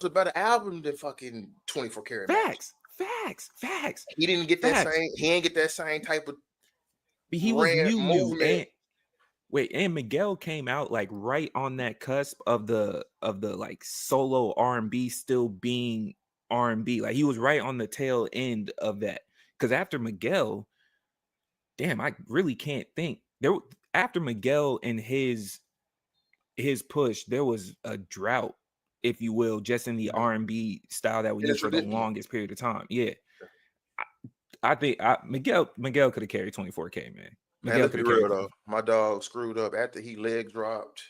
a better album than fucking 24 Karat Magic. Facts. He didn't get that same. He ain't get that same type of But he was brand new, movement. and Miguel came out like right on that cusp of the like solo R&B still being R&B. Like he was right on the tail end of that. Because after Miguel, damn, I really can't think. After Miguel and his push, there was a drought, if you will, just in the R&B style that we knew for the longest period of time. Yeah. I think Miguel could have carried 24K, man. Man, let's be real though. My dog screwed up after he leg dropped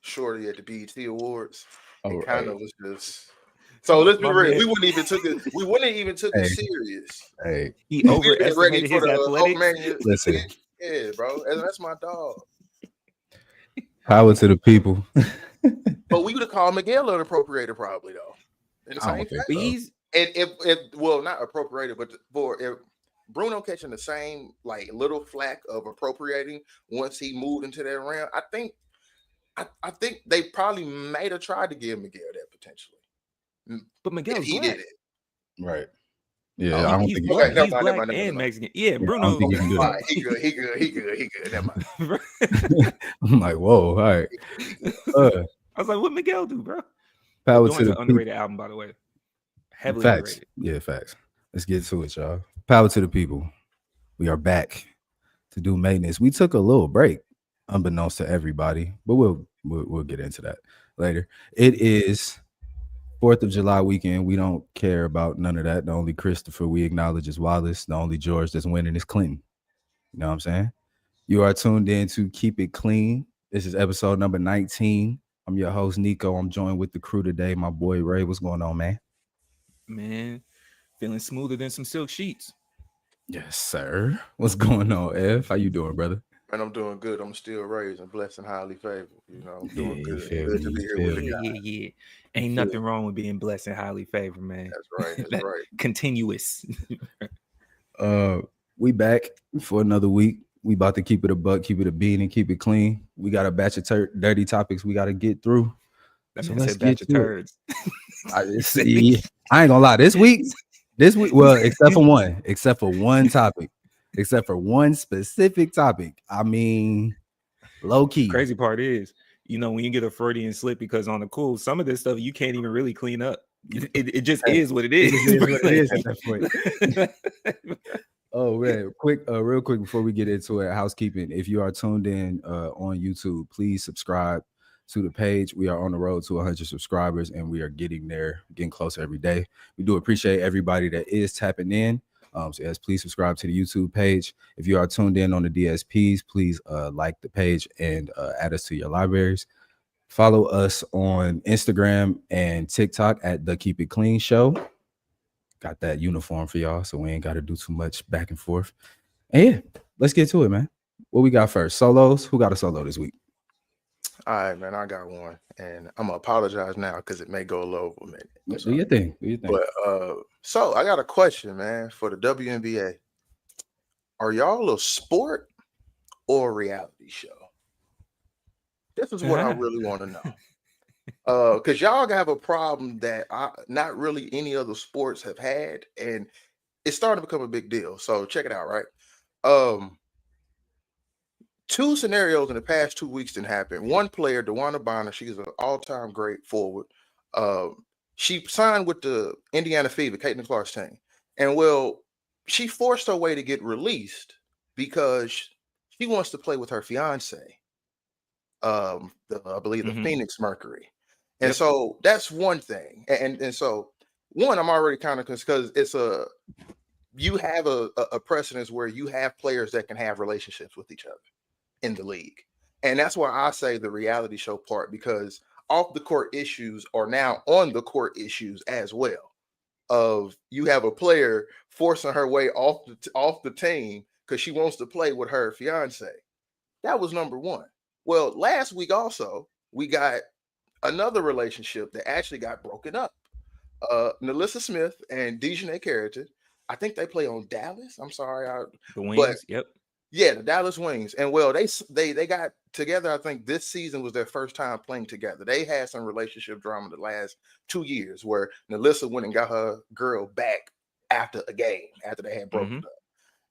shortly at the BET Awards. It kind of was just. So let's be real. We wouldn't even took it. We wouldn't even took it serious. Hey, he overestimated his athletics. Listen, yeah, bro, that's my dog. Power to the people. But we would have called Miguel an appropriator probably though. In the same fact, he's well not appropriated, but if Bruno catching the same like little flack of appropriating once he moved into that realm, I think they probably might have tried to give Miguel that potentially. But Miguel, he did it right. Yeah, I don't think he's black and Mexican. Yeah, Bruno. He good. Never mind. I'm like, whoa, all right. I was like, what Miguel do, bro? Power to the underrated album, by the way. Heavily facts. underrated. Yeah, facts. Let's get to it, y'all. Power to the people. We are back to do maintenance. We took a little break, unbeknownst to everybody, but we'll get into that later. It is 4th of July weekend. We don't care about none of that. The only Christopher we acknowledge is Wallace. The only George that's winning is Clinton. You know what I'm saying? You are tuned in to Keep It Clean. This is episode number 19. I'm your host, Nico. I'm joined with the crew today. My boy, Ray. What's going on, man? Man, feeling smoother than some silk sheets. Yes, sir. What's going on, F? How you doing, brother? And I'm doing good. I'm still raised and blessed and highly favored. You know, I'm doing good. Good to be here with the guy. Yeah. Ain't nothing wrong with being blessed and highly favored, man. That's right. That's right. Continuous. We back for another week. We about to keep it a buck, keep it a bean, and keep it clean. We got a batch of dirty topics we got to get through. That man said batch of turds. I ain't gonna lie. This week, well, except for one topic, except for one specific topic. I mean, low key. Crazy part is, you know, when you get a Freudian slip because on the cool, some of this stuff you can't even really clean up. It just is what it is. It is at that point. Oh man, real quick before we get into it, housekeeping. If you are tuned in on YouTube, please subscribe to the page. We are on the road to 100 subscribers, and we are getting there, getting closer every day. We do appreciate everybody that is tapping in. So yes, please subscribe to the YouTube page. If you are tuned in on the DSPs, please like the page and add us to your libraries. Follow us on Instagram and TikTok at The Keep It Clean Show. Got that uniform for y'all, so we ain't got to do too much back and forth. And yeah, let's get to it, man. What we got first? Solos? Who got a solo this week? All right, man, I got one, and I'm gonna apologize now because it may go a little over a minute. Do your thing. But so I got a question, man, for the WNBA. Are y'all a sport or a reality show? This is what I really want to know. Because y'all have a problem that not really any other sports have had, and it's starting to become a big deal. So check it out, right? Two scenarios in the past 2 weeks didn't happen. One player, DeWanna Bonner, she's an all-time great forward. She signed with the Indiana Fever, Caitlin Clark's team. And well, she forced her way to get released because she wants to play with her fiance. I believe the Phoenix Mercury. And so that's one thing. And so one, I'm already kind of because it's you have a precedence where you have players that can have relationships with each other in the league. And that's why I say the reality show part, because off the court issues are now on the court issues as well. Of you have a player forcing her way off the team because she wants to play with her fiance. That was number one. Well, last week also, we got another relationship that actually got broken up. Nalissa Smith and Dejanay Carrington. I think they play on Dallas. I'm sorry. The Wings, yep. Yeah, the Dallas Wings. And well, they got together. I think this season was their first time playing together. They had some relationship drama the last 2 years where Nalissa went and got her girl back after a game after they had broken up.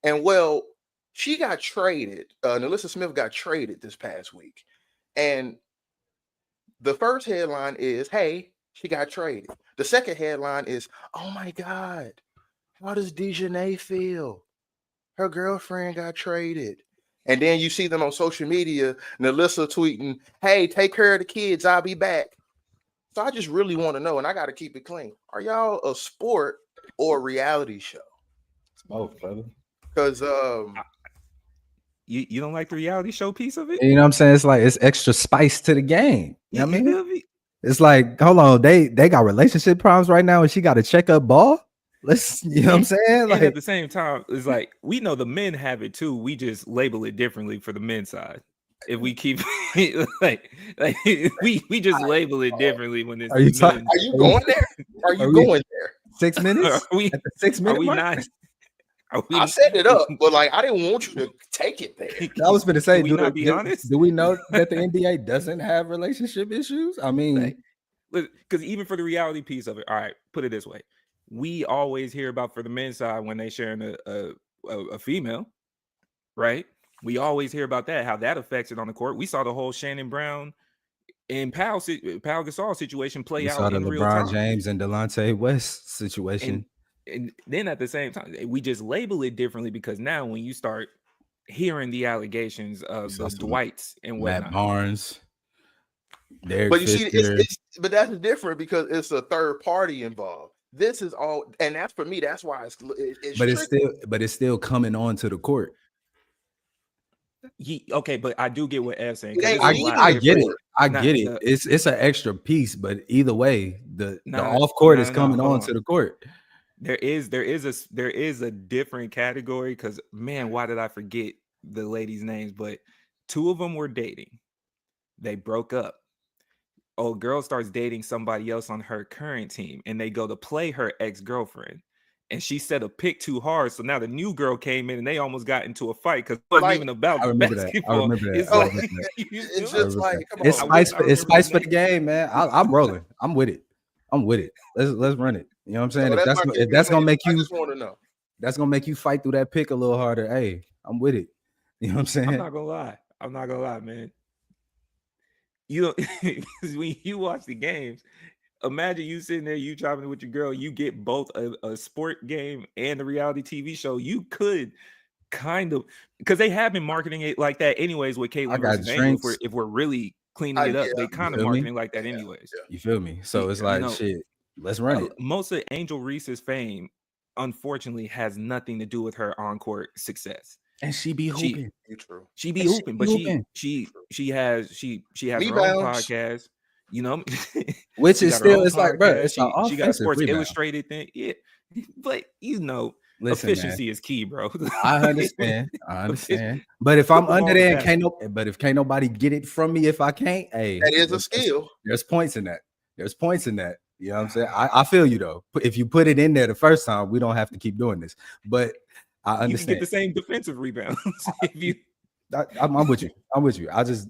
And well, she got traded. Nalissa Smith got traded this past week. And the first headline is, hey, she got traded. The second headline is, oh my God, how does Dejanay feel? Her girlfriend got traded. And then you see them on social media, Nalissa tweeting, hey, take care of the kids. I'll be back. So I just really want to know, and I got to keep it clean. Are y'all a sport or a reality show? It's both, brother. Because you don't like the reality show piece of it? You know what I'm saying? It's like it's extra spice to the game. You know what I mean? Feel me? It's like, hold on, they got relationship problems right now, and she got to check up ball. You know what I'm saying? Like, at the same time, it's like we know the men have it too. We just label it differently for the men's side. If we keep like we just label it differently when it's are you going there? Are you going there? 6 minutes? Are we, at the 6 minute are we mark? not? I set it up, but like I didn't want you to take it there. I was going to say, Can we not be honest? Do we know that the NBA doesn't have relationship issues? I mean, because even for the reality piece of it, all right, put it this way: we always hear about for the men's side when they sharing a female, right? We always hear about that, how that affects it on the court. We saw the whole Shannon Brown and Pau Gasol situation play out in real time. LeBron James and Delonte West situation. And then at the same time, we just label it differently because now when you start hearing the allegations of the Dwights and whatnot, Matt Barnes, Derek but you Fisher. see, but that's different because it's a third party involved. This is all, and that's for me. That's why it's but it's still coming on to the court. Okay, but I do get what Ev's saying. I get it. It's an extra piece, but either way, the off court is coming on to the court. There is a different category because man, why did I forget the ladies' names? But two of them were dating. They broke up. Old girl starts dating somebody else on her current team, and they go to play her ex-girlfriend. And she set a pick too hard, so now the new girl came in, and they almost got into a fight because it wasn't even about the basketball. I remember that. It's just like, come on, it's spice for the game, man. I'm rolling. I'm with it. Let's run it. You know what I'm saying? If that's gonna make you, I just want to know. That's gonna make you fight through that pick a little harder. Hey, I'm with it. You know what I'm saying? I'm not gonna lie, man. You when you watch the games. Imagine you sitting there, you driving with your girl, you get both a sport game and a reality TV show. You could kind of, because they have been marketing it like that anyways with Caitlyn versus Angel. If we're really cleaning it up, they kind of marketing like that anyways. You feel me? So it's like, shit, let's run it. Most of Angel Reese's fame, unfortunately, has nothing to do with her on-court success. And she be hooping. She be hooping, but she has her own podcast. You know, which is still, it's like, bro, it's she got a Sports Illustrated thing. Yeah, but efficiency is key, bro. I understand. But if I'm under there and can't nobody get it from me if I can't, hey, that is a skill. There's points in that. You know what I'm saying? I feel you though. If you put it in there the first time, we don't have to keep doing this. But I understand. You can get the same defensive rebounds if you. I'm with you. I just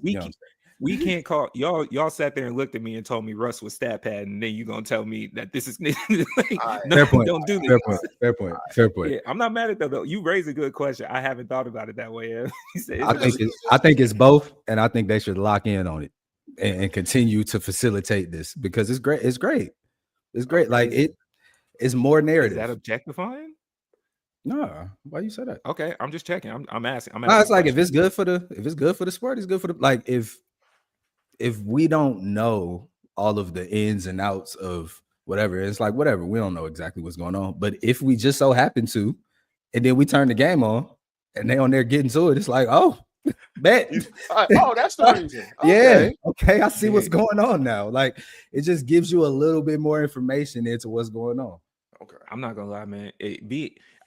we can't call y'all sat there and looked at me and told me Russ was stat pad, and then you're gonna tell me that this is like, fair point. Don't do this. Fair point. Yeah, I'm not mad at that though. You raised a good question. I haven't thought about it that way. I think it's both, and I think they should lock in on it and continue to facilitate this because it's great. It's great. Like it's more narrative. Is that objectifying? No, why you say that? Okay, I'm just checking. I'm asking. No, it's like if it's good for the sport, it's good for the like if we don't know all of the ins and outs of whatever, it's like whatever, we don't know exactly what's going on. But if we just so happen to, and then we turn the game on and they on there getting to it, it's like, oh, bet. Oh, that's the reason. Okay. Yeah, okay, I see what's going on now. Like it just gives you a little bit more information into what's going on. Okay, I'm not gonna lie, man.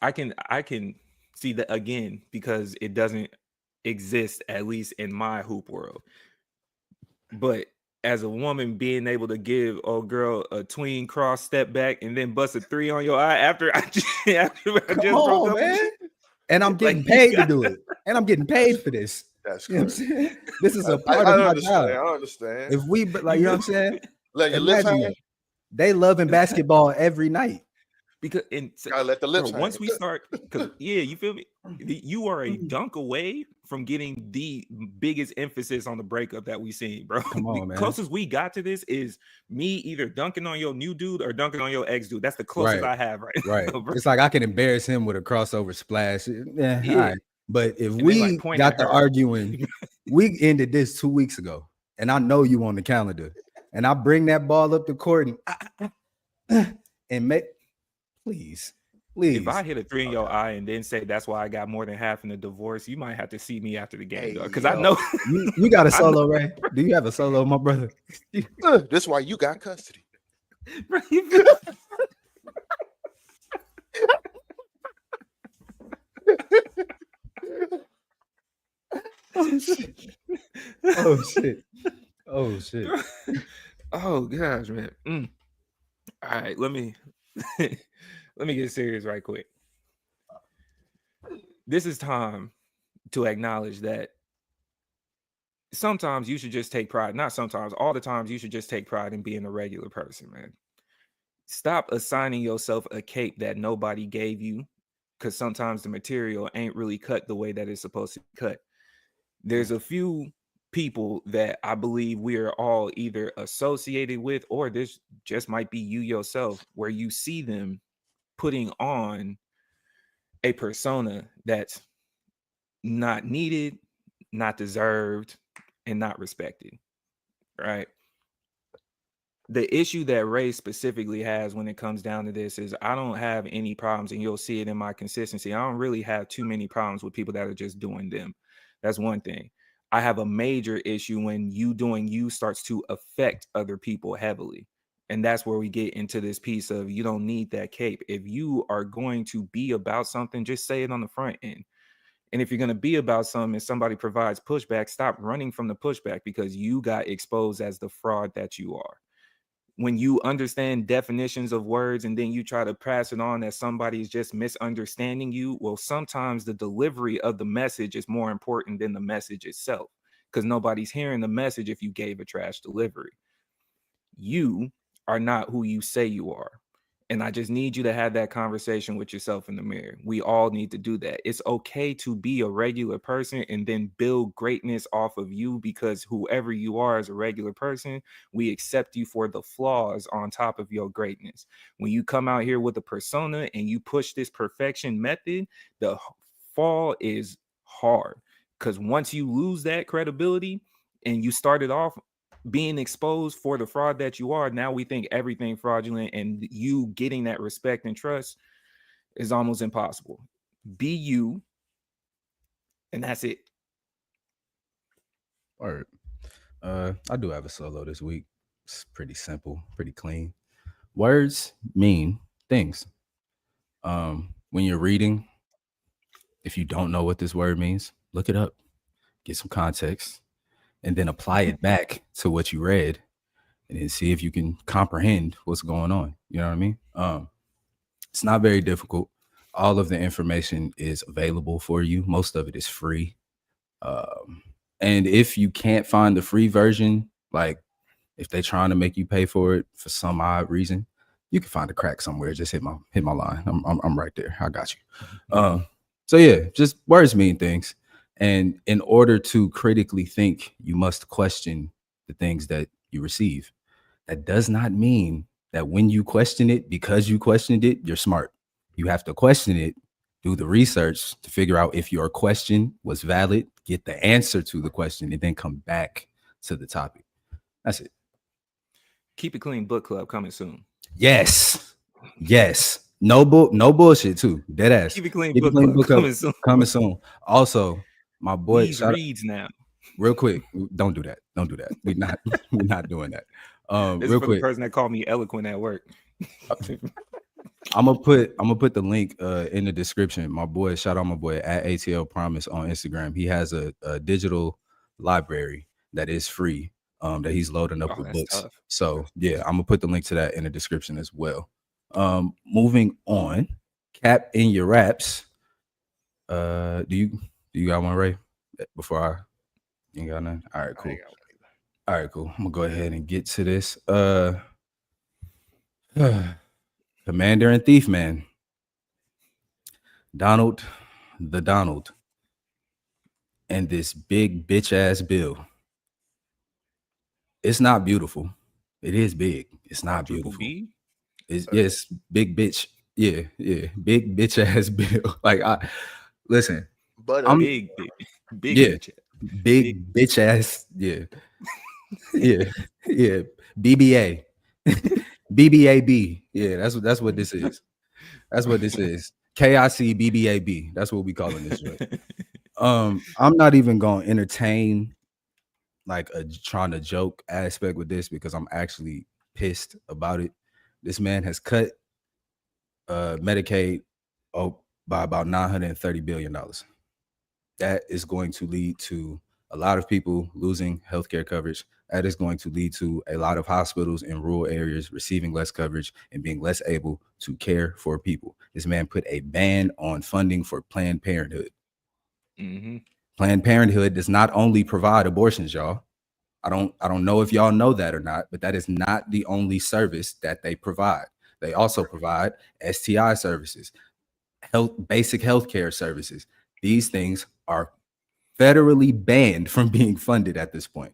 I can see that again because it doesn't exist, at least in my hoop world. But as a woman, being able to give girl a tween cross step back and then bust a three on your eye after I just broke up, man. And I'm getting paid to do it. And I'm getting paid for this. That's You know what I'm crazy. saying? This is a I part of my understand. job. I understand. If we, like, you know what I'm saying? Let your lips Imagine hang. that. They loving basketball every night. Because Gotta let the lips bro, once hang. we start, because you feel me? You are a dunk away from getting the biggest emphasis on the breakup that we seen, bro. Come on, The man. closest we got to this is me either dunking on your new dude or dunking on your ex dude. That's the closest I have right now, bro. It's like I can embarrass him with a crossover splash. Yeah. All right. But if And we like point got at to her. arguing, we ended this 2 weeks ago, and I know you on the calendar, and I bring that ball up the court and make, please. If I hit a 3 in your eye and then say that's why I got more than half in the divorce, you might have to see me after the game, because I know you got a solo, Ray. Do you have a solo, my brother? This is why you got custody. Oh shit! Oh shit! Oh shit! Oh gosh, man. All right, let me get serious right quick. This is time to acknowledge that sometimes you should just take pride. Not sometimes, all the times you should just take pride in being a regular person, man. Stop assigning yourself a cape that nobody gave you, because sometimes the material ain't really cut the way that it's supposed to be cut. There's a few people that I believe we are all either associated with, or this just might be you yourself, where you see them putting on a persona that's not needed, not deserved, and not respected, right? The issue that Ray specifically has when it comes down to this is I don't have any problems, and you'll see it in my consistency. I don't really have too many problems with people that are just doing them. That's one thing. I have a major issue when you doing you starts to affect other people heavily. And that's where we get into this piece of you don't need that cape. If you are going to be about something, just say it on the front end. And if you're going to be about something and somebody provides pushback, stop running from the pushback, because you got exposed as the fraud that you are. When you understand definitions of words and then you try to pass it on that somebody is just misunderstanding you, well, sometimes the delivery of the message is more important than the message itself, because nobody's hearing the message if you gave a trash delivery. You are not who you say you are. And I just need you to have that conversation with yourself in the mirror. We all need to do that. It's okay to be a regular person and then build greatness off of you, because whoever you are as a regular person, we accept you for the flaws on top of your greatness. When you come out here with a persona and you push this perfection method, the fall is hard, because once you lose that credibility and you started off being exposed for the fraud that you are, now we think everything fraudulent, and you getting that respect and trust is almost impossible. Be you, and that's it. All right. I do have a solo this week. It's pretty simple, pretty clean. Words mean things. When you're reading, if you don't know what this word means, look it up, get some context, and then apply it back to what you read, and then see if you can comprehend what's going on. You know what I mean? It's not very difficult. All of the information is available for you. Most of it is free. And if you can't find the free version, like if they're trying to make you pay for it for some odd reason, you can find a crack somewhere. Just hit my line. I'm right there. I got you. So yeah, just words mean things. And in order to critically think, you must question the things that you receive. That does not mean that when you question it, because you questioned it, you're smart. You have to question it, do the research to figure out if your question was valid, get the answer to the question, and then come back to the topic. That's it. Keep It Clean book club coming soon. Yes. No bullshit too. Dead ass. Keep It Clean book club coming soon. Coming soon. Also, my boy, These reads now. Real quick, don't do that. We're not doing that. This real is for quick, the person that called me eloquent at work. I'm gonna put the link in the description. My boy, shout out my boy at ATL Promise on Instagram. He has a digital library that is free, that he's loading up with books. Tough. So yeah, I'm gonna put the link to that in the description as well. Moving on, Cap in your raps. Do you got one, Ray? Before I you ain't got none? All right, cool. All right, cool. I'm gonna go ahead and get to this. Commander and Thief Man. Donald and this big bitch ass bill. It's not beautiful. It is big. It's not beautiful. B? Yes, big bitch. Yeah, big bitch ass bill. Like listen. But I'm big bitch. Big bitch ass. Yeah. yeah. BBA. BBAB. Yeah, that's what this is. That's what this is. KIC BBAB. That's what we calling this joint. I'm not even gonna entertain like a trying to joke aspect with this because I'm actually pissed about it. This man has cut Medicaid by about $930 billion. That is going to lead to a lot of people losing healthcare coverage. That is going to lead to a lot of hospitals in rural areas receiving less coverage and being less able to care for people. This man put a ban on funding for Planned Parenthood. Mm-hmm. Planned Parenthood does not only provide abortions, y'all. I don't know if y'all know that or not, but that is not the only service that they provide. They also provide STI services, basic healthcare services. These things are federally banned from being funded at this point.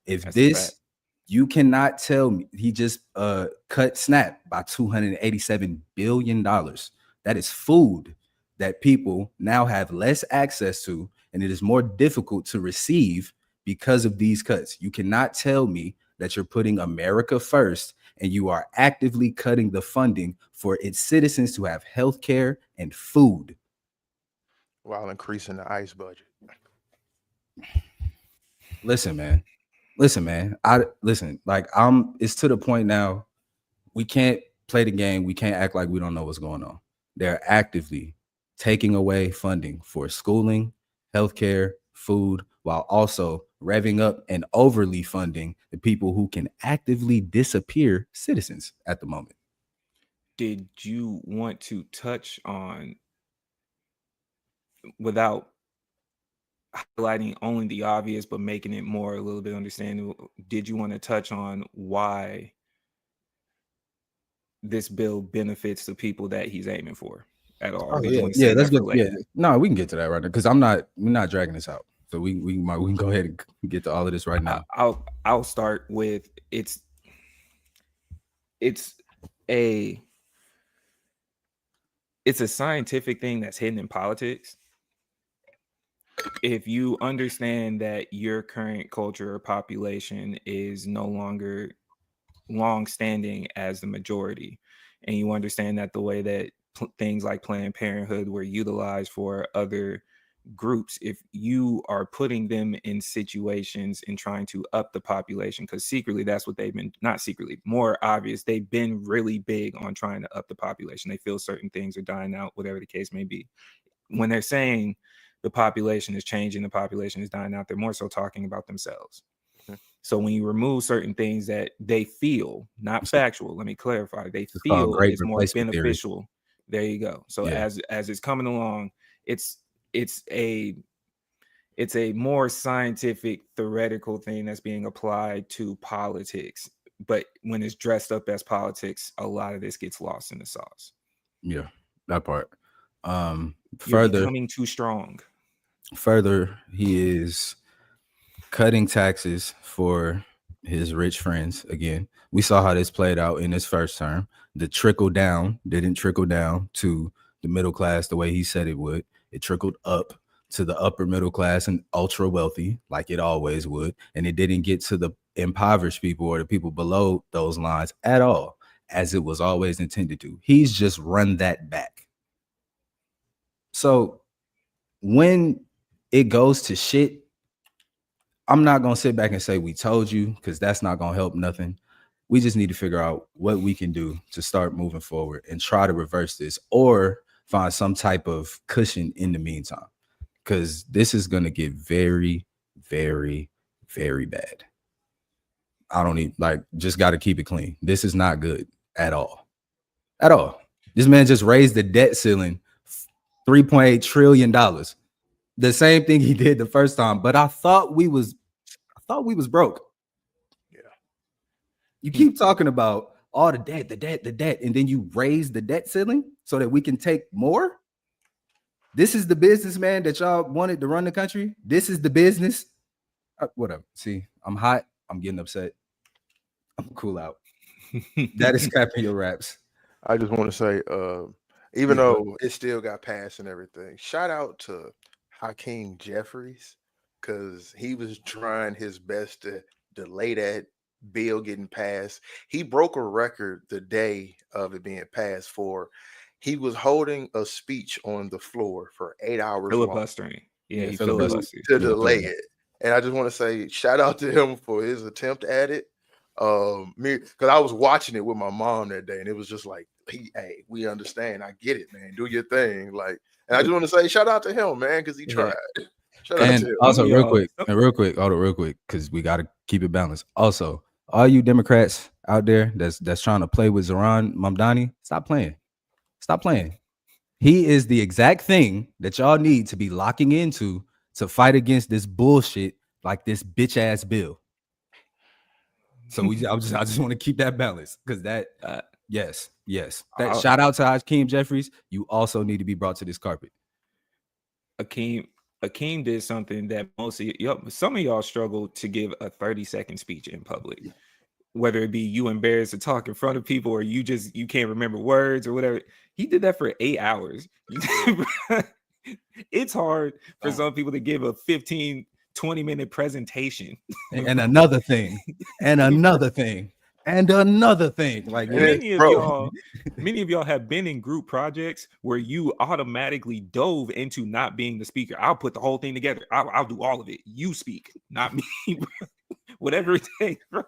If you cannot tell me he just cut SNAP by $287 billion. That is food that people now have less access to, and it is more difficult to receive because of these cuts. You cannot tell me that you're putting America first and you are actively cutting the funding for its citizens to have health care and food while increasing the ICE budget. Listen, man. It's to the point now we can't play the game. We can't act like we don't know what's going on. They're actively taking away funding for schooling, healthcare, food, while also revving up and overly funding the people who can actively disappear citizens at the moment. Did you want to touch on, without highlighting only the obvious, but making it more a little bit understandable, did you want to touch on why this bill benefits the people that he's aiming for at all? Oh, yeah, let's get no, we can get to that right now because we're not dragging this out. So we can go ahead and get to all of this right now. I'll start with it's a scientific thing that's hidden in politics. If you understand that your current culture or population is no longer long-standing as the majority, and you understand that the way that things like Planned Parenthood were utilized for other groups, if you are putting them in situations and trying to up the population, because secretly that's what they've been, not secretly, more obvious, they've been really big on trying to up the population. They feel certain things are dying out, whatever the case may be. When they're saying the population is changing, the population is dying out, they're more so talking about themselves. So when you remove certain things that they feel, not factual, let me clarify, they feel is more beneficial. There you go. So as it's coming along, it's a more scientific, theoretical thing that's being applied to politics. But when it's dressed up as politics, a lot of this gets lost in the sauce. Yeah, that part. You're becoming too strong. Further, he is cutting taxes for his rich friends. Again, we saw how this played out in his first term. The trickle down didn't trickle down to the middle class the way he said it would. It trickled up to the upper middle class and ultra wealthy, like it always would. And it didn't get to the impoverished people or the people below those lines at all, as it was always intended to. He's just run that back. So when it goes to shit, I'm not going to sit back and say we told you, because that's not going to help nothing. We just need to figure out what we can do to start moving forward and try to reverse this or find some type of cushion in the meantime, because this is going to get very, very, very bad. I don't need, just got to keep it clean. This is not good at all. At all. This man just raised the debt ceiling $3.8 trillion. The same thing he did the first time. But I thought we was broke. Yeah. You keep talking about all the debt, and then you raise the debt ceiling so that we can take more. This is the businessman that y'all wanted to run the country. This is the business. Whatever. See, I'm hot. I'm getting upset. I'm cool out. That is capping your raps. I just want to say, even though it still got passed and everything, shout out to Hakeem Jeffries, because he was trying his best to delay that bill getting passed. He broke a record the day of it being passed he was holding a speech on the floor for 8 hours Filibustering. Yeah, he filibustered to delay it. And I just want to say shout out to him for his attempt at it. Because I was watching it with my mom that day, and it was just like, hey, we understand. I get it, man. Do your thing. Like, and I just want to say shout out to him, man, because he tried. Shout out to him. Also, real quick, because we got to keep it balanced. Also, all you Democrats out there that's trying to play with Zohran Mamdani, stop playing. Stop playing. He is the exact thing that y'all need to be locking into to fight against this bullshit like this bitch ass bill. So I just want to keep that balance, because that yes. Shout out to Hakeem Jeffries. You also need to be brought to this carpet. Hakeem did something that some of y'all struggle to give a 30-second speech in public. Whether it be you embarrassed to talk in front of people or you can't remember words or whatever. He did that for 8 hours. It's hard for some people to give a 15-20 minute presentation. And another thing. Like many of y'all have been in group projects where you automatically dove into not being the speaker. I'll put the whole thing together. I'll do all of it. You speak, not me. Whatever it takes, bro.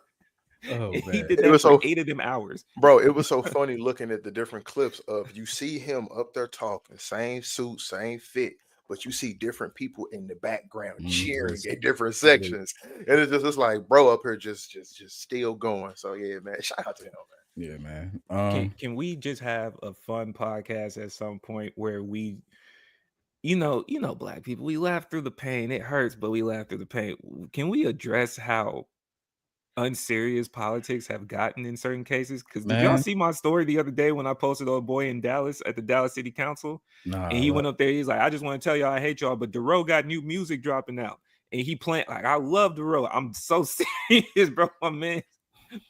Oh, he did that for 8 of them hours. Bro, it was so funny looking at the different clips of you see him up there talking, same suit, same fit, but you see different people in the background cheering at different sections. And it's like, bro, up here just still going. So yeah, man. Shout out to him, man. Yeah, man. Can we just have a fun podcast at some point where we black people, we laugh through the pain. It hurts, but we laugh through the pain. Can we address how unserious politics have gotten in certain cases? Because did y'all see my story the other day when I posted on a boy in Dallas at the Dallas City Council? And he went up there, he's like, I just want to tell y'all I hate y'all, but Dero got new music dropping out. And he playing, like, I love Dero. I'm so serious, bro. My man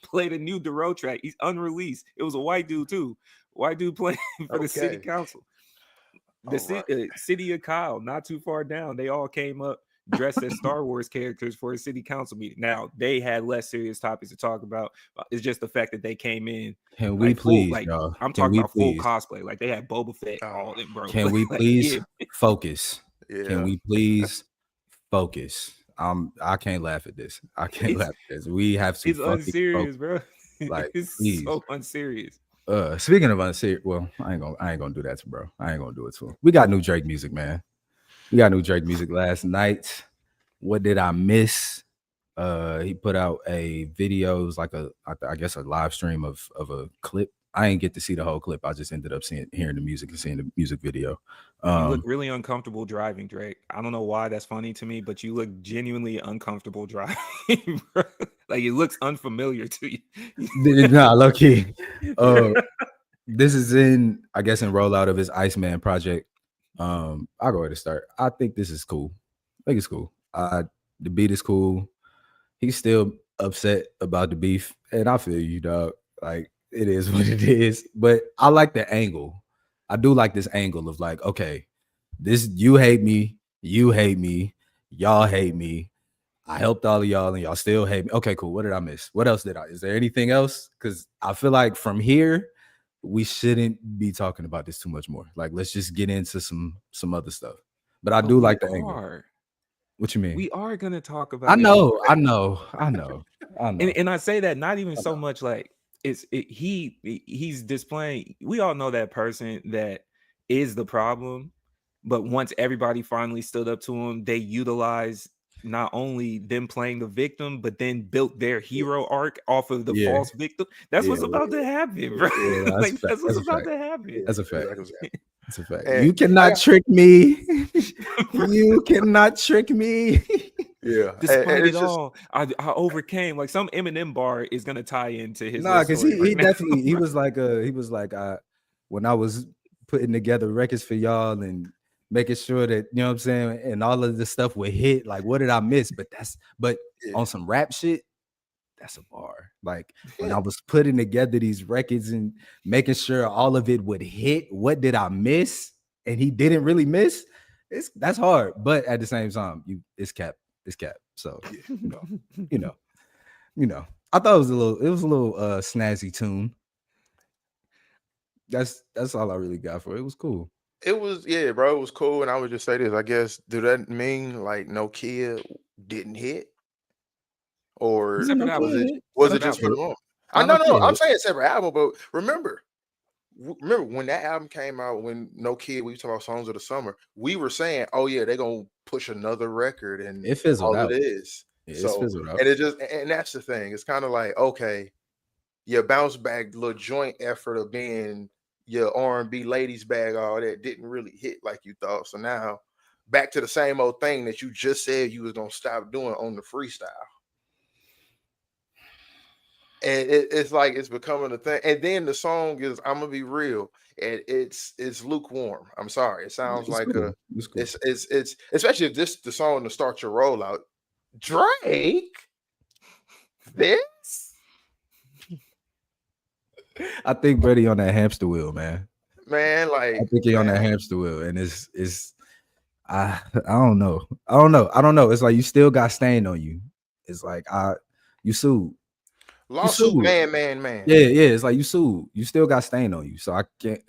played a new Dero track. He's unreleased. It was a white dude too. White dude playing for the city council. The city of Kyle, not too far down. They all came up dressed as Star Wars characters for a city council meeting. Now they had less serious topics to talk about. It's just the fact that they came in. Can we please, y'all? I'm talking about full cosplay. Like they had Boba Fett, all that, bro. Can we please focus? Yeah. Can we please focus? I can't laugh at this. I can't laugh at this. We have to. It's unserious, bro. Like, it's please. So unserious. Speaking of unserious, well, I ain't gonna do that to bro. I ain't gonna do it to him. We got new Drake music, man. We got new Drake music last night. What did I miss? He put out a video. It was like I guess a live stream of a clip. I didn't get to see the whole clip. I just ended up hearing the music and seeing the music video. You look really uncomfortable driving, Drake. I don't know why that's funny to me, but you look genuinely uncomfortable driving. Bro. Like it looks unfamiliar to you. Nah, low key. This is in rollout of his Iceman project. I'll go ahead and start. I think this is cool. I think it's cool. The beat is cool. He's still upset about the beef, and I feel you, dog. Like it is what it is. But I like the angle. I do like this angle of like, okay, this you hate me, y'all hate me. I helped all of y'all, and y'all still hate me. Okay, cool. What did I miss? What else did I? Is there anything else? Because I feel like from here, we shouldn't be talking about this too much more. Like, let's just get into some other stuff. But I do like the angle. What you mean? We are gonna talk about. I know. And I say that not even so much like he's displaying. We all know that person that is the problem, but once everybody finally stood up to him, they utilized not only them playing the victim, but then built their hero arc off of the false victim. That's what's about to happen, bro. Yeah, that's what's about to happen. That's a fact. It's a fact. And You cannot trick me. You cannot trick me. yeah, Despite it it's just all, I overcame. Like some Eminem bar is gonna tie into his Nah, because story he right now. definitely he was like when I was putting together records for y'all and making sure that you know what I'm saying, and all of this stuff would hit. Like, what did I miss? But yeah. on some rap shit, that's a bar. Like when Yeah. I was putting together these records and making sure all of it would hit, what did I miss? And he didn't really miss. That's hard, but at the same time, it's cap. So you know. I thought it was a little snazzy tune. That's all I really got for it. It was cool. It was, yeah, bro. It was cool, and I would just say this. I guess, do that mean like no kid didn't hit, or Separate No was album. it kid. was it Separate just for album. the moment? I No no, no. I'm kid. saying separate album, but remember when that album came out, when No Kid, we talk about songs of the summer, we were saying, oh yeah, they're gonna push another record and It fizzled all out. it is. It's So, fizzled out. and it just, and that's the thing. It's kind of like, okay, your bounce back little joint effort of being your R&B ladies bag, all that didn't really hit like you thought. So now back to the same old thing that you just said you was gonna stop doing on the freestyle. And it's like it's becoming a thing. And then the song is, I'm gonna be real, and it's lukewarm. I'm sorry. It sounds It's like cool. It's cool. it's especially if this the song to start your rollout. Drake, this I think Brady on that hamster wheel, man. man, like, I think he on that man, hamster wheel, and it's I don't know. I don't know. It's like you still got stain on you. It's like you sued. lawsuit, man. Yeah. It's like you sued. You still got stain on you. So I can't.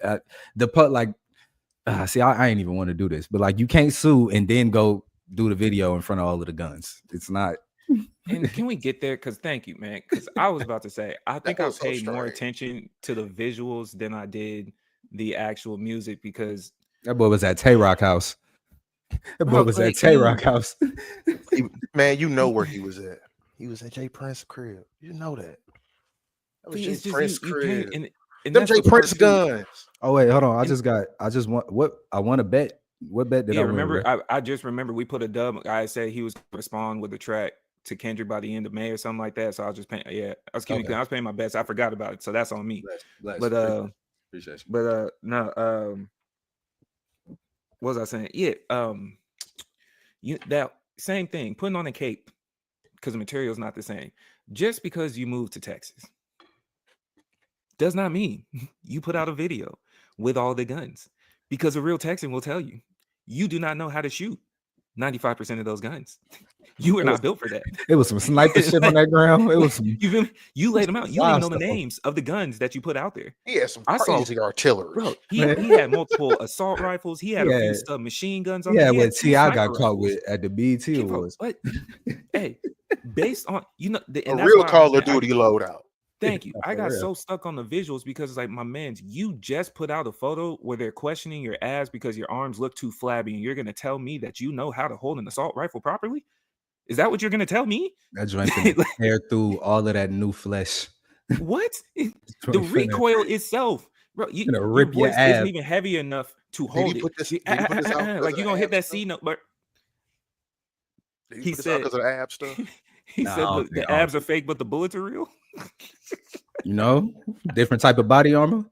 See, I ain't even want to do this, but like you can't sue and then go do the video in front of all of the guns. It's not. And can we get there? Because thank you, man. Because I was about to say, I think I was so paid more strange. attention to the visuals than I did the actual music because That boy was at Tay Rock house. That boy Bro, was like, at Tay you- Rock house. Man, you know where he was at. He was at Jay Prince's crib. You know that. That was see, Jay it's just Prince's you crib. can't. And Them that's Jay the part Prince too. guns. Oh wait, hold on. I And- just want what I want to bet. What bet did I Yeah, win? remember? bro? I just remember we put a dub. I said he was gonna respond with a track to Kendrick by the end of May or something like that. So I was just paying. Yeah, I was keeping Okay. clean. I was paying my best. I forgot about it, so that's on me. Bless. But Appreciate you. but no. What was I saying? Yeah. That same thing. Putting on a cape because the material is not the same. Just because you moved to Texas does not mean you put out a video with all the guns, because a real Texan will tell you you do not know how to shoot 95% of those guns. You are not built for that. It was some sniper shit on that ground. It was some you laid them out. You didn't even know the wild stuff. names of the guns that you put out there. He had some I saw- crazy artillery. Bro, he Man. had multiple assault rifles. He had a few Yeah. submachine guns on Yeah, there. He had what two T.I. sniper got caught rifles. with at the BET Bro, Awards. But hey, based on and A that's real why Call of I- Duty loadout. Thank you. I For got real. so stuck on the visuals because it's like, my man, you just put out a photo where they're questioning your abs because your arms look too flabby, and you're gonna tell me that you know how to hold an assault rifle properly? Is that what you're gonna tell me? That joint finna tear through all of that new flesh. What? The Joint finna- recoil itself, bro. finna Your rip your voice isn't ab. even heavy enough to Did hold he it. put this? Did he put this out because Like of you the gonna hit ab that stuff? C note, but Did he he put this out said- because of the ab stuff? he Nah, I said don't the think- I don't abs are fake, but the bullets are real. You know, different type of body armor.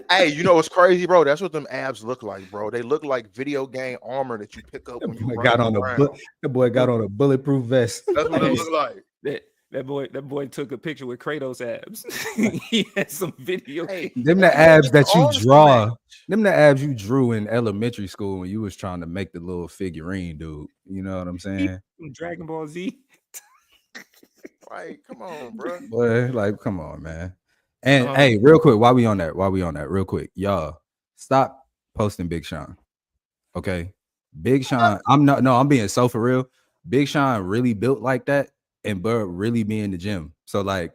Hey, you know what's crazy, bro? That's what them abs look like, bro. They look like video game armor that you pick up when you That boy run got on around. that boy got on a bulletproof vest. That's what it look like. That boy took a picture with Kratos abs. He had some video. Hey, Them the why you abs get that your you arms draw. smashed? Them the abs you drew in elementary school when you was trying to make the little figurine, dude. You know what I'm saying? From Dragon Ball Z. Like, come on, bro. Boy, like, come on, man. And Um, hey, real quick, while we on that, real quick, y'all stop posting Big Sean. Okay, Big Sean. I'm being so for real. Big Sean really built like that, and Bird really be in the gym. So like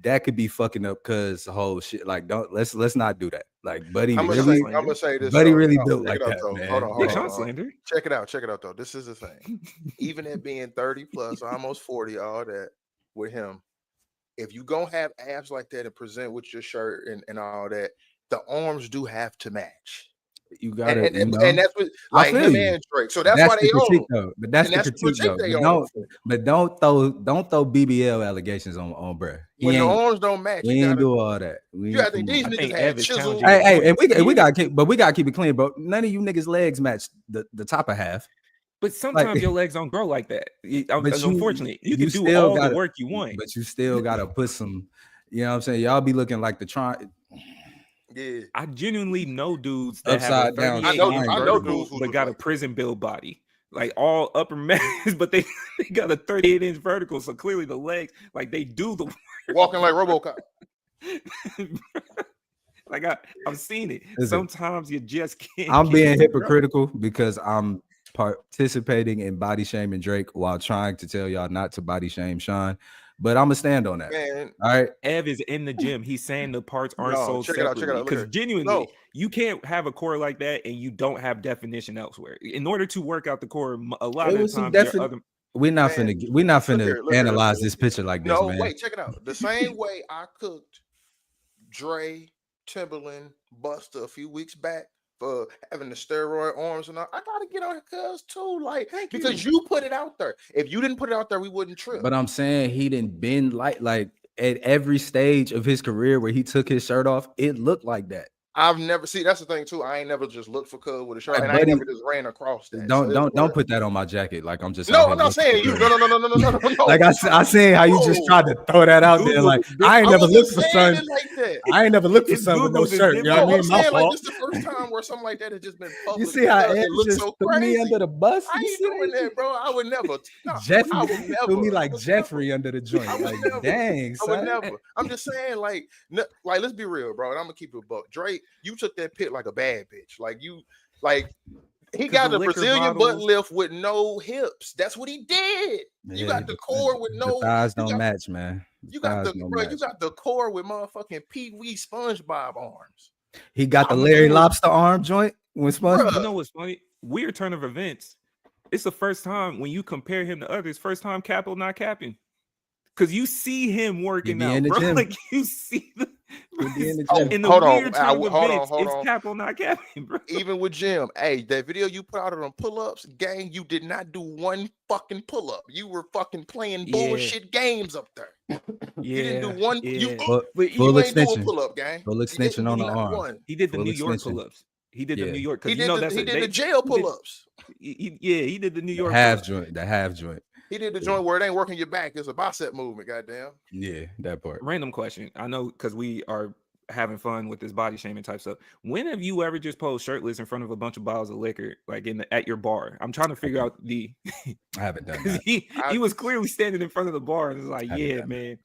that could be fucking up because the whole shit. Like, let's not do that. Like, Buddy I'm really, gonna say this. Buddy though. really No, built check like it out, that, though. man. Hold on, Big hold Sean on. slander. Check it out, though. This is the thing. Even at being 30 plus, almost 40, all that with him, if you gonna have abs like that and present with your shirt and all that, the arms do have to match. You got And, to, and that's what like him and Drake. So that's why they own critique him. though. But that's And the that's critique the though. they own him for. But don't throw BBL allegations on bruh. When the arms don't match, we ain't do all that. You gotta think these niggas had chiseled. Hey, and we gotta keep it clean, bro. None of you niggas legs match the top of half. But sometimes your legs don't grow like that. Unfortunately, you can do all the work you want, but you still gotta put some. You know what I'm saying? Y'all be looking like the try. Yeah, I genuinely know dudes that upside have down. I know dudes who but got a prison build body, like all upper mass, but they got a 38-inch vertical. So clearly the legs, like they do the work. Walking like RoboCop. Like I've seen it. Sometimes you just can't. I'm being hypocritical because I'm participating in body shaming Drake while trying to tell y'all not to body shame Sean. But I'm gonna stand on that. Man. All right. Ev is in the gym. He's saying the parts aren't sold separately. Because genuinely, you can't have a core like that and you don't have definition elsewhere. In order to work out the core, a lot of times we're not finna analyze this picture like this. No, man. Wait, check it out. The same way I cooked Dre, Timberland, Buster a few weeks back for having the steroid arms and all. I gotta get on cuz too, like because you put it out there. If you didn't put it out there, we wouldn't trip. But I'm saying he didn't been like at every stage of his career where he took his shirt off, it looked like that. I've never that's the thing too. I ain't never just looked for cuz with a shirt, and I ain't never just ran across that. Don't put that on my jacket. Like I'm just I'm not saying you. No. Like I seen how you just tried to throw that out there. Like I ain't never looked for something like that. I ain't never looked for something with no shirt. You know what I mean? My fault. Like this is the first time where something like that has just been public. You see how it looks so threw me under the bus? I ain't doing that, bro. I would never. Jeffrey threw me like Jeffrey under the joint. Like dang, I would never. I'm just saying, like let's be real, bro. And I'm gonna keep it a buck. Drake, you took that pit like a bad bitch. He got a Brazilian butt lift with no hips. That's what he did. Yeah, you got the core with no thighs don't match, man. You got the core with motherfucking Pee Wee SpongeBob arms. He got the Larry Lobster arm joint when SpongeBob. You know what's funny? Weird turn of events. It's the first time when you compare him to others. First time Capo not capping. Because you see him working out, bro. Like you see the hold on. It's Capo not capping, bro. Even with Jim, hey, that video you put out of them pull-ups, gang, you did not do one fucking pull-up. You were fucking playing bullshit games up there. You didn't do one. Full extension. Pull-up, gang. Full extension on the arm. He did the New York pull-ups. He did the New York. He did the jail pull-ups. He did the New York. The half joint. He did the joint where it ain't working your back. It's a bicep movement, goddamn. Yeah, that part. Random question. I know because we are having fun with this body shaming type stuff. When have you ever just posed shirtless in front of a bunch of bottles of liquor, like at your bar? I'm trying to figure out I haven't done that. He was clearly standing in front of the bar and was like, "Yeah, man."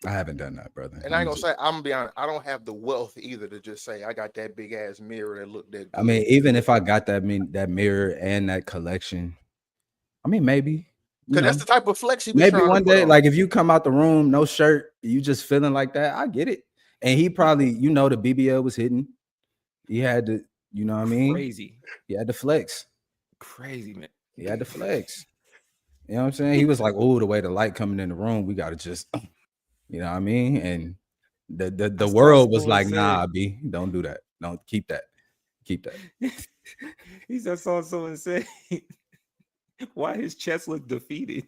I haven't done that, brother. And I ain't gonna say, I'm gonna be honest, I don't have the wealth either to just say I got that big ass mirror that looked that good. I mean, even if I got that mirror and that collection, I mean, maybe. Because that's the type of flex he was maybe one day, like if you come out the room, no shirt, you just feeling like that, I get it. And he probably, the BBL was hidden. He had to, you know what I mean? Crazy. He had to flex. Crazy, man. He had to flex. You know what I'm saying? He was like, oh, the way the light coming in the room, we got to just, you know what I mean? And the world was like, nah, B, don't do that. Don't keep that. Keep that. He just saw someone say, why his chest look defeated?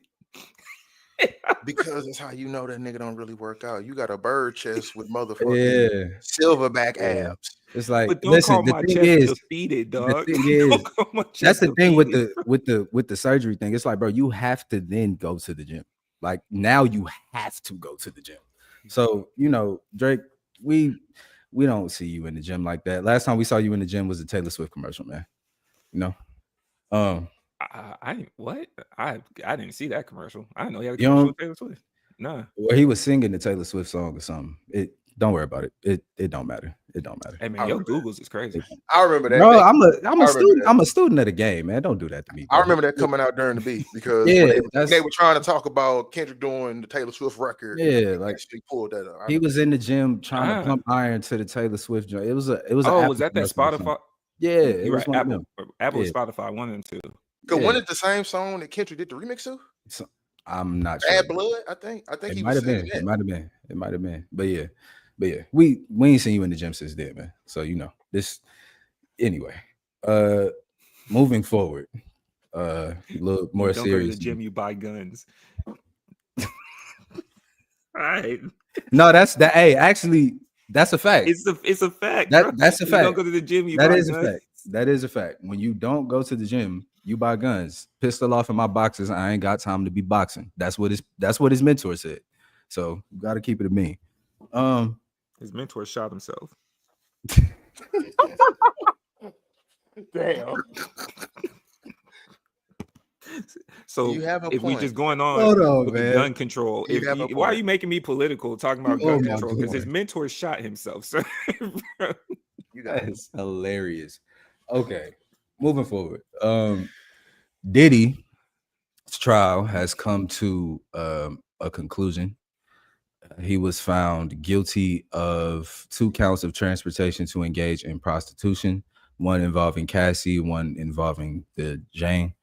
Because that's how you know that nigga don't really work out. You got a bird chest with motherfucking silverback abs. It's like, but don't call my chest defeated, dog. That's the thing with the surgery thing. It's like, bro, you have to then go to the gym. Like now you have to go to the gym. So Drake, we don't see you in the gym like that. Last time we saw you in the gym was a Taylor Swift commercial, man. I didn't see that commercial. I didn't know he had a commercial with Taylor Swift. Nah. Well, he was singing the Taylor Swift song or something. Don't worry about it. It don't matter. It don't matter. Hey man, your Googles is crazy. I remember that. No, I'm a student. I'm a student of the game, man. Don't do that to me. Bro. I remember that coming out during the beat because they were trying to talk about Kendrick doing the Taylor Swift record. Yeah, like he pulled that up. He was in the gym trying to pump iron to the Taylor Swift joint. It was was that Spotify? Song. Yeah, you're right. Apple, Spotify, one and two. Because when it's the same song that Kendrick did the remix to? I'm not sure. Bad Blood, I think it might have been. It might have been. But yeah. But yeah, we ain't seen you in the gym since then, man. So you know this. Anyway, moving forward, a little more You don't serious. go to the gym, you buy guns. All right. No, that's that. Hey, actually, that's a fact. It's a fact. That's a fact. You don't go to the gym, you that buy is guns. a fact. That is a fact. When you don't go to the gym, you buy guns. Pistol off in my boxes. I ain't got time to be boxing. That's what his mentor said. So you got to keep it a mean. His mentor shot himself. Damn. So You have a if we point. just going on Hold on, with the man. gun control, You have a why are point. you making me political talking about Oh gun my control? Because his God. mentor shot himself. So You got it. That's hilarious. Okay, moving forward. Diddy's trial has come to a conclusion. He was found guilty of 2 counts of transportation to engage in prostitution, one involving Cassie, one involving the Jane.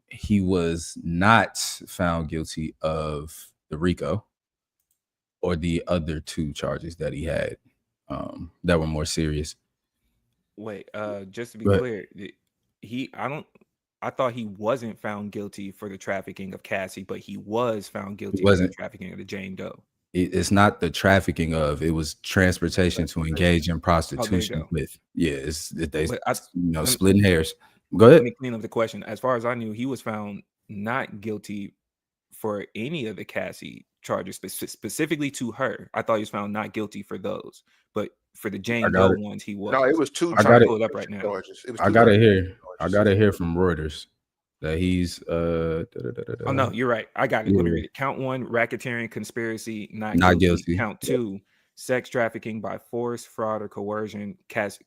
He was not found guilty of the RICO or the other 2 charges that he had that were more serious. wait, just to be But clear, I thought he wasn't found guilty for the trafficking of Cassie, but he was found guilty for the wasn't. trafficking of the Jane Doe. It's not the trafficking of, it was transportation to engage in prostitution go. with. Yeah, they But let me- splitting hairs. Go ahead. Let me clean up the question. As far as I knew, he was found not guilty for any of the Cassie charges, specifically to her. I thought he was found not guilty for those, but for the Jane got Doe it. ones, he was. No, it was 2 I got it. Pull it up right now. charges. It was I 2 gotta hear. I charges. gotta hear from Reuters that he's Oh no, you're right. I got it. Let me read it. Count 1, racketeering conspiracy, not guilty. Count 2, sex trafficking by force, fraud, or coercion,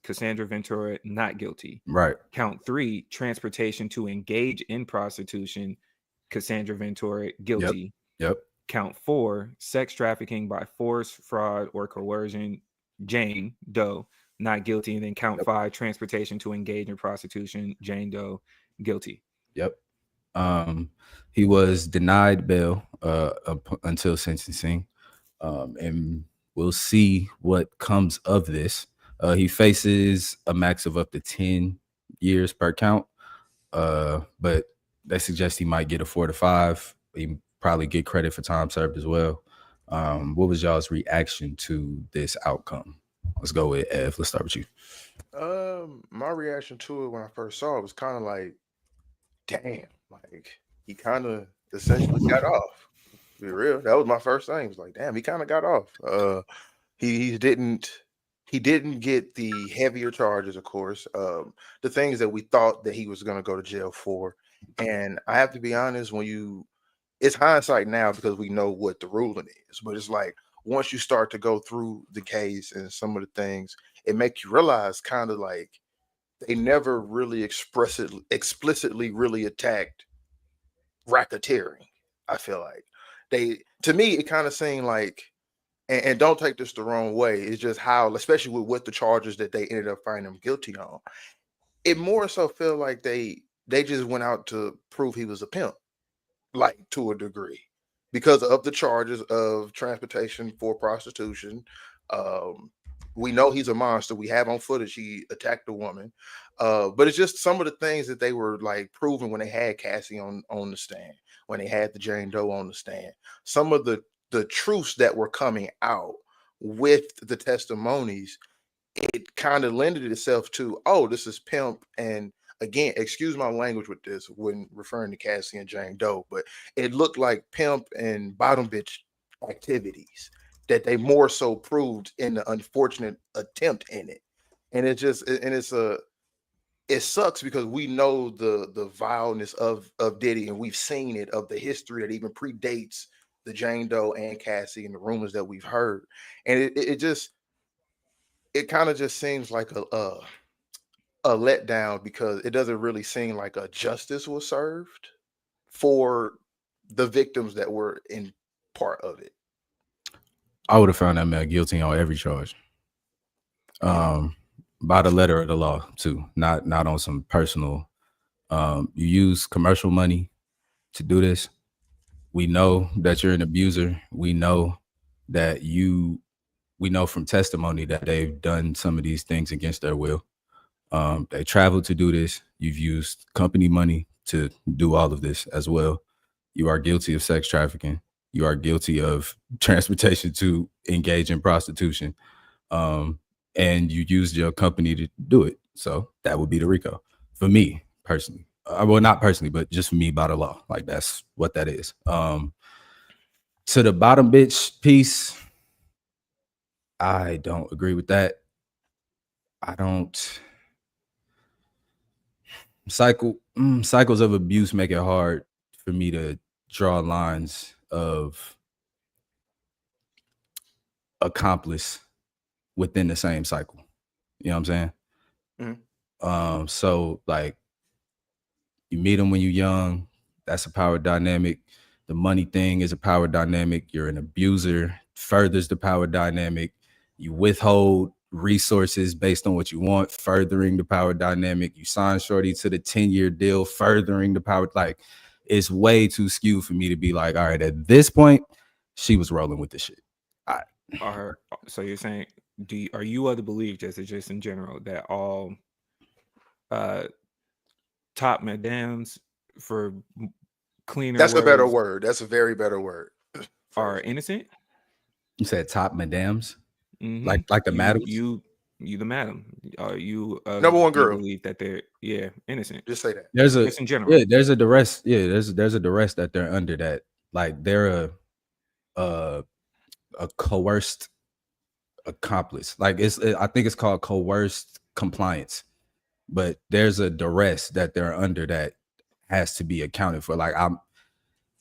Cassandra Ventura, not guilty. Right. Count 3, transportation to engage in prostitution, Cassandra Ventura, guilty. Yep. Count 4, sex trafficking by force, fraud, or coercion, Jane Doe, not guilty. And then count 5, transportation to engage in prostitution, Jane Doe, guilty. Yep. He was denied bail until sentencing, and we'll see what comes of this. He faces a max of up to 10 years per count, but they suggest he might get a 4 to 5. He probably get credit for time served as well. What was y'all's reaction to this outcome? Let's go with Ev. Let's start with you. My reaction to it when I first saw it was kind of like, damn, like he kind of essentially got off. To be real, that was my first thing. It was like, damn, he kind of got off. He didn't get the heavier charges, of course. The things that we thought that he was going to go to jail for. And I have to be honest, it's hindsight now because we know what the ruling is, but it's like once you start to go through the case and some of the things, it makes you realize kind of like they never really explicitly really attacked racketeering. I feel like to me, it kind of seemed like, and don't take this the wrong way, it's just how, especially with what the charges that they ended up finding him guilty on, it more so feel like they just went out to prove he was a pimp, like to a degree, because of the charges of transportation for prostitution. We know he's a monster. We have on footage he attacked a woman, but it's just some of the things that they were like proving when they had Cassie on the stand, when they had the Jane Doe on the stand. Some of the truths that were coming out with the testimonies, it kind of lended itself to, oh, this is pimp. And again, excuse my language with this when referring to Cassie and Jane Doe, but it looked like pimp and bottom bitch activities that they more so proved in the unfortunate attempt in it. And it sucks because we know the vileness of Diddy, and we've seen it, of the history that even predates the Jane Doe and Cassie and the rumors that we've heard. And it kind of just seems like a letdown because it doesn't really seem like a justice was served for the victims that were in part of it. I would have found that man guilty on every charge. By the letter of the law too, not on some personal. You use commercial money to do this. We know that you're an abuser. We know that you we know from testimony that they've done some of these things against their will. They traveled to do this. You've used company money to do all of this as well. You are guilty of sex trafficking. You are guilty of transportation to engage in prostitution. And you used your company to do it. So that would be the RICO for me personally. Well, not personally, but just for me by the law. Like that's what that is. To the bottom bitch piece, I don't agree with that. I don't. Cycles of abuse make it hard for me to draw lines of accomplice within the same cycle. You know what I'm saying? Mm-hmm. So like you meet them when you're young, that's a power dynamic. The money thing is a power dynamic. You're an abuser, furthers the power dynamic. You withhold resources based on what you want, furthering the power dynamic. You sign shorty to the 10-year deal, furthering the power. Like it's way too skewed for me to be like, all right, at this point, she was rolling with the shit. So you're saying, are you of the belief, just in general, that all top madams, for cleaner That's words, a better word. That's a very better word. are innocent? You said top madams? Mm-hmm. Like the madams? You the madam. Are you number one girl? Believe that they're innocent? Just say that. Just in general. There's a duress. Yeah, there's a duress that they're under, that like they're a coerced accomplice. Like I think it's called coerced compliance, but there's a duress that they're under that has to be accounted for. Like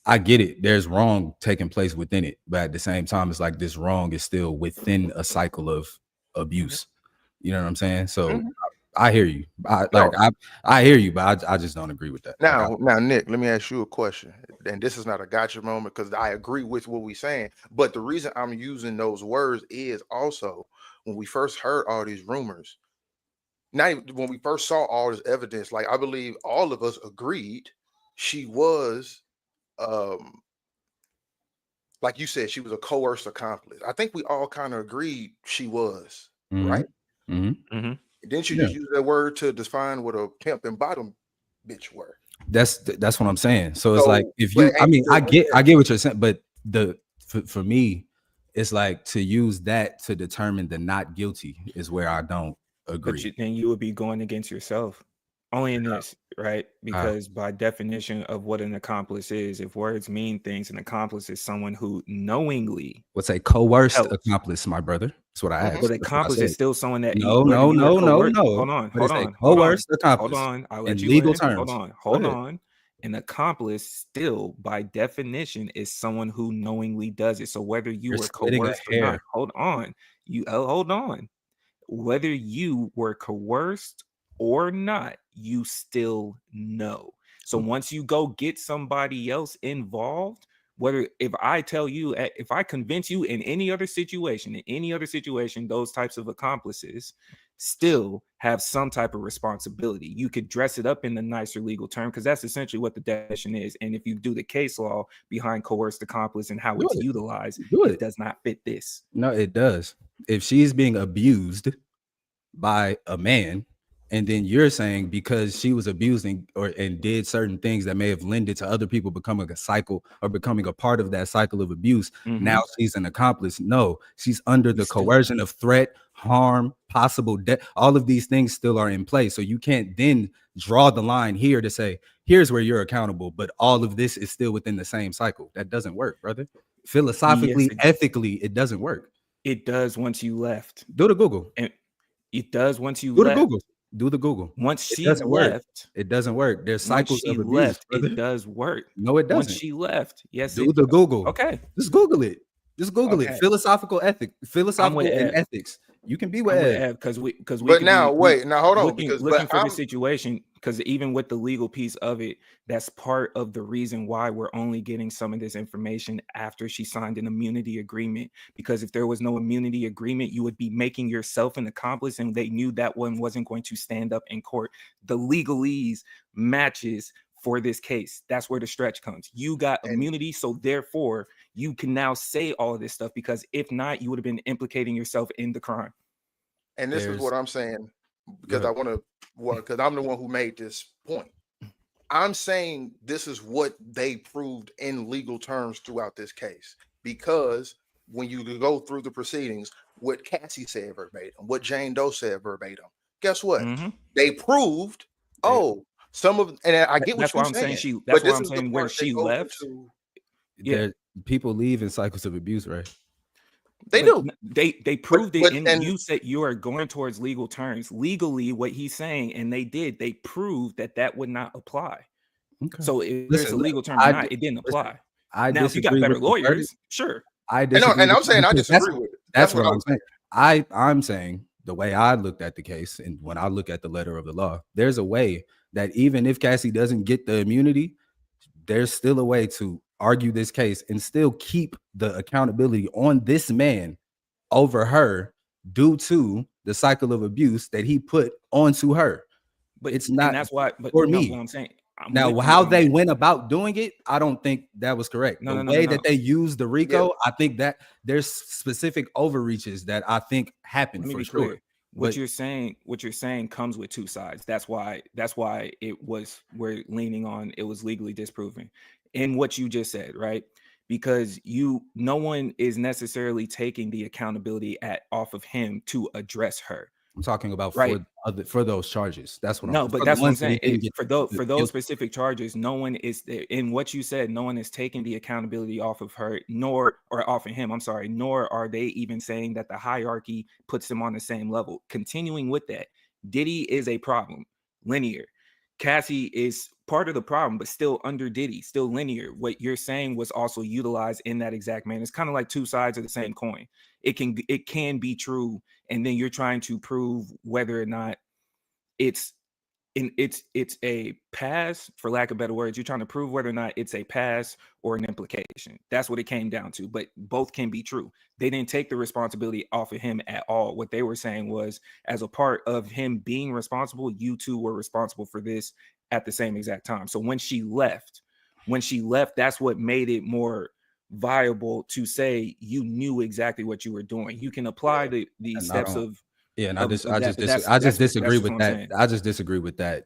I get it. There's wrong taking place within it, but at the same time, it's like this wrong is still within a cycle of abuse. You know what I'm saying? So I hear you. I hear you, but I just don't agree with that. Now, Nick, let me ask you a question. And this is not a gotcha moment because I agree with what we're saying. But the reason I'm using those words is also when we first heard all these rumors, when we first saw all this evidence, like I believe all of us agreed she was, like you said, she was a coerced accomplice. I think we all kind of agreed she was, right? Didn't you just use that word to define what a pimp and bottom bitch were? That's what I'm saying. So it's like if you, I get what you're saying, but for me, it's like to use that to determine the not guilty is where I don't agree. But then you would be going against yourself only in this, right? Because by definition of what an accomplice is, if words mean things, an accomplice is someone who knowingly. What's a coerced accomplice, my brother? That's what I asked. But accomplice is still someone that no. Hold on. Coerced accomplice. Hold on. I'll let you legal in. terms. Hold on. An accomplice still, by definition, is someone who knowingly does it. So whether you were coerced or not, hold on. Whether you were coerced or not, you still know. So once you go get somebody else involved, if I convince you in any other situation, those types of accomplices still have some type of responsibility. You could dress it up in the nicer legal term because that's essentially what the definition is. And if you do the case law behind coerced accomplice and how it's utilized, it does not fit this. No, it does. If she's being abused by a man, and then you're saying because she was abusing and did certain things that may have lended to other people becoming a cycle or becoming a part of that cycle of abuse, now she's an accomplice. No, she's under the coercion of threat, harm, possible death. All of these things still are in place. So you can't then draw the line here to say, here's where you're accountable, but all of this is still within the same cycle. That doesn't work, brother. Philosophically, ethically, it doesn't work. It does once you left. Do the Google. And it does once you left. Do the Google. Once she left, it doesn't work. There's cycles of abuse. It does work. No, it doesn't. Once she left, yes. Do the Google. Okay. Just Google it. It. Philosophical and ethics. You can be with Ed because we. But now, hold on. Looking for the situation, because even with the legal piece of it, that's part of the reason why we're only getting some of this information after she signed an immunity agreement. Because if there was no immunity agreement, you would be making yourself an accomplice, and they knew that one wasn't going to stand up in court. The legalese matches for this case. That's where the stretch comes. You got immunity, so therefore you can now say all of this stuff, because if not, you would have been implicating yourself in the crime. And this is what I'm saying, because I want to, because I'm the one who made this point. I'm saying this is what they proved in legal terms throughout this case, because when you go through the proceedings, what Cassie said verbatim, what Jane Doe said verbatim, guess what? They proved, some of, and I get what you're saying. That's why I'm saying when she left, people leave in cycles of abuse, right? They do. They proved it, and you said you are going towards legal terms. Legally, what he's saying, and they did. They proved that would not apply. Okay. So if there's a legal term or not, it didn't apply. Now, if you got better lawyers, sure. I disagree. And I'm saying I disagree with it. That's what I'm saying. I'm saying the way I looked at the case, and when I look at the letter of the law, there's a way that even if Cassie doesn't get the immunity, there's still a way to argue this case and still keep the accountability on this man over her due to the cycle of abuse that he put onto her. But it's not, that's why, but for me. What I'm saying. Now, how they went about doing it, I don't think that was correct. The way that they used the RICO, I think that there's specific overreaches that I think happened for sure. What you're saying comes with two sides. That's why we're leaning on it was legally disproven in what you just said, right? Because no one is necessarily taking the accountability off of him to address her. I'm talking about for those charges. That's what but that's what I'm saying. For those specific charges, no one is, in what you said, no one is taking the accountability off of her, off of him. I'm sorry, nor are they even saying that the hierarchy puts them on the same level. Continuing with that, Diddy is a problem, linear. Cassie is part of the problem, but still under Diddy, still linear. What you're saying was also utilized in that exact manner. It's kind of like two sides of the same coin. It can be true, and then you're trying to prove whether or not it's a pass, for lack of better words. You're trying to prove whether or not it's a pass or an implication. That's what it came down to. But both can be true. They didn't take the responsibility off of him at all. What they were saying was, as a part of him being responsible, you two were responsible for this at the same exact time. So when she left, that's what made it more viable to say you knew exactly what you were doing. You can apply the steps of I just disagree with that. I just disagree with that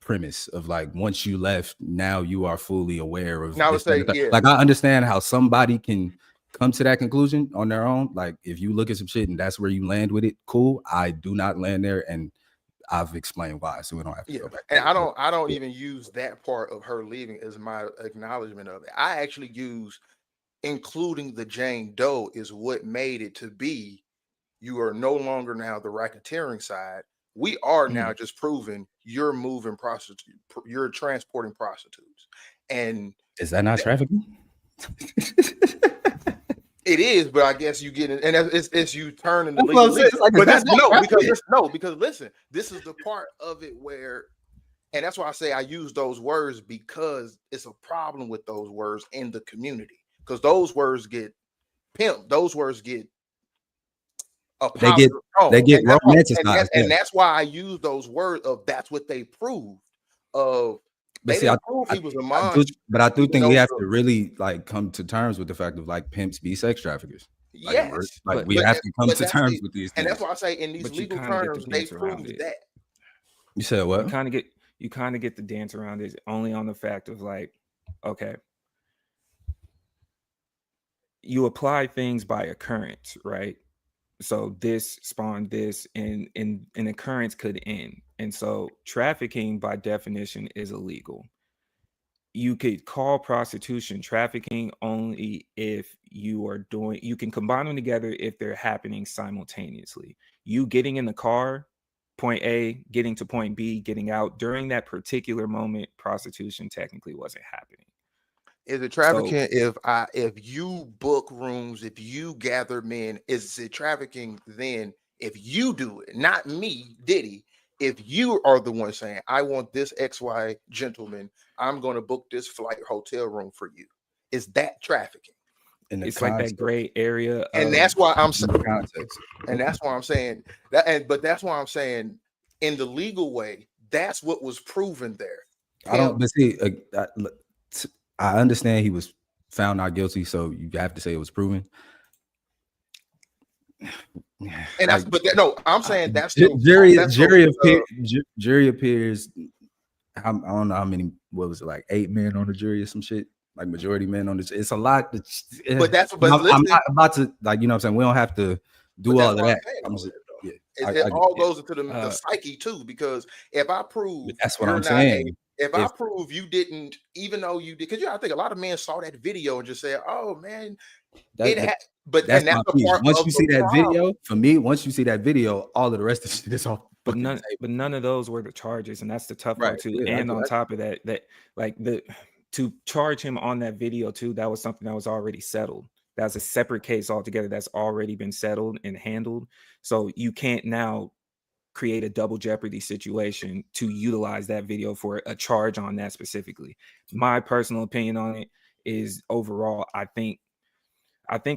premise of like, once you left, now you are fully aware of like, I understand how somebody can come to that conclusion on their own. Like, if you look at some shit and that's where you land with it, cool. I do not land there, and I've explained why, so we don't have to go back. And I don't even use that part of her leaving as my acknowledgement of it. I actually use including the Jane Doe is what made it to be. You are no longer now the racketeering side. We are now just proving you're moving prostitutes, you're transporting prostitutes. And is that not trafficking? It is, but I guess you get it, and it's you turning the legal. Like, because listen, this is the part of it where, and that's why I say I use those words, because it's a problem with those words in the community, because those words get pimped, those words get they get romanticized, and that's why I use those words of that's what they proved of. But see, he was a monster. But I do think we have to really like come to terms with the fact of like pimps be sex traffickers. Yes, we have to come to terms with these things. And that's why I say in these legal terms, they proved that. You said what? You kind of get the dance around it only on the fact of like, okay, you apply things by occurrence, right? So this spawned this, and an occurrence could end. And so trafficking by definition is illegal. You could call prostitution trafficking only if you can combine them together if they're happening simultaneously. You getting in the car, point A, getting to point B, getting out during that particular moment, prostitution technically wasn't happening. Is it trafficking if you book rooms, if you gather men? Is it trafficking then if you do it, not me, Diddy? If you are the one saying, I want this XY gentleman, I'm going to book this flight hotel room for you. Is that trafficking? It's like that gray area. And that's why I'm saying context. And that's why I'm saying that. But that's why I'm saying in the legal way, That's what was proven there. I don't. But see, I understand he was found not guilty, so you have to say it was proven. And that's, but no, I'm saying that's jury appears. I don't know how many. What was it, like 8 men on the jury or some shit? Like majority men on the. It's a lot. But that's. But I'm not about to, like, you know what I'm saying. We don't have to do all of that. It all goes into the psyche too, because if I prove that's what I'm saying. If I prove you didn't, even though you did, because I think a lot of men saw that video and just said, "Oh man, But that's the part. Once you see that video, for me, once you see that video, all of the rest of the shit is off. But none of those were the charges, and that's the tough part too. Yeah, and on top of that, like to charge him on that video too, that was something that was already settled. That's a separate case altogether that's already been settled and handled. So you can't now create a double jeopardy situation to utilize that video for a charge on that specifically. My personal opinion on it is, overall, I think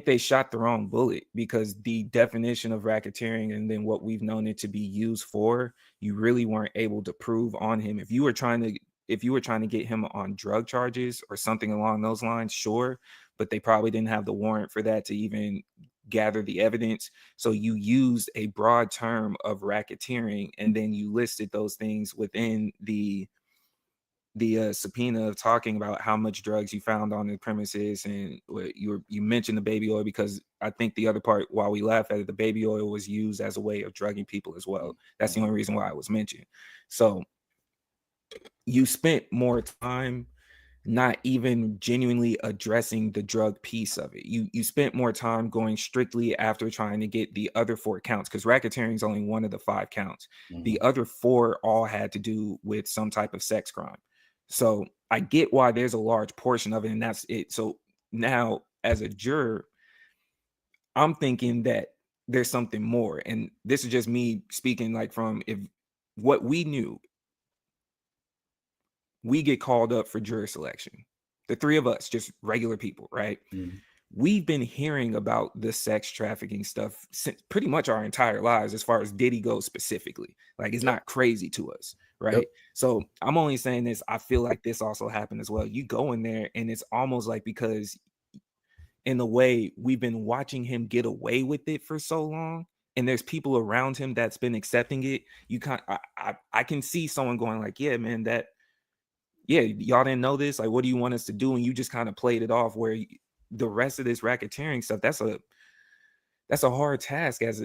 they shot the wrong bullet, because the definition of racketeering and then what we've known it to be used for, you really weren't able to prove on him. If you were trying to get him on drug charges or something along those lines, sure, but they probably didn't have the warrant for that to even gather the evidence. So you used a broad term of racketeering, and then you listed those things within the subpoena of talking about how much drugs you found on the premises, and you mentioned the baby oil, because I think the other part, while we laugh at it, the baby oil was used as a way of drugging people as well. That's the only reason why it was mentioned. So you spent more time not even genuinely addressing the drug piece of it. You spent more time going strictly after trying to get the other 4 counts, because racketeering is only one of the 5 counts. Mm-hmm. The other 4 all had to do with some type of sex crime. So I get why there's a large portion of it, and that's it. So now, as a juror, I'm thinking that there's something more. And this is just me speaking, like, from if what we knew. We get called up for jury selection. The 3 of us, just regular people, right? Mm-hmm. We've been hearing about the sex trafficking stuff since pretty much our entire lives, as far as Diddy goes specifically. Like, it's not crazy to us, right? Yep. So I'm only saying this, I feel like this also happened as well. You go in there, and it's almost like, because in a way we've been watching him get away with it for so long, and there's people around him that's been accepting it. I can see someone going like, yeah, man, y'all didn't know this. Like, what do you want us to do? And you just kind of played it off, where the rest of this racketeering stuff, that's a hard task as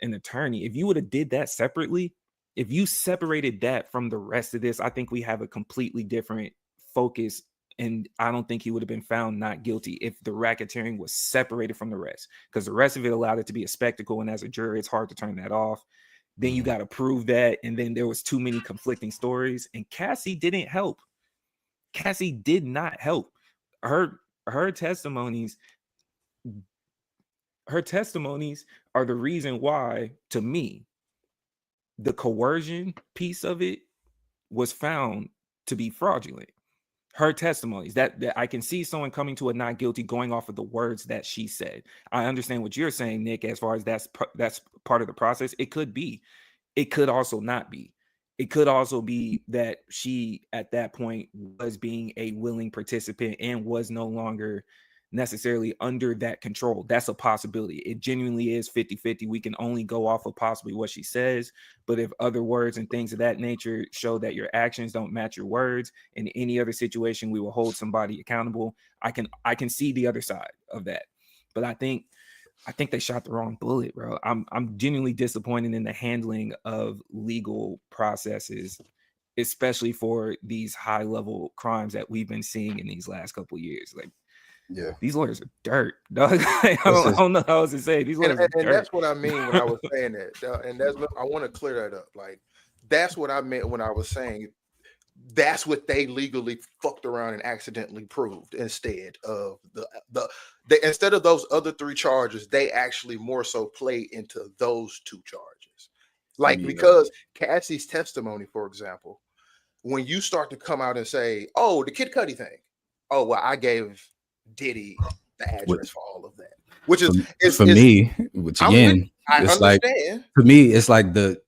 an attorney. If you would have did that separately, if you separated that from the rest of this, I think we have a completely different focus. And I don't think he would have been found not guilty if the racketeering was separated from the rest, because the rest of it allowed it to be a spectacle. And as a juror, it's hard to turn that off. Then you got to prove that. And then there was too many conflicting stories, and Cassie didn't help. Cassie did not help. Her testimonies are the reason why, to me, the coercion piece of it was found to be fraudulent. Her testimonies, that I can see someone coming to a not guilty going off of the words that she said. I understand what you're saying, Nick, as far as that's part of the process. It could be. It could also not be. It could also be that she, at that point, was being a willing participant and was no longer necessarily under that control. That's a possibility. It genuinely is 50-50. We can only go off of possibly what she says. But if other words and things of that nature show that your actions don't match your words, in any other situation, we will hold somebody accountable. I can see the other side of that. But I think they shot the wrong bullet, bro. I'm genuinely disappointed in the handling of legal processes, especially for these high level crimes that we've been seeing in these last couple of years. Like, yeah, these lawyers are dirt, dog. I don't know how else to say. These lawyers are dirt. And that's what I mean when I was saying that. And I want to clear that up. Like, that's what I meant when I was saying that's what they legally fucked around and accidentally proved, instead of instead of those other 3 charges, they actually more so play into those 2 charges. Like, because Cassie's testimony, for example, when you start to come out and say, oh, the Kid Cudi thing, oh, well, I gave Diddy the address for all of that, which is me, which again, I it's understand. Like, to me, it's like the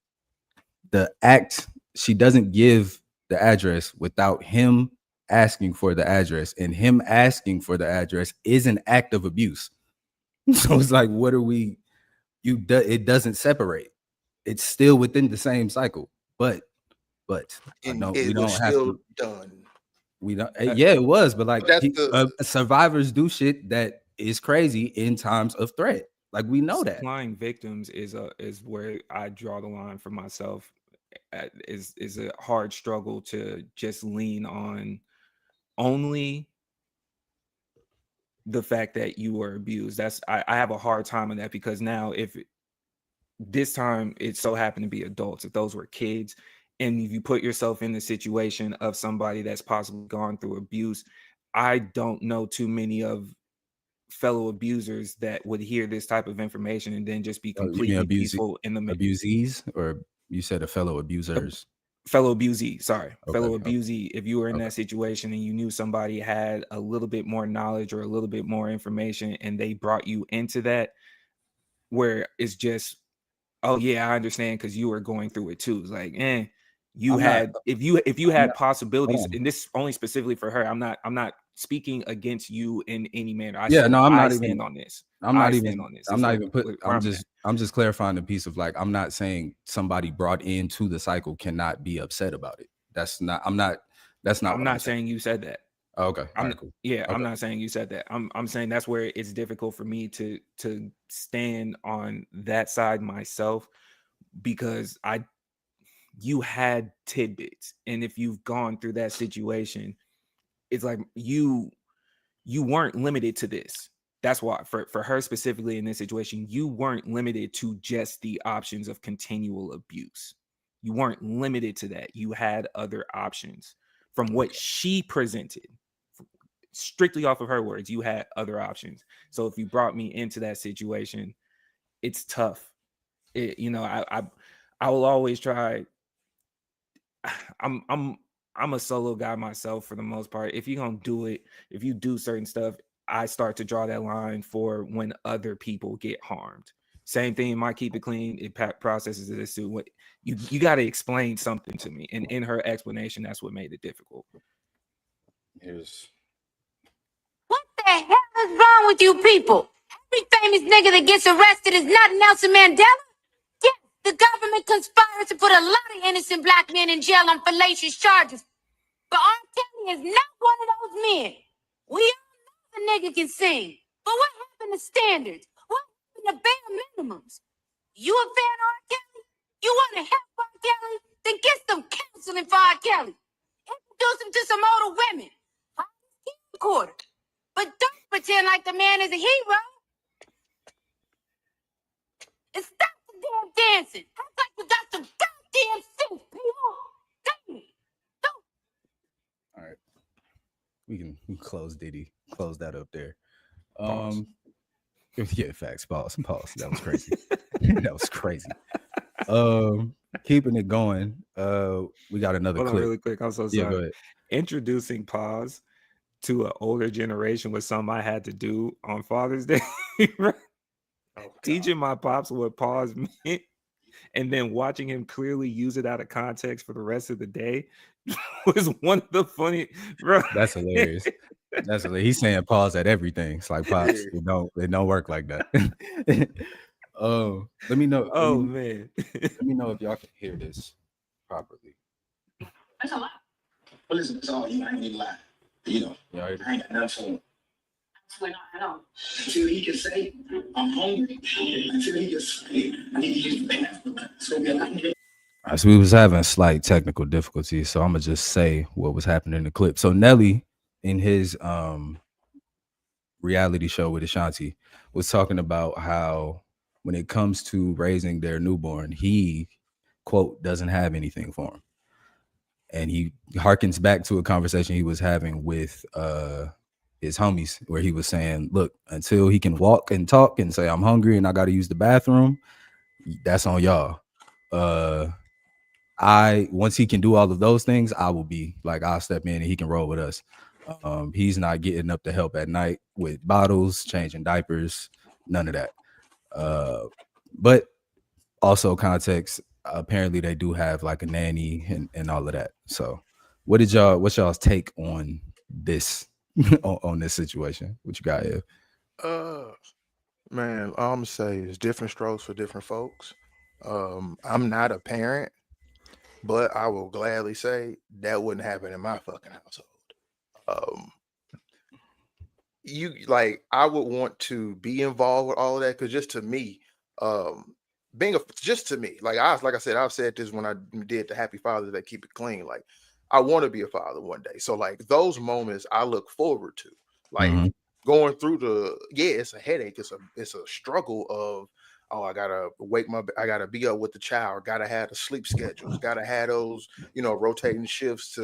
act she doesn't give the address without him asking for the address, and him asking for the address is an act of abuse. So it's like, what are we? It doesn't separate. It's still within the same cycle, but And we it was don't have still to. done. We don't. Yeah, it was, but like That's the survivors do shit that is crazy in times of threat. Like we know that. Supplying victims is where I draw the line for myself. Is a hard struggle to just lean on only the fact that you were abused. I have a hard time on that, because now if this time it so happened to be adults, if those were kids, and if you put yourself in the situation of somebody that's possibly gone through abuse, I don't know too many of fellow abusers that would hear this type of information and then just be completely peaceful in the abusees, or you said a fellow abusers. Fellow abusee, sorry. Okay, fellow abusee. If you were in that situation and you knew somebody had a little bit more knowledge or a little bit more information, and they brought you into that, where it's just, oh yeah, I understand because you were going through it too. It's like, if you had possibilities, and this only specifically for her, I'm not speaking against you in any manner. I stand on this. I'm just clarifying the piece of, like, I'm not saying somebody brought into the cycle cannot be upset about it. I'm not saying you said that. Oh, okay. Cool. Yeah, okay. I'm not saying you said that. I'm saying that's where it's difficult for me to stand on that side myself, because you had tidbits, and if you've gone through that situation, it's like you weren't limited to this. That's why for her specifically in this situation, you weren't limited to just the options of continual abuse. You weren't limited to that. You had other options from what she presented. Strictly off of her words, you had other options. So if you brought me into that situation, it's tough. I will always try. I'm a solo guy myself for the most part. If you're gonna do it, if you do certain stuff, I start to draw that line for when other people get harmed. Same thing, might keep it clean. It processes this too. What you got to explain something to me, and in her explanation, that's what made it difficult. What the hell is wrong with you people? Every famous nigga that gets arrested is not Nelson Mandela. Yes, the government conspires to put a lot of innocent black men in jail on fallacious charges. But R. Kelly is not one of those men. We all know the nigga can sing. But what happened to standards? What happened to bare minimums? You a fan of R. Kelly? You want to help R. Kelly? Then get some counseling for R. Kelly. Introduce him to some older women. Quarter. But don't pretend like the man is a hero. And stop the damn dancing. Act like you got some goddamn sense, people. Damn it. All right. We can close Diddy. Close that up there. Pause. Yeah, facts. Pause. That was crazy. That was crazy. Keeping it going. We got another clip. Really quick. I'm so sorry. Yeah, go ahead. Introducing Pause to an older generation was something I had to do on Father's Day. Teaching my pops what pause meant, and then watching him clearly use it out of context for the rest of the day was one of the funny. Bro. That's hilarious. That's hilarious. He's saying pause at everything. It's like, pops, it don't work like that. Let me know. Man. Let me know if y'all can hear this properly. That's a lot. Well, listen, it's all you. I ain't even lie. You know, I ain't got nothing for him. I know. Until he can say, I'm hungry. Until he can say, I need to use the bathroom. It's going to be a lot. All right, so we was having slight technical difficulties, so I'm going to just say what was happening in the clip. So Nelly, in his reality show with Ashanti, was talking about how when it comes to raising their newborn, he, quote, doesn't have anything for him. And he harkens back to a conversation he was having with his homies, where he was saying, look, until he can walk and talk and say, I'm hungry and I got to use the bathroom, that's on y'all. Once he can do all of those things, I'll step in and he can roll with us. He's not getting up to help at night with bottles, changing diapers, none of that. But also context, apparently they do have like a nanny and all of that. So what's y'all's take on this on this situation? What you got here? Man, all I'm gonna say is different strokes for different folks. I'm not a parent, but I will gladly say that wouldn't happen in my fucking household. Um, I would want to be involved with all of that because just to me, just to me, like I said, I've said this when I did the Happy Father's Day, keep it clean. Like I want to be a father one day. So like those moments I look forward to. Like going through it's a headache. It's a struggle of, oh, I gotta be up with the child, gotta have the sleep schedules, gotta have those, rotating shifts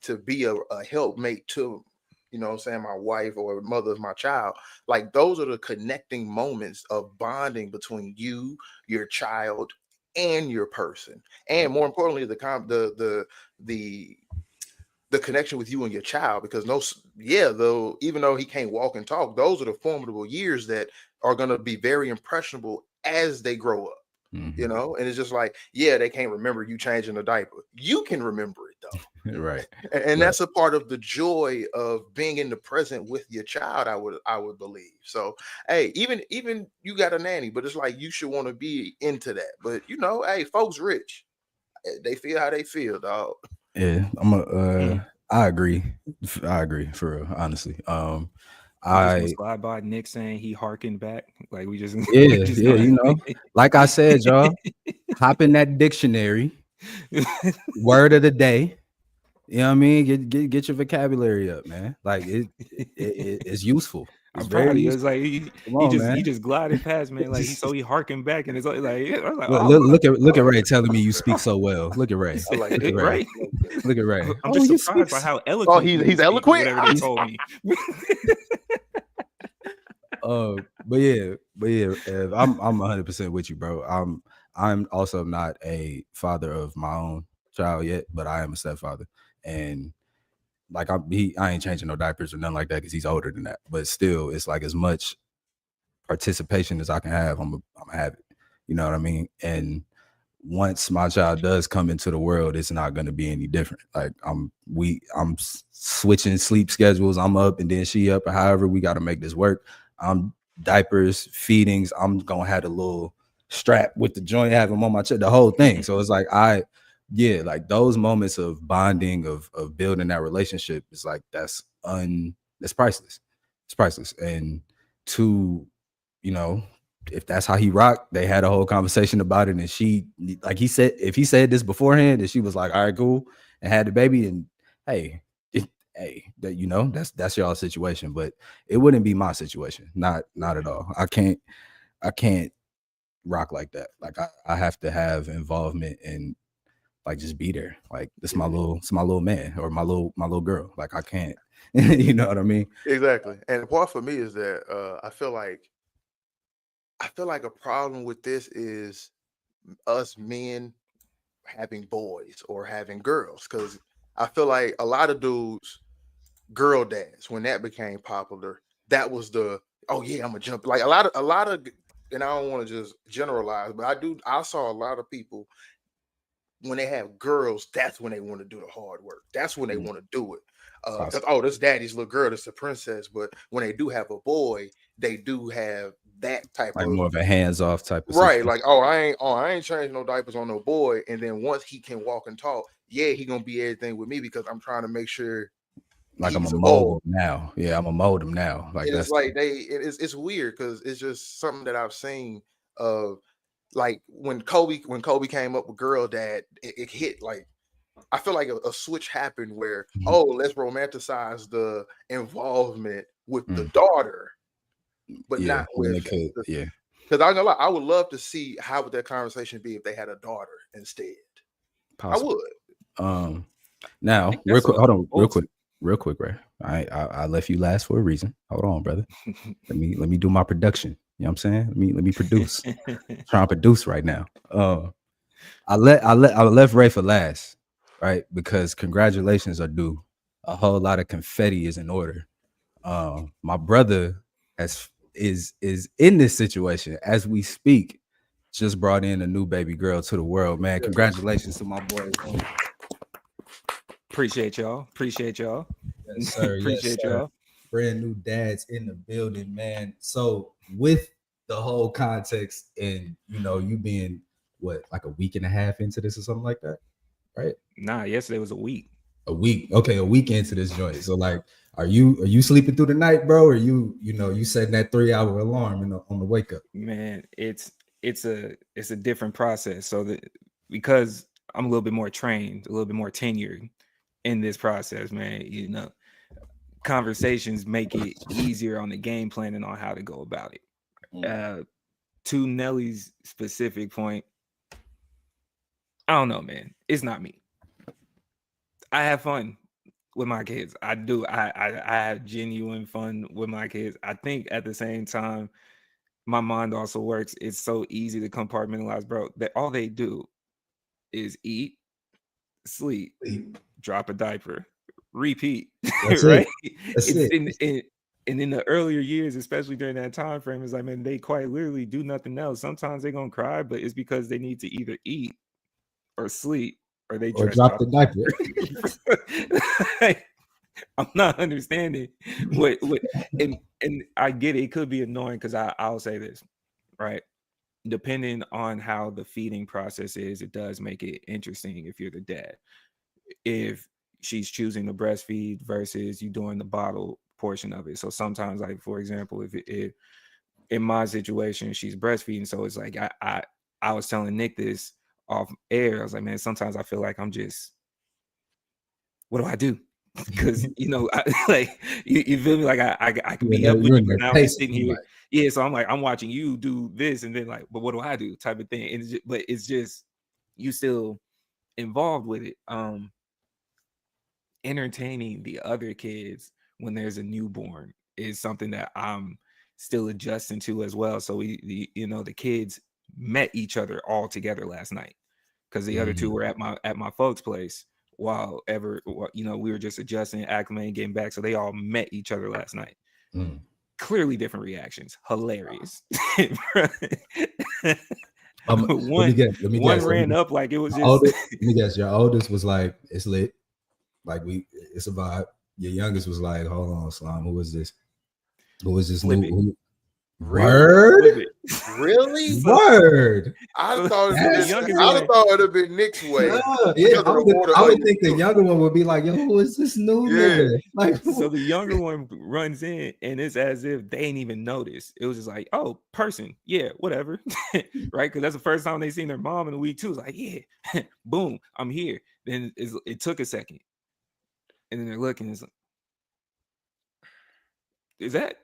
to be a helpmate to, what I'm saying, my wife or mother of my child. Like those are the connecting moments of bonding between you, your child, and your person. And more importantly, the connection with you and your child, because even though he can't walk and talk, those are the formidable years that are going to be very impressionable as they grow up. And it's just like, they can't remember you changing a diaper. You can remember it though. Right. And that's a part of the joy of being in the present with your child, I would believe. So, hey, even you got a nanny, but it's like you should want to be into that. But hey, folks rich. They feel how they feel, dog. Yeah, I agree for real, honestly. I just slide by Nick saying he harkened back. Like we just like I said, y'all, hop in that dictionary. Word of the day. You know what I mean? Get your vocabulary up, man. Like it's useful. It's I'm proud of you. useful. It's like he just glided past, man. Like he harkened back, and it's like look at Ray telling me you speak so well. Look atRay. Like look at Ray. Look at Ray. I'm just surprised by how eloquent. Oh, he's eloquent. Whatever they told me. But yeah, I'm 100% with you, bro. I'm also not a father of my own child yet, but I am a stepfather, and like I ain't changing no diapers or nothing like that because he's older than that. But still, it's like as much participation as I can have, I'm gonna have it. You know what I mean? And once my child does come into the world, it's not gonna be any different. Like I'm switching sleep schedules. I'm up and then she up, or however we got to make this work. Diapers, feedings. I'm gonna have a little strap with the joint, have him on my chest, the whole thing. So it's like like those moments of bonding, of building that relationship is like that's priceless. It's priceless. And if that's how he rocked, they had a whole conversation about it. And she, like he said, if he said this beforehand, and she was like, all right, cool, and had the baby, and that's y'all's situation. But it wouldn't be my situation. Not at all. I can't rock like that. Like I have to have involvement and like just be there. Like it's my little man or my little girl. Like I can't, you know what I mean? Exactly. And the part for me is that I feel like a problem with this is us men having boys or having girls, because I feel like a lot of dudes, girl dads, when that became popular, that was I'm gonna jump. Like a lot of, and I don't want to just generalize, but I saw a lot of people when they have girls, that's when they want to do the hard work. That's when they want to do it. This daddy's little girl, that's a princess. But when they do have a boy, they do have that type like of more of a hands-off type of right. system. Like, I ain't changing no diapers on no boy. And then once he can walk and talk, he gonna be everything with me because I'm trying to make sure. Like I'm gonna mold him now. Yeah, I'm gonna mold him now. Like it's like it's weird because it's just something that I've seen of. Like when Kobe came up with Girl Dad, it hit like I feel like a switch happened where let's romanticize the involvement with the daughter, but not with because I'm gonna lie, I would love to see how would that conversation be if they had a daughter instead. Possibly. I would. Now real quick, hold on, real quick, Ray. I left you last for a reason. Hold on, brother. let me do my production. You know what I'm saying? Let me produce. Trying to produce right now. I left Ray for last, right? Because congratulations are due. A whole lot of confetti is in order. My brother is in this situation as we speak, just brought in a new baby girl to the world, man. Congratulations to my boy. Appreciate y'all. Yes, sir. Appreciate y'all. Brand new dads in the building, man. So with the whole context and you being what, like a week and a half into this or something like that, right? Nah, yesterday was a week. A week. Okay, a week into this joint. So like, are you sleeping through the night, bro? Or you setting that 3-hour alarm on the wake up? Man, it's a different process. So because I'm a little bit more trained, a little bit more tenured in this process, man, conversations make it easier on the game plan and on how to go about it. To Nelly's specific point, I don't know, man. It's not me. I have fun with my kids. I do. I have genuine fun with my kids. I think at the same time, my mind also works. It's so easy to compartmentalize, bro. That all they do is eat, sleep, drop a diaper, repeat. That's right? That's it. And in the earlier years, especially during that time frame, it's like, man, they quite literally do nothing else. Sometimes they're gonna cry, but it's because they need to either eat or sleep or they drop the diaper. I'm not understanding what and I get it. It could be annoying because I'll say this, right? Depending on how the feeding process is, it does make it interesting if you're the dad. If she's choosing to breastfeed versus you doing the bottle portion of it. So sometimes, like for example, if in my situation she's breastfeeding, so it's like I was telling Nick this off air. I was like, man, sometimes I feel like I'm just, what do I do? Because you feel me, like I can be up with you, but now I'm sitting here. Like, yeah, so I'm like, I'm watching you do this, and then like, but what do I do? Type of thing. And but it's just you still involved with it. Entertaining the other kids when there's a newborn is something that I'm still adjusting to as well. So the kids met each other all together last night because the other two were at my folks' place while we were just adjusting, acclimating, getting back. So they all met each other last night. Clearly different reactions. Hilarious. One ran up like it was just. Let me guess. Your oldest was like, it's lit. Like it's a vibe. Your youngest was like, hold on, Slime. Who was this? Who was this new? Word? Really? Word. I thought it would have been Nick's way. I would think the younger one would be like, yo, who is this new nigga? Like, so the younger one runs in and it's as if they ain't even noticed. It was just like, oh, person. Yeah, whatever. Right? Because that's the first time they seen their mom in a week too. It's like, yeah, boom, I'm here. Then it took a second. And then they're looking, it's like, is that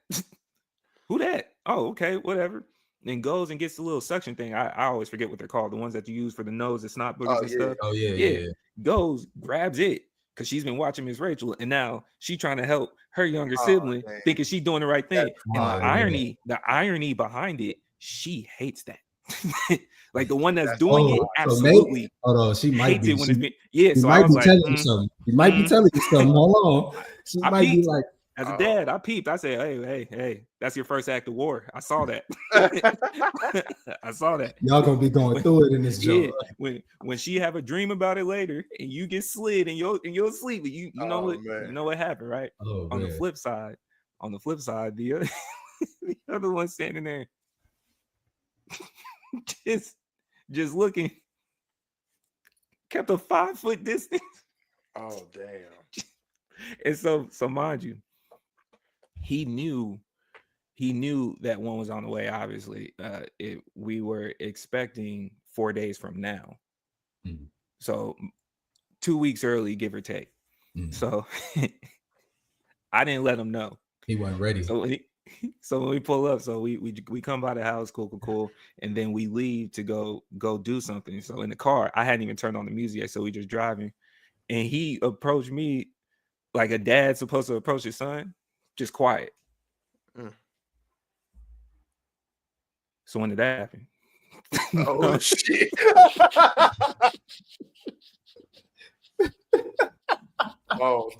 who that? Oh, okay, whatever. Then goes and gets the little suction thing. I always forget what they're called, the ones that you use for the nose, the snot boogers and stuff. Oh yeah. Goes, grabs it because she's been watching Miss Rachel, and now she trying to help her younger sibling, thinking she's doing the right thing. And the irony behind it, she hates that. Like the one that's doing it, absolutely. She might hates be. It when it's been, so might be telling you something. She might be telling you something. Hold on. She might be like, as a dad, I peeped. I said, hey, that's your first act of war. I saw that. I saw that. Y'all gonna be going through it in this job. Yeah, when she have a dream about it later and you get slid in your sleep, you know what happened, right? On the flip side, the other one standing there just looking, kept a 5-foot distance. Oh damn. And so mind you, he knew that one was on the way. Obviously, we were expecting 4 days from now, so 2 weeks early, give or take. So I didn't let him know he wasn't ready. So when we pull up, so we come by the house, cool, and then we leave to go do something. So in the car, I hadn't even turned on the music yet, so we just driving, and he approached me like a dad's supposed to approach his son, just quiet. So when did that happen? Oh shit. Oh.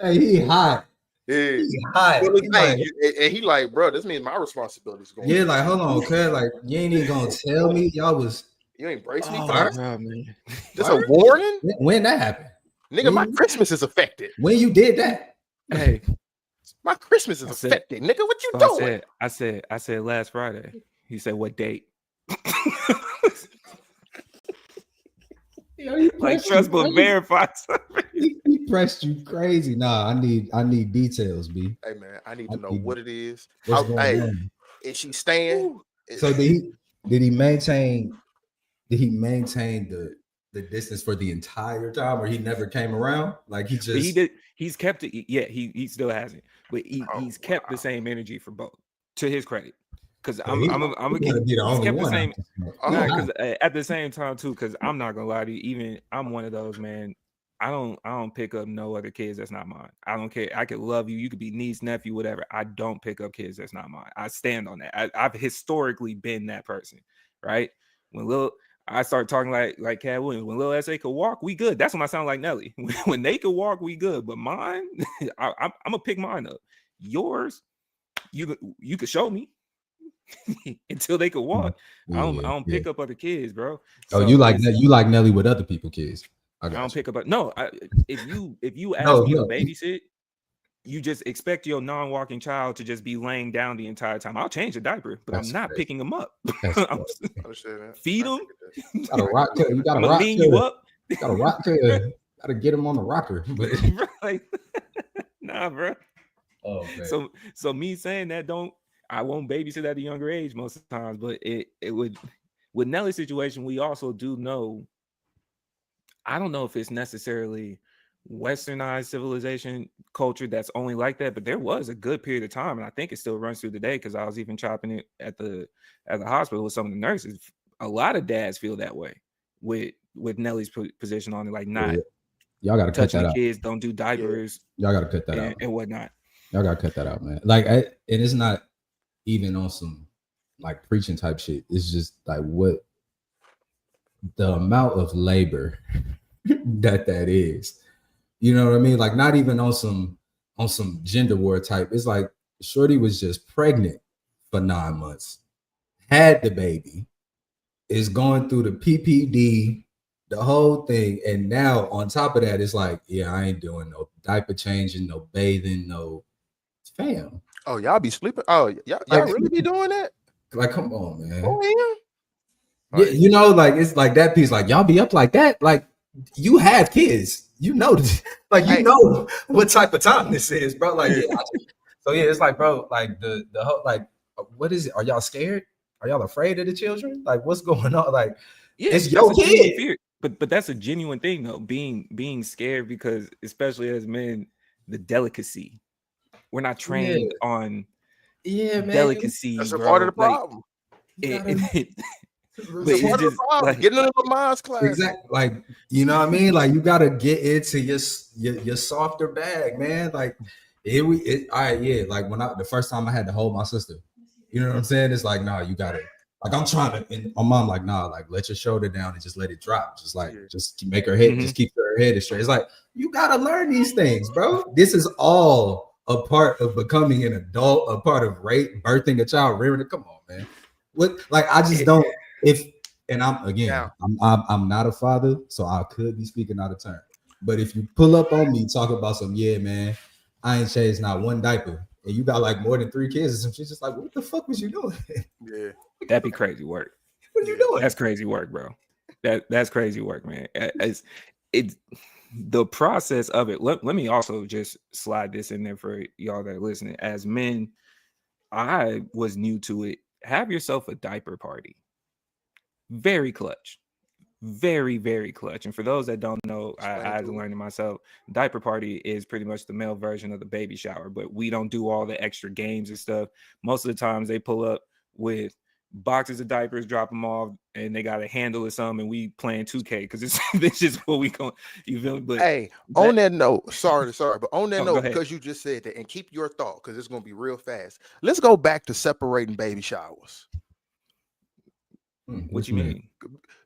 Hey, he hot. Yeah. He hot. Well, He hey, like, and he like, bro, this means my responsibility is going. yeah, like hold on, cuz like you ain't even gonna tell me y'all was You ain't brace me Oh, for this. bro, man. Just a warning, when that happened. nigga. My Christmas is affected. When you did that. Hey, My Christmas is affected, nigga. What you doing? I said last Friday. He said, what date? Yo, Like trust but verify. He pressed you crazy. Nah, I need details, B. Hey man, I need to know what it is. What's going on? Is she staying? So did he maintain the distance for the entire time, or he never came around? Like he just he did. He's kept it. Yeah, he still hasn't, but he's kept the same energy for both. To his credit, because I'm gonna be the only one. The same. Because at the same time too, because I'm not gonna lie to you. Even I'm one of those, man. I don't pick up no other kids that's not mine. I don't care. I could love you. You could be niece, nephew, whatever. I don't pick up kids that's not mine. I stand on that. I've historically been that person, right? When I start talking like Cat Williams. When Lil S.A. could walk, we good. That's when I sound like Nelly. When they could walk, we good. But mine, I'm gonna pick mine up. Yours, you could show me until they could walk. I don't pick up other kids, bro. So you like Nelly with other people kids. I don't pick up. No, if you ask me to babysit, you just expect your non-walking child to just be laying down the entire time. I'll change the diaper, but I'm not picking them up. Feed them. You got a rock. You got a rock. Lean you up. You got a rock. Got to get him on the rocker. Nah, bro. Oh man. So me saying that I won't babysit at a younger age most of the times, but it would with Nelly's situation, we also do know. I don't know if it's necessarily westernized civilization culture that's only like that, but there was a good period of time, and I think it still runs through today because I was even chopping it at the hospital with some of the nurses. A lot of dads feel that way with Nelly's position on it, like not y'all gotta touching cut that kids, don't do diapers, y'all gotta cut that out and whatnot. Y'all gotta cut that out, man. Like, and it's not even on some like preaching type shit. It's just like what the amount of labor that is. You know what I mean? Like not even on some gender war type. It's like Shorty was just pregnant for 9 months, had the baby, is going through the PPD, the whole thing, and now on top of that, it's like, yeah, I ain't doing no diaper changing, no bathing, no fam. Oh, y'all be sleeping? Oh, y'all really be doing that? Like, come on, man. Oh, yeah. Yeah, you know, like it's like that piece, like y'all be up like that. Like you have kids, you know, like you know what type of time this is, bro. Like, so yeah, it's like, bro, like the whole, like, what is it? Are y'all scared? Are y'all afraid of the children? Like, what's going on? Like, it's your kid. Fear. But that's a genuine thing, though. Being scared because, especially as men, the delicacy. We're not trained on delicacy. That's a part of the problem. But it's just like getting into the mom's class. Exactly. Like, you know what I mean? Like you gotta get into your softer bag, man. Like all right, yeah. Like when the first time I had to hold my sister, you know what I'm saying? It's like, nah, you gotta, like I'm trying to, and my mom like, nah, like let your shoulder down and just let it drop. Just like just make her head, just keep her head straight. It's like, you gotta learn these things, bro. This is all a part of becoming an adult, a part of birthing a child, rearing it. Come on, man. What, like I just don't. I'm not a father, so I could be speaking out of turn. But if you pull up on me, talk about some, yeah, man, I ain't changed not one diaper, and you got like more than 3 kids or some shit, just like, what the fuck was you doing? Yeah, that'd be crazy work. What are you doing? That's crazy work, bro. That's crazy work, man. It's the process of it. Let me also just slide this in there for y'all that are listening. As men, I was new to it. Have yourself a diaper party. Very clutch. Very, very clutch. And for those that don't know, I had to learn it myself. Diaper party is pretty much the male version of the baby shower, but we don't do all the extra games and stuff. Most of the times they pull up with boxes of diapers, drop them off, and they got a handle or something, and we playing 2K because it's just what we going. You feel me? But hey, on that note, sorry, but on that note, because you just said that, and keep your thought because it's gonna be real fast. Let's go back to separating baby showers. What you mean?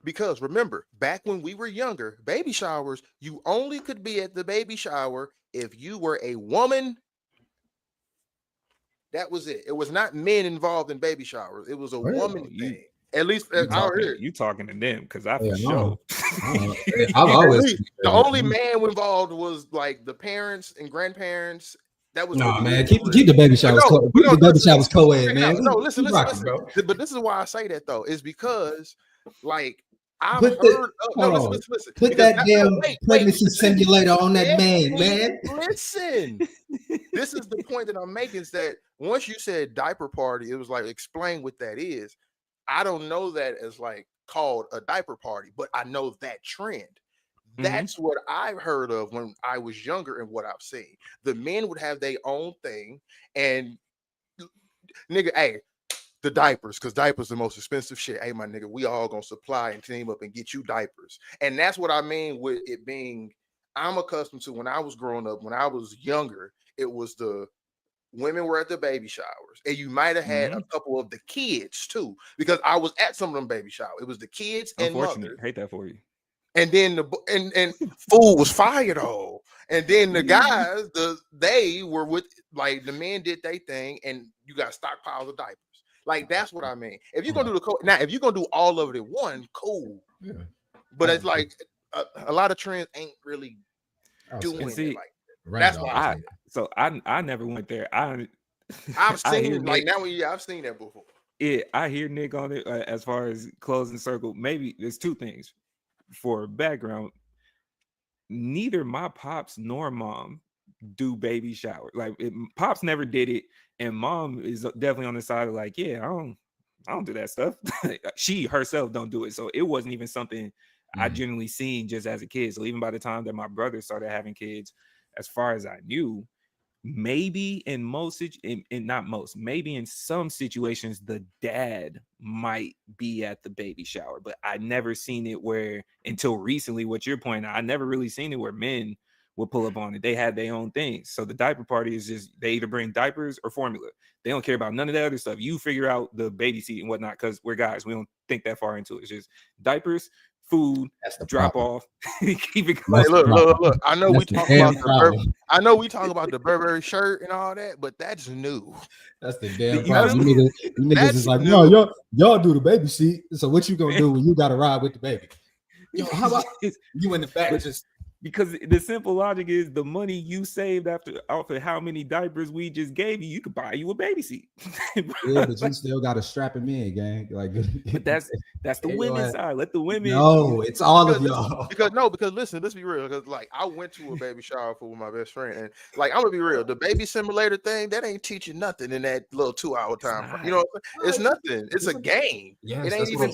Because remember, back when we were younger, baby showers, you only could be at the baby shower if you were a woman That was it. It was not men involved in baby showers. It was a Really? woman thing. At least You talking to them because I Yeah, for sure. I've always the only man involved was like the parents and grandparents. That was nah, really man. it. Keep the baby showers co-ed. Keep the baby showers co-ed, man. Listen. Bro. But this is why I say that though, is because like I've Put heard. Listen. Put that damn pregnancy simulator on that man. Listen. This is the point that I'm making, is that once you said diaper party, it was like, explain what that is. I don't know that as like called a diaper party, but I know that trend. That's what I've heard of when I was younger and what I've seen. The men would have their own thing, and nigga, hey, the diapers, because diapers are the most expensive shit. Hey, my nigga, we all gonna supply and team up and get you diapers. And that's what I mean with it being, I'm accustomed to when I was growing up, when I was younger, it was the women were at the baby showers, and you might have had a couple of the kids too, because I was at some of them baby showers. It was the kids and mothers. Hate that for you. And then and food was fire though. And then the guys, they were with, like, the men did their thing, and you got stockpiles of diapers. Like, that's what I mean. If you're gonna do if you're gonna do all of it at one, cool. Yeah. But it's like a lot of trends ain't really doing it like that. Right. That's why I never went there. I've seen like now. Yeah, I've seen that before. Yeah, I hear Nick on it as far as closing circle. Maybe there's two things. For background, neither my pops nor mom do baby shower. Like pops never did it, and mom is definitely on the side of like, yeah, I don't do that stuff. She herself don't do it, so it wasn't even something I generally seen just as a kid. So even by the time that my brother started having kids, as far as I knew, maybe maybe in some situations the dad might be at the baby shower, but I never seen it where, until recently, what you're pointing out, I never really seen it where men would pull up on it. They had their own things. So the diaper party is just, they either bring diapers or formula. They don't care about none of that other stuff. You figure out the baby seat and whatnot, because we're guys, we don't think that far into it. It's just diapers, food, drop off. Keep it going. Hey, look. I know we talk about the Burberry shirt and all that, but that's new. That's the damn problem. You niggas is like, no, y'all do the baby seat. So what you gonna do when you gotta ride with the baby? Yo, how about you in the back just? Because the simple logic is, the money you saved off of how many diapers we just gave you, you could buy you a baby seat. Yeah, but you still got to strap him in, gang. Like, but that's the women's side. Let the women. No, it's all of y'all. Because listen, let's be real. Because like, I went to a baby shower for my best friend, and like, I'm gonna be real. The baby simulator thing, that ain't teaching nothing in that little 2-hour time. You know, it's nothing. It's a game. Yes, it ain't even.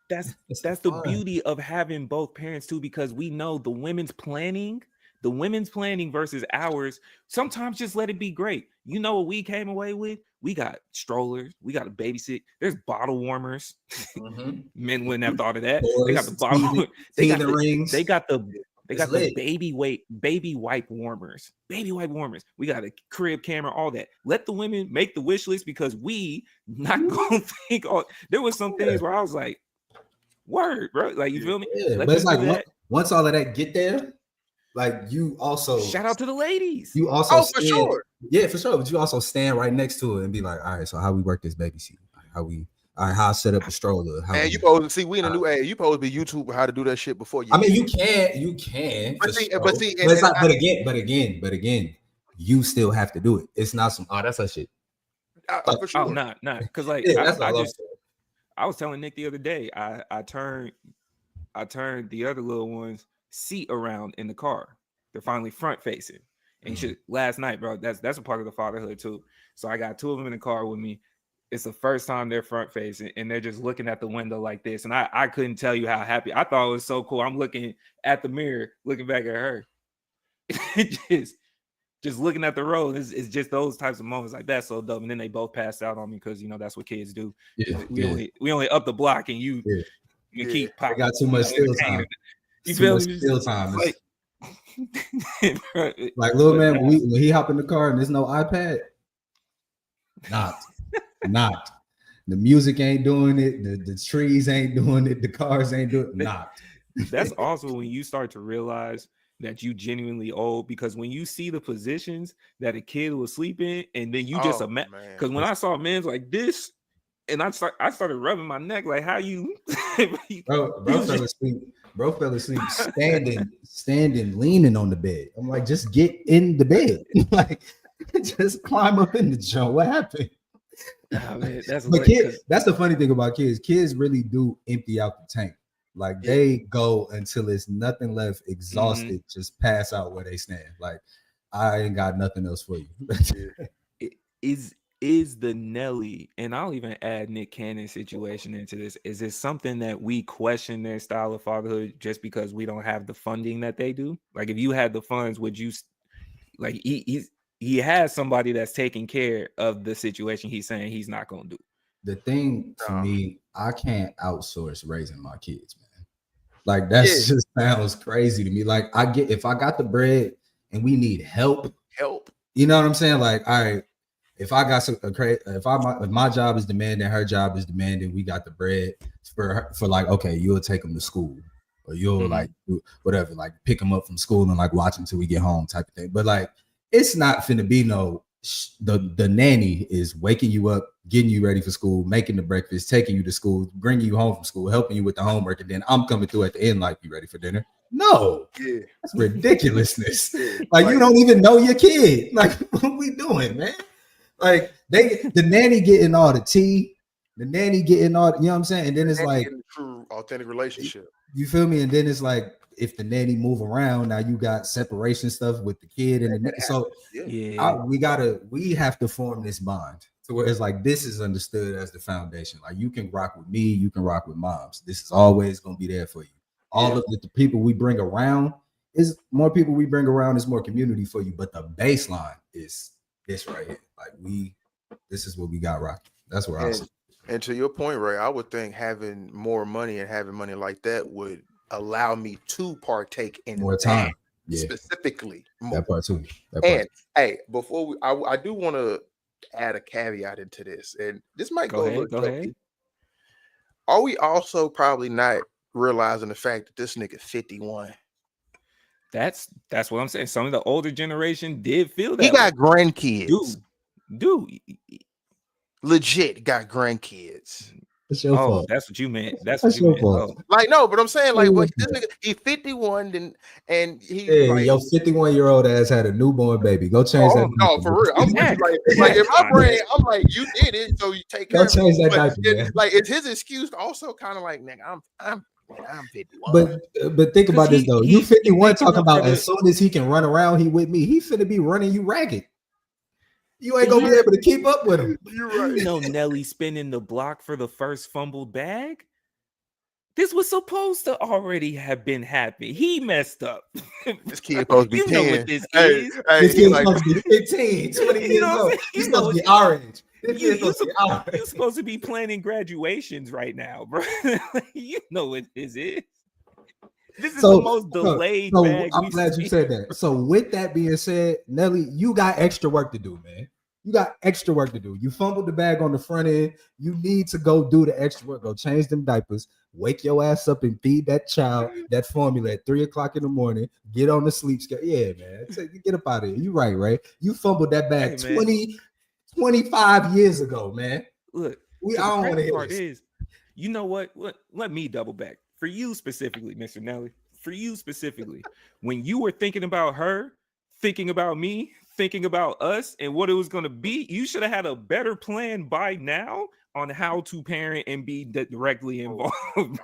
That's the beauty of having both parents too, because we know the women's planning versus ours. Sometimes just let it be great. You know what we came away with? We got strollers, we got a babysit, there's bottle warmers. Men wouldn't have thought of that. They got the bottle, they got the baby wipe warmers. We got a crib camera, all that. Let the women make the wish list, because we not gonna think there was some things where I was like, word, bro. Like, you feel me? Yeah, but it's like once all of that get there, like, you also shout out to the ladies. You also for sure. Yeah, for sure. But you also stand right next to it and be like, all right, so how we work this baby seat? How I set up a stroller. And you supposed to see, we in a new age. You supposed to be YouTube how to do that shit before you. I mean, you can. But again, you still have to do it. It's not some that's her shit. For sure. Not because like I was telling Nick the other day, I turned the other little one's seat around in the car. They're finally front facing. And last night, bro, that's a part of the fatherhood too. So I got two of them in the car with me. It's the first time they're front facing, and they're just looking at the window like this. And I couldn't tell you how happy. I thought it was so cool. I'm looking at the mirror, looking back at her. just looking at the road. It's just those types of moments like that. So dope. And then they both passed out on me, because that's what kids do. We only up the block, and you keep popping. I got too much still time. You feel me? Still time. Like little man, when he hop in the car and there's no iPad, not the music ain't doing it, the trees ain't doing it, the cars ain't doing it. That's also when you start to realize that you genuinely old, because when you see the positions that a kid will sleep in, and then you just imagine, because when I saw men's like this, and I started rubbing my neck like, how you bro fell asleep standing, leaning on the bed. I'm like, just get in the bed. Like, just climb up in the joint. What happened? Oh, man, that's the funny thing about kids. Kids really do empty out the tank. Like, they go until it's nothing left, exhausted, just pass out where they stand. Like, I ain't got nothing else for you. Is the Nelly, and I'll even add Nick Cannon's situation into this, is it something that we question their style of fatherhood just because we don't have the funding that they do? Like, if you had the funds, would you, like, he has somebody that's taking care of the situation he's saying he's not going to do? The thing for me, I can't outsource raising my kids, man. Like, that just sounds crazy to me. Like, if I got the bread and we need help, you know what I'm saying? Like, all right, if I got if my job is demanding, her job is demanding, we got the bread for like, okay, you'll take them to school, or you'll like do whatever, like pick them up from school and like watch them till we get home type of thing. But like, it's not finna be the nanny is waking you up, getting you ready for school, making the breakfast, taking you to school, bringing you home from school, helping you with the homework, and then I'm coming through at the end like, you ready for dinner? No, that's ridiculousness. Like, you don't even know your kid. Like, what we doing, man? Like, the nanny getting all the tea, the nanny getting all, you know what I'm saying? And then it's like true authentic relationship. You feel me? And then it's like, if the nanny move around, now you got separation stuff with the kid, and so we have to form this bond to where it's like, this is understood as the foundation. Like, you can rock with me, you can rock with moms. This is always gonna be there for you. All of the people we bring around is more people we bring around is more community for you. But the baseline is this right here. Like, this is what we got rocking. That's where I see. And to your point, Ray, I would think having more money and having money like that would allow me to partake in more time, specifically more. That part too. And hey, before I do want to add a caveat into this, and this might go ahead. Are we also probably not realizing the fact that this nigga 51? That's what I'm saying. Some of the older generation did feel that. He got grandkids. Dude. Legit got grandkids. It's your fault. That's what you meant. That's what you meant. Oh. Like, no, but I'm saying, like, what, this nigga, he 51 and he your 51-year-old ass had a newborn baby. Go change that. No, for real. I'm like in my brain, I'm like, you did it, so you take care of it. Change that diaper, like, it's his excuse also kind of like, nigga, I'm 51. But think about this though. You 51 talking about as soon as he can run around, he with me. He finna be running you ragged. You ain't gonna be able to keep up with him. You're right. You know, Nelly spinning the block for the first fumbled bag. This was supposed to already have been happening. He messed up. This kid supposed to be 10. You know what this is. This kid's supposed to be 15, 20 years old. He's supposed to be orange. You're supposed to be planning graduations right now, bro. You know what this is. This is the most delayed bag. I'm glad you said that. So with that being said, Nelly, you got extra work to do, man. You got extra work to do. You fumbled the bag on the front end. You need to go do the extra work. Go change them diapers. Wake your ass up and feed that child that formula at 3:00 in the morning. Get on the sleep schedule. Yeah, man. Get up out of here. You right? You fumbled that bag 25 years ago, man. Look, I don't want to hear this. You know what? Let me double back. For you specifically, Mr. Nelly, for you specifically, when you were thinking about her, thinking about me, thinking about us and what it was going to be, you should have had a better plan by now on how to parent and be directly involved.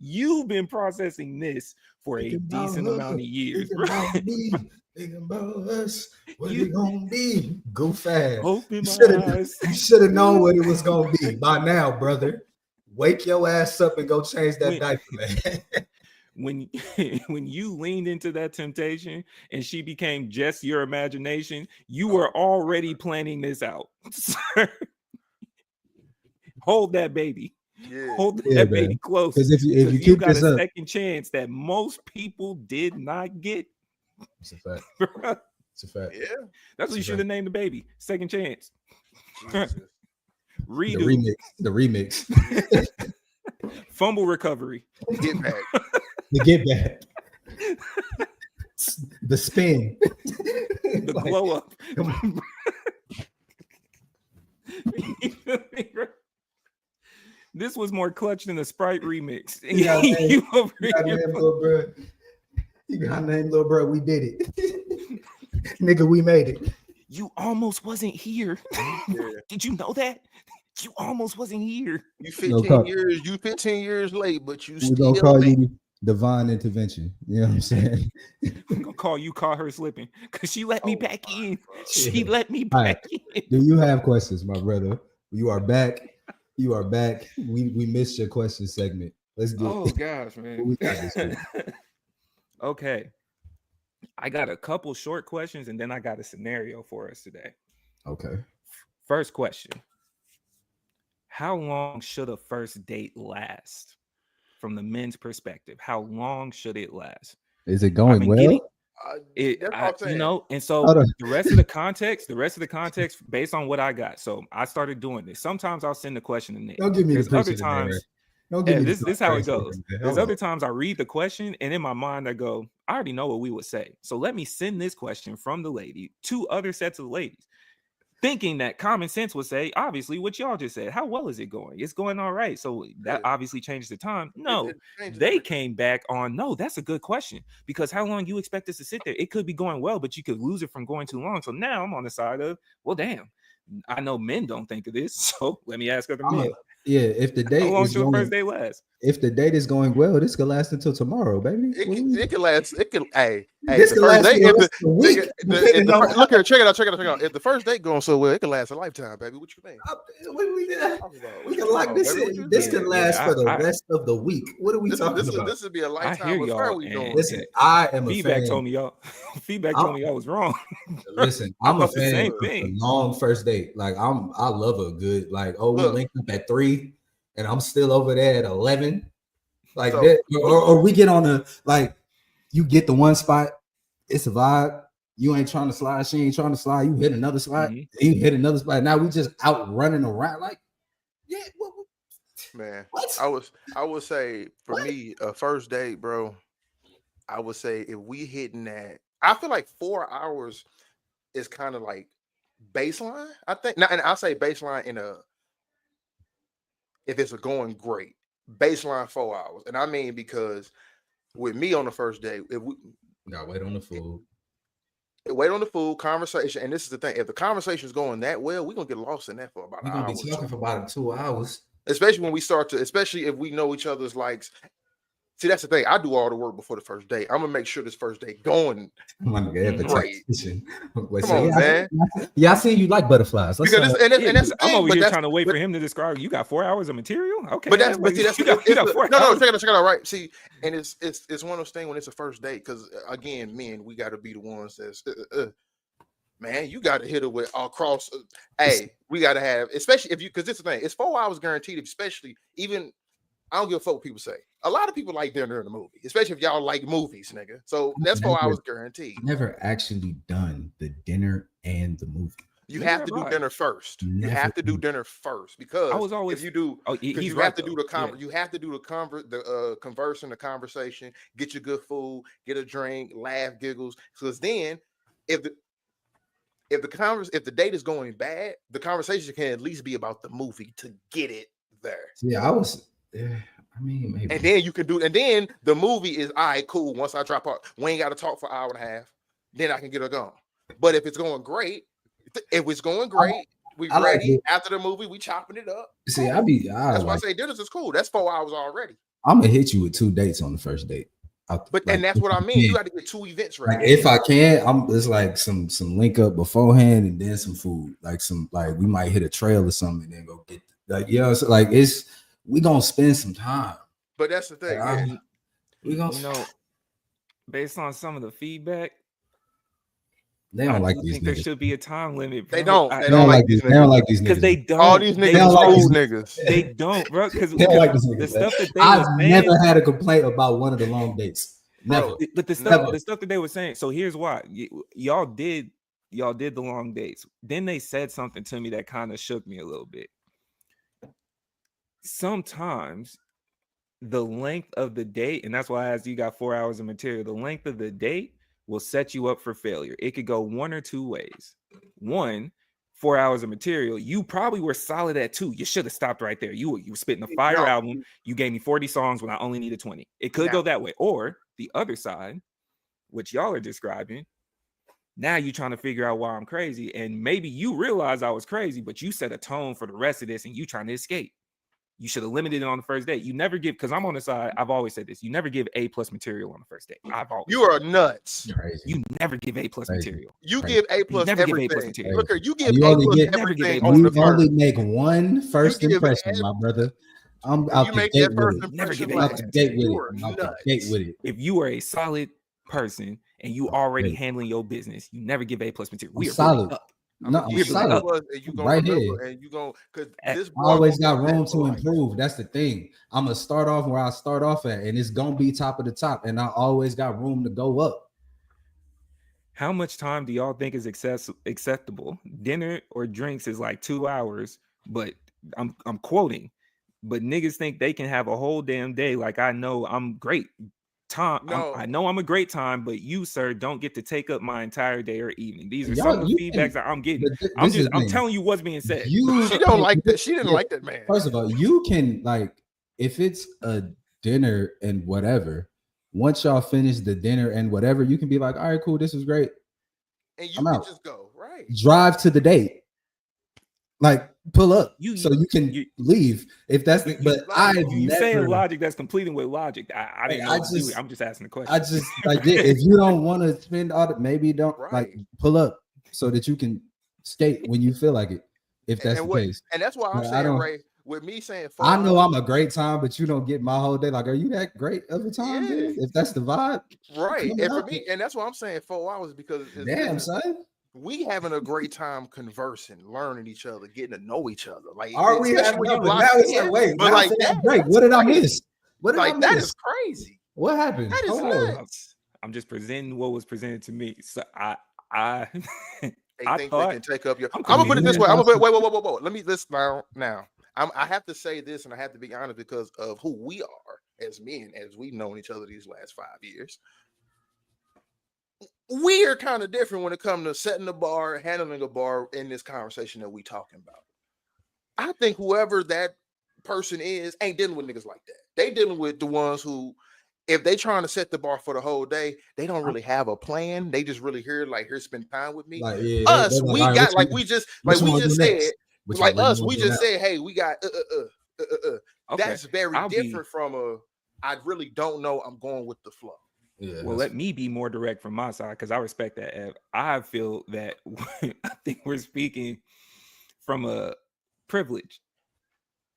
You've been processing this for a decent amount of years. Thinking about us, what it gonna be? Go fast. You should have known what it was gonna be by now, brother. Wake your ass up and go change that diaper, man. When you leaned into that temptation and she became just your imagination, you were already planning this out. Hold that baby. Yeah. Hold that baby close. Because if you keep got this a up, second chance that most people did not get. It's a fact. It's a fact. Yeah. That's what you should have named the baby. Second chance. Redo. The remix. Fumble recovery. Get back. The get back. The spin. The Like, glow up. come on. You feel me, bro? This was more clutch than the Sprite remix. You got name, You over you got here name, little bro. You got name, little bro. We did it. Nigga, we made it. You almost wasn't here. Yeah. Did you know that? You almost wasn't here. You No 15 call. years, you 15 years late, but you We're still gonna call made you divine intervention. You know what I'm saying? I'm gonna call her slipping because she let me Oh back my in. God. She let me All right. back in. Do you have questions, my brother? You are back. You are back. We missed your question segment. Let's get Oh gosh, what man. we got this week. Okay. I got a couple short questions and then I got a scenario for us today. Okay. First question. How long should a first date last? From the men's perspective, how long should it last? Is it going been well? getting- That's what I'm saying. You know, and so Hold on. the rest of the context based on what I got. So I started doing this. Sometimes I'll send the question to Nick. Don't give me There's the other picture today, times. right? Don't give Yeah, me this is how it crazy goes. today. There's Hold other on. times I read the question and in my mind I go, I already know what we would say. So let me send this question from the lady to other sets of ladies, thinking that common sense would say, obviously, what y'all just said. How well is it going? It's going all right. So that Yeah. obviously changes the time. No, It changes they everything. came back on, no, that's a good question. Because how long you expect us to sit there? It could be going well, but you could lose it from going too long. So now I'm on the side of, well, damn, I know men don't think of this. So let me ask other men. Yeah, if the How date long is should the going, first day last? if the date is going well, this could last until tomorrow, baby. It can last. It can. Hey, This the could first last date. for the If rest of the week. Depending on look here, check it out. If the first date going so well, it can last a lifetime, baby. What you mean? We can lock this in. This could last for the rest of the week. What are we talking about? This would be a I lifetime hear affair y'all. we And doing. Listen, I am a feedback fan. told me y'all. Feedback I'm- told me y'all was wrong. Listen, I I'm a thought the fan same of a thing. long first date. Like I love a good like. Oh, we Look. linked up at 3, and I'm still over there at 11. Like So- that, or we get on a like. You get the one spot. It's a vibe. You ain't trying to slide. She ain't trying to slide. You hit another spot. Mhm. You hit another spot. Now we just out running around. Like, yeah. Man, What? I would say for me, a first date, bro. I would say if we hitting that, I feel like 4 hours is kind of like baseline. I think, now, and I'll say baseline in a if it's a going great baseline 4 hours, and I mean because with me on the first date, if we Gotta wait on the food. wait on the food conversation, and this is the thing: if the conversation is going that well, we're gonna get lost in that for about We're an gonna hour. be talking for about 2 hours. Especially when we start to, especially if we know each other's likes. See, that's the thing. I do all the work before the first date. I'm gonna make sure this first date going Right. Come on, man. Yeah, I seen you like butterflies. Let's, Because that's the thing. I'm over but here that's- trying to wait but- for him to describe. You got 4 hours of material, okay? But that's see, that's you got 4 no, hours. check it out, right? See, and it's one of those things when it's a first date because again, men, we got to be the ones that's man, you got to hit it with across. Hey, we got to have, especially if you, because this is the thing, it's 4 hours guaranteed. Especially even, I don't give a fuck what people say. A lot of people like dinner in the movie, especially if y'all like movies, nigga. So that's 4 hours guaranteed. Never actually done the dinner and the movie. You have to do dinner first. You have to do dinner first because I was always if you do, he's you right, have to do though. the you have to do the conversing, the conversation, get your good food, get a drink, laugh, giggles. Because then, if the date is going bad, the conversation can at least be about the movie to get it there. Yeah, I mean, maybe. And then you can do, and then the movie is all right, cool. Once I drop out, we ain't got to talk for an hour and a half. Then I can get her gone. But if it's going great, we ready after the movie. We chopping it up. See, that's why I say dinners is cool. That's 4 hours already. I'm gonna hit you with 2 dates on the first date. And that's what I mean. You got to get 2 events ready. Like if I can, it's like some link up beforehand and then some food. Like we might hit a trail or something and then go get so like we gonna spend some time. But that's the thing. We gonna based on some of the feedback. They don't like these think niggas. There should be a time limit. Bro. They don't. They don't like these. They don't like these niggas because they don't. All these niggas are old niggas. They don't, bro. Because they don't like these niggas. The stuff that they I've were saying, never had a complaint about one of the long dates. Never. But the stuff that they were saying. So here's why y'all did the long dates. Then they said something to me that kind of shook me a little bit. Sometimes the length of the date, and that's why I asked you got 4 hours of material. The length of the date will set you up for failure. It could go one or two ways. One, 4 hours of material. You probably were solid at 2. You should have stopped right there. You were spitting a fire album. You gave me 40 songs when I only needed 20. It could go that way. Or the other side, which y'all are describing, now you're trying to figure out why I'm crazy. And maybe you realize I was crazy, but you set a tone for the rest of this and you trying to escape. You should have limited it on the first date. You never give, because I'm on the side. I've always said this. You never give A+ material on the first date. You are nuts. You never give A+ material. You give A+ everything. Give A+ material. Look, you give A+ everything. You only make one first impression, my brother. I'm out the gate with it. Never give out the gate with it. If you are a solid person and you already handling your business, you never give A+ material. We are solid. Up. No, I'm solid. Right here. And you going because this I always got room to improve. That's the thing. I'm gonna start off where I start off at, and it's gonna be top of the top. And I always got room to go up. How much time do y'all think is acceptable? Dinner or drinks is like 2 hours, but I'm quoting. But niggas think they can have a whole damn day. Like I know I'm great. I know I'm a great time, but you, sir, don't get to take up my entire day or evening. These are some of the feedbacks that I'm getting. I'm telling you what's being said. She don't like that. She didn't like that, man. First of all, you can like if it's a dinner and whatever. Once y'all finish the dinner and whatever, you can be like, all right, cool, this is great. And you can just go right. Drive to the date. Like pull up so you can leave if that's the, but I've you never saying logic that's completing with logic. I didn't know. I'm just asking the question. I just like if you don't want to spend all the maybe don't like pull up so that you can skate when you feel like it. If that's the case, and that's why I'm saying, Ray, with me saying I know I'm a great time, but you don't get my whole day. Like, are you that great of a time? Yeah. If that's the vibe, right? And for me, and that's why I'm saying 4 hours because damn son. We having a great time conversing, learning each other, getting to know each other. Like, are we having what did I miss? What did I miss? That is crazy. What happened? That is nuts. I'm just presenting what was presented to me. So I they think they can take up your. I'm gonna put it this way. I'm gonna wait. Let me list now. I have to say this, and I have to be honest because of who we are as men, as we've known each other these last 5 years. We are kind of different when it comes to setting the bar, handling a bar in this conversation that we talking about. I think whoever that person is ain't dealing with niggas like that. They dealing with the ones who, if they trying to set the bar for the whole day, they don't really have a plan. They just really here spend time with me. Like, us, we got like we just said, hey, we got Okay. That's very different from I really don't know. I'm going with the flow. Yeah, well, let me be more direct from my side because I respect that, Ev. I feel that I think we're speaking from a privilege.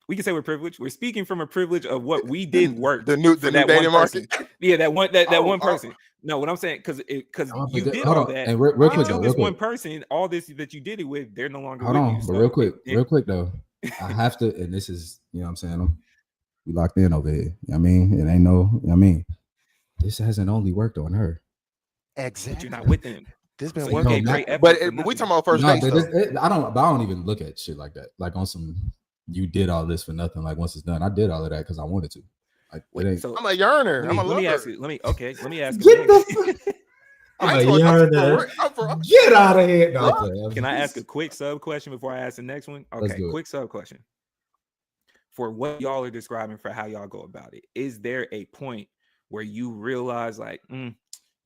We can say we're privileged. We're speaking from a privilege of what we did work. the new dating market. Yeah, that one person. No, what I'm saying because you did all that. And real quick, this one person, all this that you did it with, they're no longer. Hold on, but real quick though, I have to, and this is, you know what I'm saying, we locked in over here. You know what I mean, it ain't no, you know what I mean. This hasn't only worked on her. Exactly. But you're not with them. This been working great effort. But we talking about first date. I don't even look at shit like that. Like on some, you did all this for nothing. Like once it's done, I did all of that because I wanted to. Like, so I'm a yearner. Let me ask you. Let me ask you. Get out of here. No, can I ask a quick sub question before I ask the next one? Okay, quick sub question. For what y'all are describing for how y'all go about it, is there a point where you realize like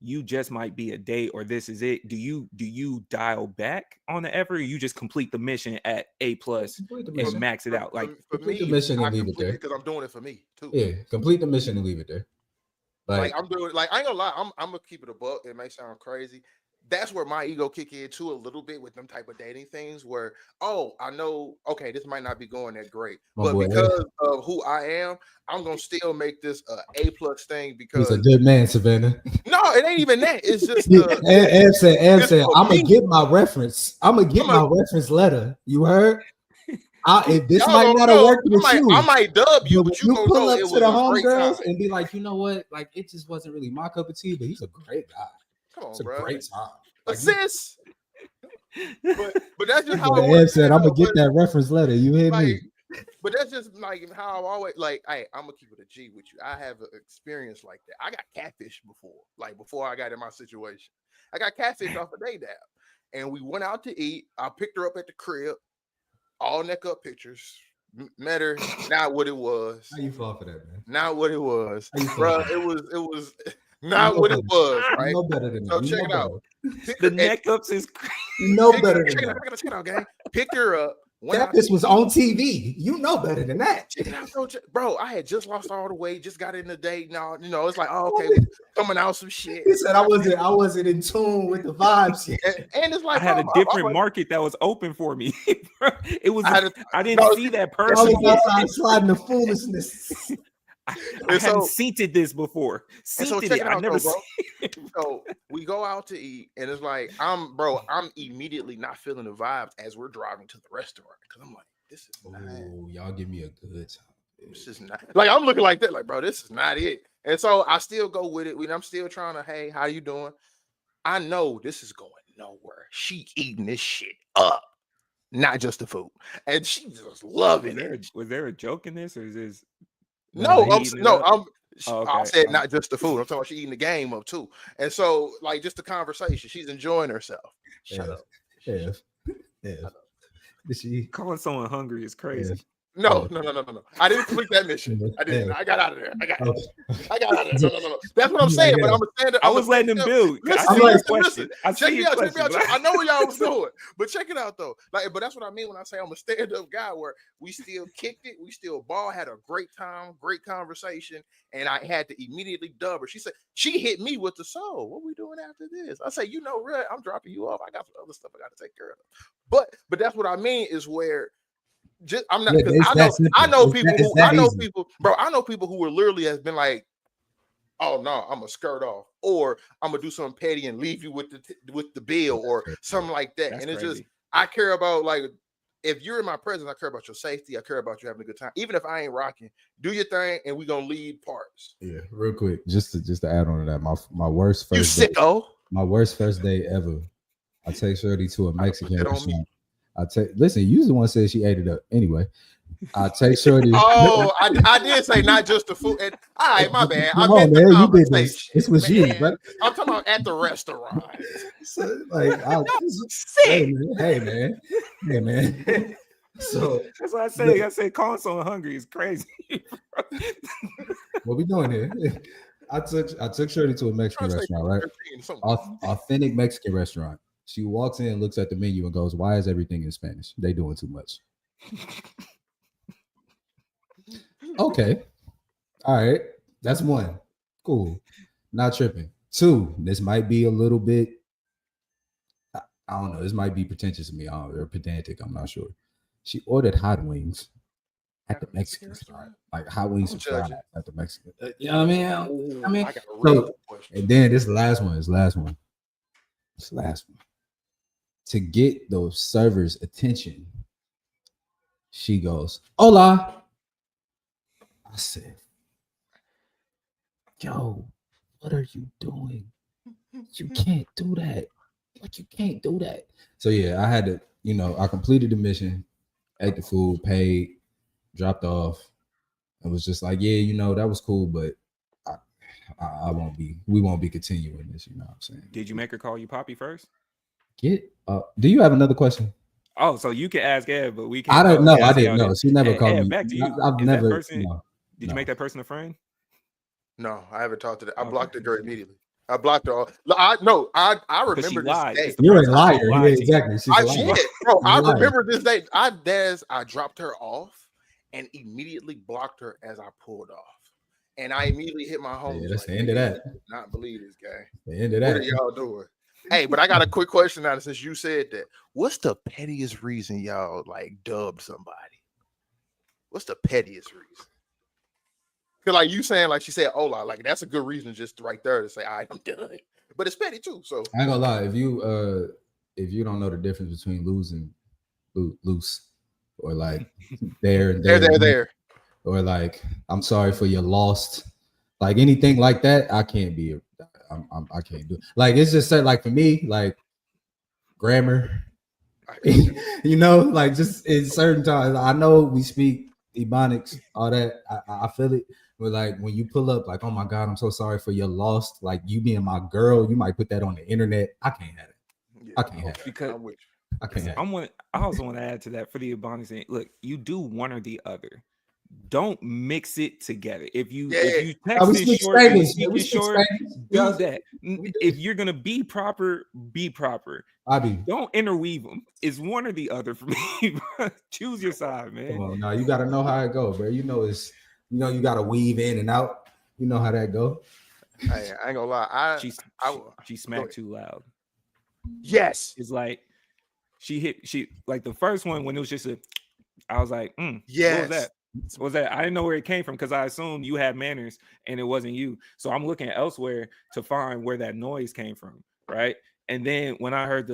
you just might be a date or this is it? Do you dial back on the effort or you just complete the mission at A+ and max it out? Like complete the mission and leave it there. Because I'm doing it for me too. Yeah, complete the mission and leave it there. Like I'm doing like I ain't gonna lie, I'm gonna keep it a buck. It may sound crazy. That's where my ego kick in too a little bit with them type of dating things where, I know, okay, this might not be going that great, but because of who I am, I'm going to still make this A+ thing because he's a good man, Savannah. No, it ain't even that. It's just Ev said, I'm going to get my reference. I'm going to get my reference letter. You heard? If this might not have worked with you, I might dub you, but you pull up to the homegirls and be like, you know what? Like, it just wasn't really my cup of tea, but he's a great guy. Come on, it's a bro. great time. Assist. But that's just how Ed said, I'm gonna get that reference letter. You hear me? But that's just like how I always like. Hey, I'm gonna keep it a G with you. I have an experience like that. I got catfish before, like before I got in my situation. I got catfish off of Day Dab, and we went out to eat. I picked her up at the crib, all neck up pictures. Met her, not what it was. How you fall for that, man? Not what it was, How you fall bro. for that? It was not what it was, right? You know better than So that. check it out. The neck ups is crazy. You know better than Check it out, that. check it out, gang. Picked her up. went out Catfish to was eat. on TV. You know better than that. Check it out, bro. I had just lost all the weight, just got in the date. Now, it's like, oh, okay, coming out some shit. He said I wasn't in tune with the vibes yet. And it's like, I had bro, a different market that was open for me. It was I didn't no, see that I person. was outside sliding the foolishness. I And hadn't so- seen this before. And so Seen check it. it I out, never though, bro. seen it. So we go out to eat, and it's like, I'm immediately not feeling the vibes as we're driving to the restaurant because I'm like, this is not. Oh, y'all give me a good time. This is not like I'm looking like that, like, bro, this is not it. And so I still go with it. I'm still trying to, hey, how you doing? I know this is going nowhere. She eating this shit up, not just the food, and she just loving it. Was there a joke in this, or is this? No, I okay. said not just the food. I'm talking about she eating the game up too. And so, like, just the conversation, she's enjoying herself. Shut up. Yeah. Did she? Calling someone hungry is crazy. No. I didn't complete that mission. I didn't. I got out of there. I got out of there. No. That's what I'm saying. But I'm a stand. I was letting them build. Listen, I see your question. listen. I Check see me your out. Check me out. question. I know what y'all was doing, but check it out though. Like, but that's what I mean when I say I'm a stand-up guy. Where we still kicked it, we still ball, had a great time, great conversation, and I had to immediately dub her. She said she hit me with the soul. What we doing after this? I say, Red, I'm dropping you off. I got some other stuff I got to take care of. But that's what I mean is where. I'm not. I know people, bro. I know people who were literally has been like, "Oh no, I'm gonna skirt off," or "I'm gonna do something petty and leave you with the bill," or something like that. That's and it's crazy. just I care about, like, if you're in my presence, I care about your safety. I care about you having a good time, even if I ain't rocking. Do your thing, and we gonna leave parts. Yeah, real quick, just to add on to that, my worst You first day, sicko. my worst first day ever. I take Shorty to a Mexican that on restaurant. Listen, you the one said she ate it up. Anyway, I take Shorty. Oh, I did say not just the food. And, all right, my bad. Come I on, meant the man, you did this. conversation. This was you, Man, brother. I'm talking about at the restaurant. So, like, Sick. hey man. So That's what I say. I say calling someone hungry is crazy. what we doing here? I took Shorty to a Mexican restaurant, right? Authentic Mexican restaurant. She walks in, looks at the menu, and goes, "Why is everything in Spanish? They doing too much." Okay, all right, that's one. Cool, not tripping. Two, this might be a little bit. I don't know. This might be pretentious to me, or pedantic. I'm not sure. She ordered hot wings at the Mexican restaurant, like hot wings and fries at the Mexican. You know what I mean? I got a real question. And then this last one. To get those servers' attention, she goes, "Hola." I said, "Yo, what are you doing? You can't do that. Like, you can't do that." So yeah, I had to, I completed the mission, ate the food, paid, dropped off, and was just like, yeah, that was cool, but we won't be continuing this, you know what I'm saying? Did you make her call you Poppy first? Do you have another question? Oh, so you can ask Ed, but we can't. I don't know. I didn't know. She never called me. Back to you. I've never. Did you make that person a friend? No, I haven't talked to that. I blocked the girl immediately. I blocked her all. I remember this day. You're a liar. Yeah, exactly. She's a liar. Bro, I remember this day. I dropped her off and immediately blocked her as I pulled off. And I immediately hit my home. Yeah, that's the end of that. Not believe this guy. The end of that. What are y'all doing? Hey, but I got a quick question now since you said that. What's the pettiest reason y'all like dubbed somebody? What's the pettiest reason? Because like you saying, like she said, "Hola," like that's a good reason just right there to say, "All right, I'm done." But it's petty too. So I ain't gonna lie, if you don't know the difference between loose, or like there, or like I'm sorry for your lost, like anything like that, I can't be. I can't do it. Like it's just like for me, like grammar, You know, like just in certain times. I know we speak Ebonics, all that. I feel it. But like when you pull up, like, oh my God, I'm so sorry for your loss. Like you being my girl, you might put that on the internet. I can't have it. Yeah, I can't have it. Because I can't have it. I also want to add to that for the Ebonics thing. Look, you do one or the other. Don't mix it together. If you text it short and speak it short, do that. If you're gonna be proper, be proper. Don't interweave them. It's one or the other for me. Choose your side, man. Come on, now you gotta know how it goes, bro. You know you gotta weave in and out. You know how that go. I ain't gonna lie. She smacked too loud. Yes, it's like she like the first one when it was just I was like, yes. What was that? What was that? I didn't know where it came from because I assumed you had manners and it wasn't you. So I'm looking elsewhere to find where that noise came from, right? And then when I heard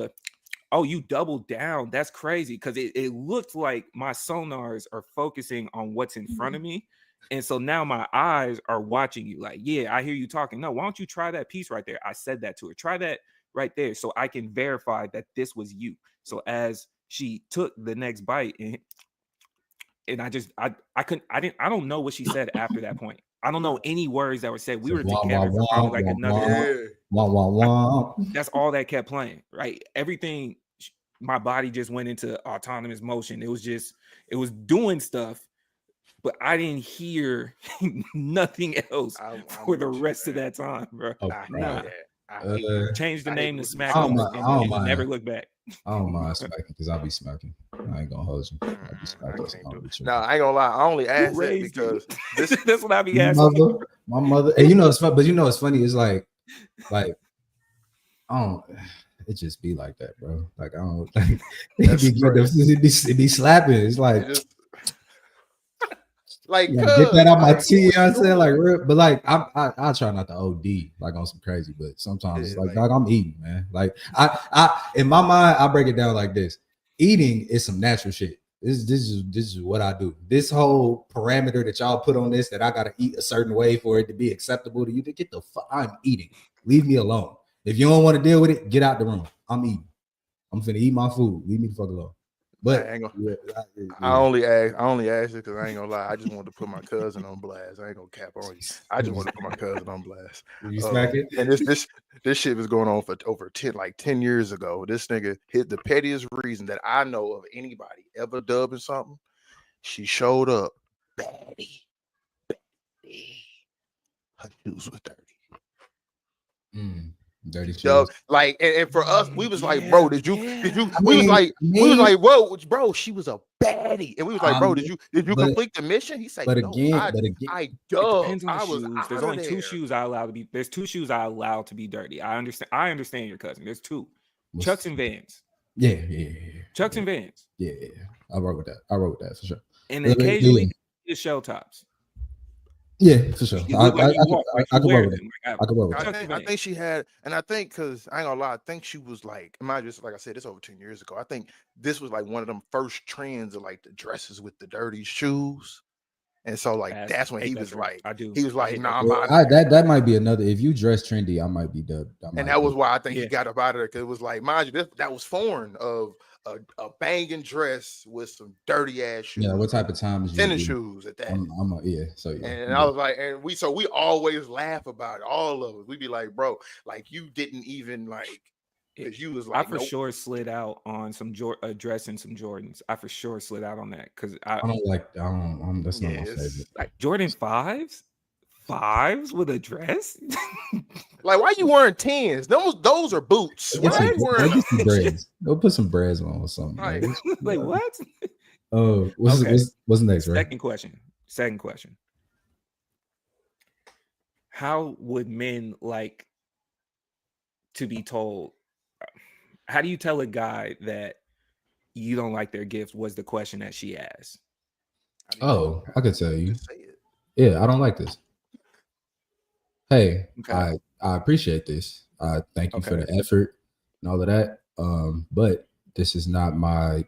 you doubled down, that's crazy because it looked like my sonars are focusing on what's in front of me. And so now my eyes are watching you like, yeah, I hear you talking. No, why don't you try that piece right there? I said that to her. Try that right there so I can verify that this was you. So as she took the next bite and I don't know what she said after that point. I don't know any words that were said. We were together for probably like another. That's all that kept playing, right? Everything, my body just went into autonomous motion. It was doing stuff, but I didn't hear nothing else for the rest of that time, bro. Change the name to Smack and never look back. I don't mind smacking because I'll be smacking. I ain't gonna hold you. I'll be smacking. No, I ain't gonna lie. I only asked that because that's what I be asking. My mother, and you know it's fun, but you know it's funny. It's like I don't. It just be like that, bro. Like I don't. Like, it be slapping. It's like. Like get that out my tea, you know what I'm saying? Like, but like I try not to OD like on some crazy, but sometimes it's like dog, I'm eating, man. Like I in my mind, I break it down like this: eating is some natural shit. This is what I do. This whole parameter that y'all put on this that I gotta eat a certain way for it to be acceptable to you, to get the fuck. I'm eating. Leave me alone. If you don't want to deal with it, get out the room. I'm eating. I'm finna eat my food. Leave me the fuck alone. But I only asked it because I ain't gonna lie. I just wanted to put my cousin on blast. I ain't gonna cap on you. I just wanted to put my cousin on blast. You smack it? And this shit was going on for over 10 years ago. This nigga hit the pettiest reason that I know of anybody ever dubbing something. She showed up, baddie. Her shoes was dirty. Dirty shoes. Like and for us, we was like, bro, did you? We was like, whoa, bro, she was a baddie, and we was like, bro, did you complete the mission? He said, I dubbed. There's only two shoes I allow to be. There's two shoes I allow to be dirty. I understand your cousin. There's two, Chucks and Vans. Yeah. Chucks and Vans. Yeah. I wrote with that for sure. And occasionally the shell tops. Yeah, for sure. I could roll with it. I think she had, and I think because I ain't gonna lie, I think she was like, just like I said, it's over 10 years ago. I think this was like one of them first trends of like the dresses with the dirty shoes. And so like that's when he was like, he was like, nah, that might be another. If you dress trendy, I might be dubbed. And that was why I think he got up out of there, because it was like, mind you, that was foreign of a banging dress with some dirty ass shoes. Yeah, what type of time is tennis shoes at that? And I was like, and we always laugh about it, all of us. We'd be like, bro, like you didn't even like, because you was like, I for sure slid out on some dress and some Jordans. I for sure slid out on that because I don't like. That's not my favorite. Like Jordan 5s with a dress. Like, why you wearing 10s? Those are boots. Go put some breads on or something. Right. Like what? Oh, what's next? Right? Second question. How would men like to be told? How do you tell a guy that you don't like their gift? Was the question that she asked. Oh, I could tell you. Yeah, I don't like this. Hey, okay. I appreciate this. Thank you for the effort and all of that. But this is not my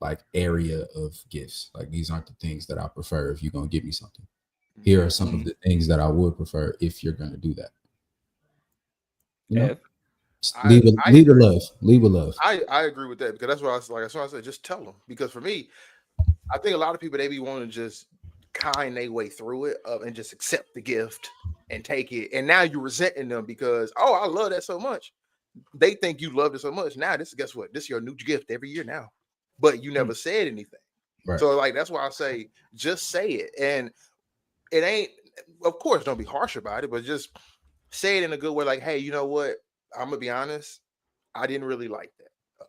like area of gifts. Like these aren't the things that I prefer if you're gonna give me something. Here are some of the things that I would prefer if you're gonna do that. You know? Leave with love. Leave with love. I agree with that because that's what I was like. That's why I said just tell them. Because for me, I think a lot of people they be wanting to just kind their way through it and just accept the gift and take it. And now you're resenting them because I love that so much. They think you love it so much. Now guess what? This is your new gift every year now, but you never said anything. Right. So like that's why I say just say it, and it ain't. Of course, don't be harsh about it, but just say it in a good way. Like, hey, you know what? I'm gonna be honest. I didn't really like that.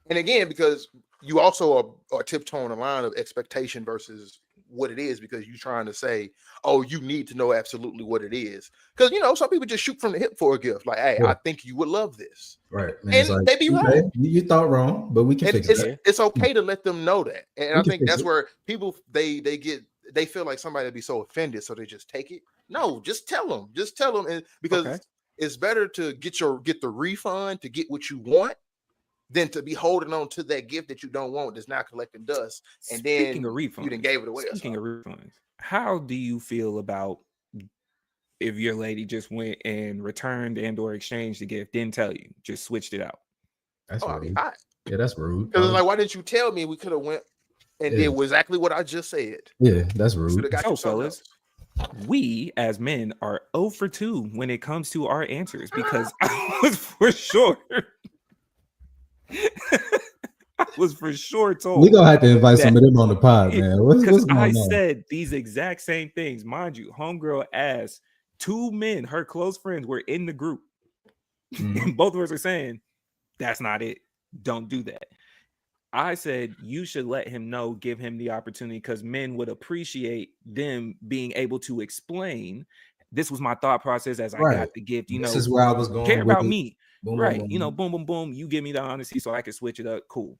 And again, because you also are tiptoeing the line of expectation versus what it is, because you're trying to say, oh, you need to know absolutely what it is. Because some people just shoot from the hip for a gift. Like, hey, I think you would love this. Right. And like, they be wrong. You thought wrong, but we can fix it. It's okay to let them know that. And I think that's where people they feel like somebody would be so offended, so they just take it. No, just tell them. Just tell them, and because it's better to get the refund to get what you want than to be holding on to that gift that you don't want that's not collecting dust. And Speaking then of refunds, you done gave it away. Speaking of refunds, how do you feel about if your lady just went and returned and or exchanged the gift, didn't tell you, just switched it out? That's rude. Yeah, that's rude. Because it's like, why didn't you tell me? We could have went and did exactly what I just said. Yeah, that's rude. So, fellas, we as men are 0 for 2 when it comes to our answers because I was for sure. I was for sure told. We're gonna have to invite some of them on the pod, man. What's going I on? said these exact same things. Mind you, homegirl asked 2 men, her close friends, were in the group. And both of us are saying, that's not it. Don't do that. I said you should let him know, give him the opportunity, because men would appreciate them being able to explain. This was my thought process as I got the gift. This is where I was going. Care about me. Boom, right. Boom, boom. Boom, boom, boom. You give me the honesty so I can switch it up. Cool.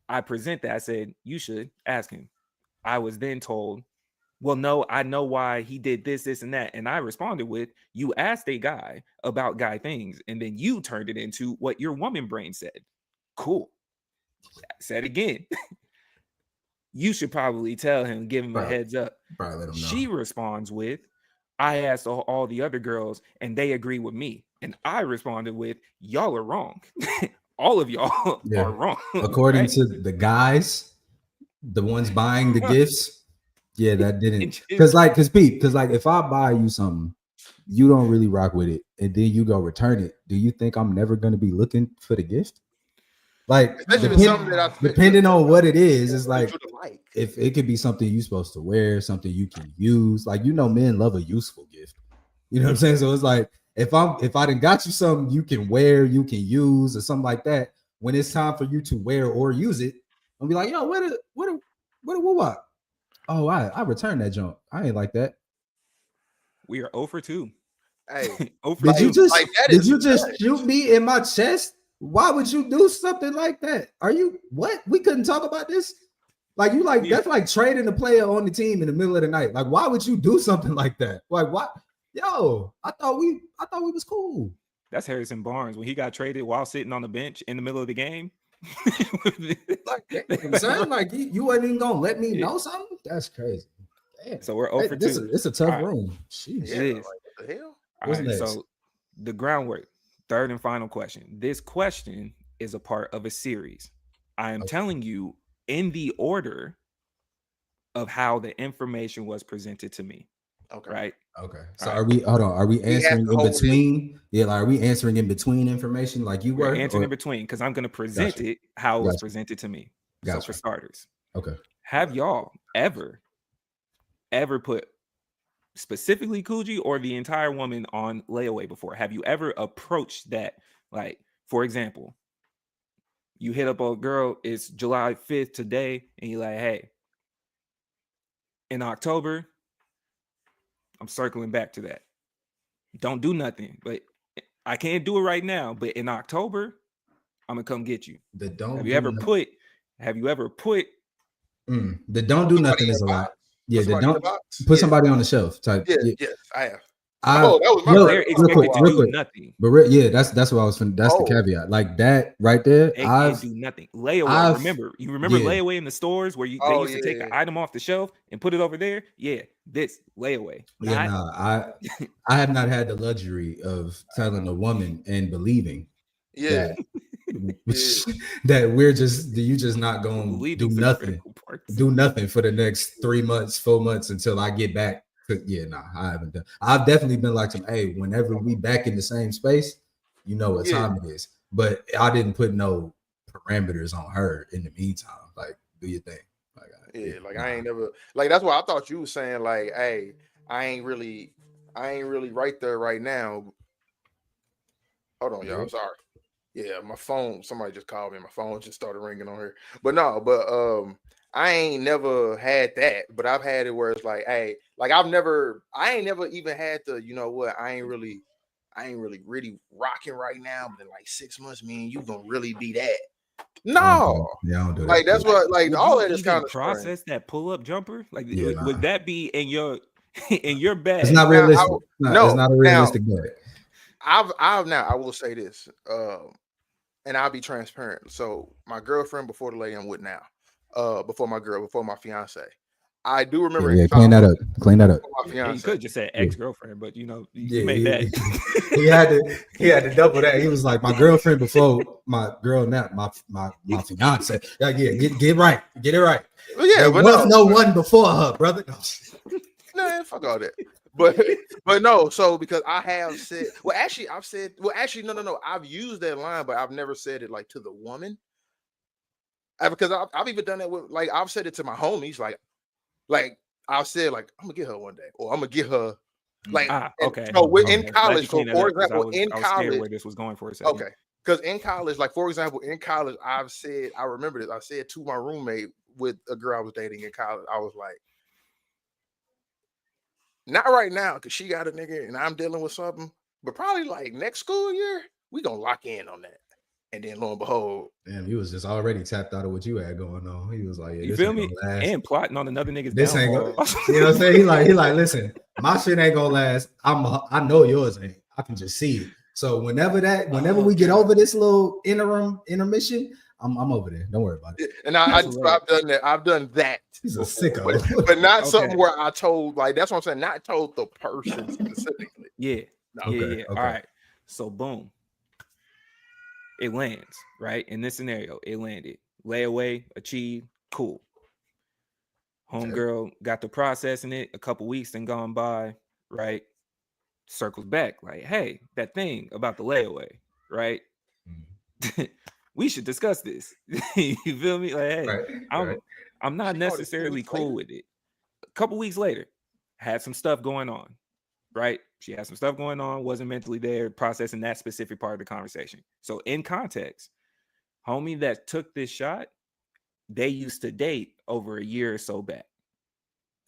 I present that. I said, you should ask him. I was then told, well, no, I know why he did this, this, and that. And I responded with, you asked a guy about guy things, and then you turned it into what your woman brain said. Cool. Said again. You should probably tell him, give him a heads up. Let him know. She responds with, I asked all the other girls and they agree with me. And I responded with, y'all are wrong. All of y'all are wrong. According to the guys, the ones buying the gifts, that didn't. Because if I buy you something, you don't really rock with it, and then you go return it. Do you think I'm never going to be looking for the gift? Like, depending on what it is, it's like if it could be something you're supposed to wear, something you can use. Like, men love a useful gift. You know what I'm saying? So it's like if I done got you something you can wear, you can use, or something like that, when it's time for you to wear or use it, I'll be like, yo, what a woo-wop. Oh, I returned that junk. I ain't like that. We are 0 for 2. Hey, did you just shoot me in my chest? Why would you do something like that? Are you what? We couldn't talk about this. That's like trading a player on the team in the middle of the night. Like, why would you do something like that? Like, what? Yo, I thought we was cool. That's Harrison Barnes when he got traded while sitting on the bench in the middle of the game. Like you wasn't even gonna let me know something. That's crazy. Damn. So we're 0 for 2. It's a tough room. Jeez. It is. What the hell? All right, so the groundwork. Third and final question. This question is a part of a series. I am telling you in the order of how the information was presented to me. Okay. Right. Okay. So are we answering in between? Are we answering in between information like you were? Answering in between because I'm going to present it how it was presented to me. So for starters, have y'all ever put specifically Coogee or the entire woman on layaway before? Have you ever approached that? Like, for example, you hit up a girl, it's July 5th today, and you're like, hey, in October, I'm circling back to that. Don't do nothing, but I can't do it right now. But in October, I'm gonna come get you. Have you ever put the don't do nothing is a lot. Yeah, the don't put somebody on the shelf type. Yes, I have. that was my They're expected to do nothing. But yeah, that's what I was finna. That's the caveat. Like that right there. They can't do nothing. Layaway. Remember layaway in the stores where they used to take an item off the shelf and put it over there? Yeah, this layaway. I have not had the luxury of telling a woman and believing that you're just not gonna do nothing. Do nothing for the next 3 months, 4 months until I get back. I haven't done. I've definitely been like whenever we back in the same space, you know what time it is. But I didn't put no parameters on her in the meantime. Like, do your thing. I ain't never that's why I thought you were saying like, hey, I ain't really right there right now. Hold on, y'all. I'm sorry. Yeah, my phone. Somebody just called me. My phone just started ringing on here. But I ain't never had that. But I've had it where it's like, hey, like I ain't never even had the, you know what? I ain't really rocking right now. But in like 6 months, me and you gonna really be that. No, I don't do that. Like that's what all that is kind of process that pull up jumper. Like would that be in your bag? It's not realistic. It's not a realistic bag. I will say this, and I'll be transparent. So my girlfriend before the lady I'm with now, before my fiance, I do remember. Yeah, clean that up. Yeah, you could just say ex-girlfriend, but you made that. He had to double that. He was like, my girlfriend before my girl now, my fiance. Yeah, get it right. Yeah, but no one before her, brother. Nah, fuck all that. But no, so because I have said, no. I've used that line, but I've never said it like to the woman. Because I've even done that with I've said it to my homies, like I've said I'm gonna get her one day, or I'm gonna get her okay. So we're in college. So for example, in college, where this was going for a second. Okay, because in college, for example, in college, I remember this. I said to my roommate with a girl I was dating in college, I was like, not right now, because she got a nigga and I'm dealing with something, but probably next school year, we gonna lock in on that. And then lo and behold, damn, he was just already tapped out of what you had going on. He was like, yeah, you feel me? And plotting on another nigga's this ain't gonna, you know what I'm saying? He like, listen, my shit ain't gonna last. I know yours ain't. I can just see it. So whenever we get over this little intermission, I'm over there. Don't worry about it. And I've done that. I've done that. He's a sicko, but not something where I told that's what I'm saying. Not told the person specifically. Yeah. Okay. All right. So boom. It lands, right? In this scenario, it landed. Layaway, achieved, cool. Homegirl got the processing it. A couple weeks then gone by, right? Circles back, like, hey, that thing about the layaway, right? We should discuss this. You feel me? Like, hey, I'm not necessarily cool with it. A couple weeks later, had some stuff going on, right? She had some stuff going on, wasn't mentally there, processing that specific part of the conversation. So in context, homie that took this shot, they used to date over a year or so back.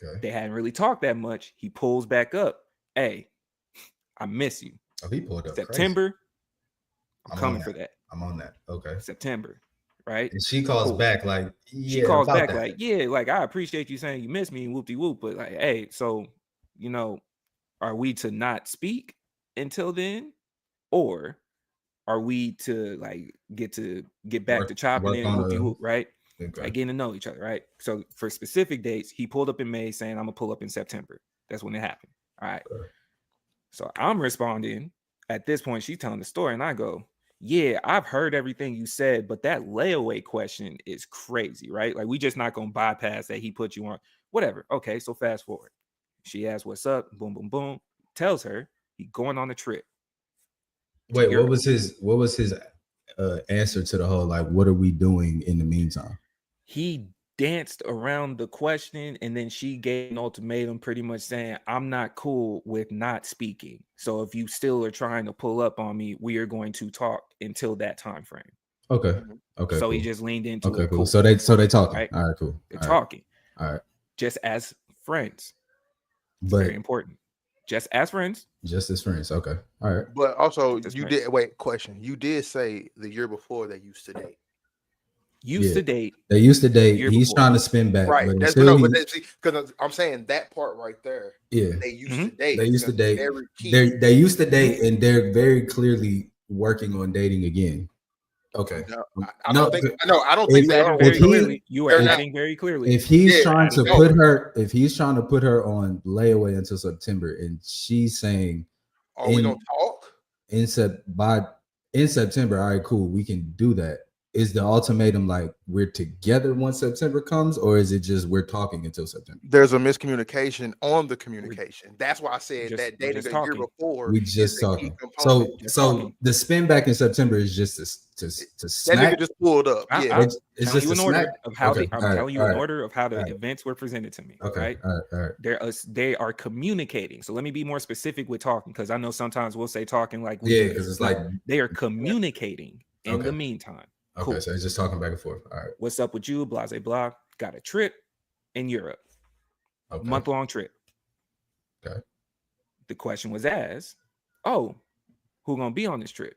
Okay. They hadn't really talked that much. He pulls back up. Hey, I miss you. Oh, he pulled up September. Crazy. I'm coming for that. I'm on that. Okay. September. Right. And she calls back like, yeah. She calls back like, yeah, like, I appreciate you saying you miss me and whoop-de-whoop, but like, hey, so, you know, are we to not speak until then? Or are we to like get back to chopping in whoop-de-whoop, right? Okay. Like getting to know each other, right? So for specific dates, he pulled up in May saying, I'm gonna pull up in September. That's when it happened. All right. Okay. So I'm responding. At this point, she's telling the story, and I go, yeah, I've heard everything you said, but that layaway question is crazy, right? Like, we just not gonna bypass that he put you on. Whatever. Okay, so fast forward. She asks, what's up? Boom, boom, boom. Tells her he going on a trip. Wait, what was his answer to the whole, like, what are we doing in the meantime? He danced around the question, and then she gave an ultimatum pretty much saying, I'm not cool with not speaking. So if you still are trying to pull up on me, we are going to talk until that time frame. Okay. Okay. So cool. He just leaned into it. Okay, cool. So they talking. Right? All right, cool. They're talking. All right. Just as friends. It's but very important. Just as friends. Just as friends. Okay. All right. But also, you did question. You did say the year before they used to date. Used to date. They used to date. Year He's before. trying to spin back. Right. But That's because I'm saying that part right there. yeah. They used to date. They used to date. Very key. They used to date, and they're very clearly working on dating again. Okay. No, I don't think they are. Very clearly. You are adding very clearly. If he's trying to put her, on layaway until September, and she's saying, "Are we gonna talk?" In September, all right, cool, we can do that. Is the ultimatum like we're together once September comes, or is it just we're talking until September? There's a miscommunication on the communication. That's why I said that dating a year before. We just talking. So the spin back in September is just to smack. That nigga just pulled up. Yeah, it's just an order of how I'm telling you an order of how the events were presented to me. Okay, right? All right. They are communicating. So let me be more specific with talking, because I know sometimes we'll say talking like because it's like they are communicating in the meantime. Okay, cool. so it's just talking back and forth. All right. What's up with you? Blase blah. Got a trip in Europe. Okay. Month-long trip. Okay. The question was asked, who gonna be on this trip?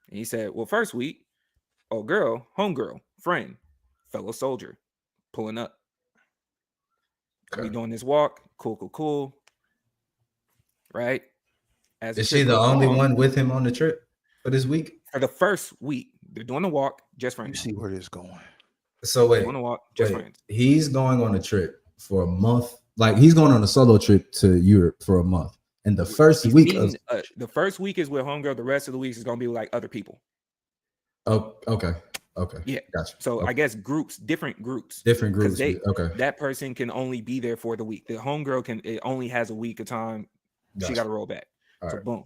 And he said, well, first week, girl, homegirl, friend, fellow soldier, pulling up. Okay. We doing this walk. Cool. Right? Is she the only one with him on the trip for this week? For the first week, they're doing a walk, just friends. You see where this is going. So wait, friends. He's going on a trip for a month. Like he's going on a solo trip to Europe for a month. And the first week the first week is with homegirl. The rest of the weeks is gonna be like other people. Oh, okay. Yeah, gotcha. So I guess different groups. That person can only be there for the week. The homegirl it only has a week of time. Gotcha. She got to roll back. All right. Boom.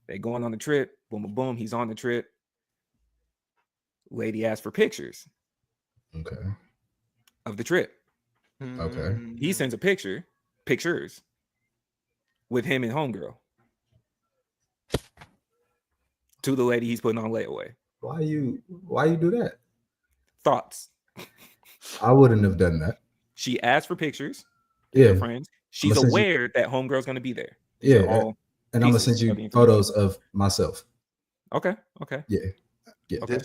They going on the trip. Boom. He's on the trip. Lady asked for pictures. Okay. Of the trip. Okay. He sends pictures with him and homegirl to the lady he's putting on layaway. Why you do that? Thoughts? I wouldn't have done that. She asked for pictures. Yeah. Friends. She's aware that homegirl's going to be there. Yeah. And I'm gonna send you photos of myself. Okay. Yeah. Okay.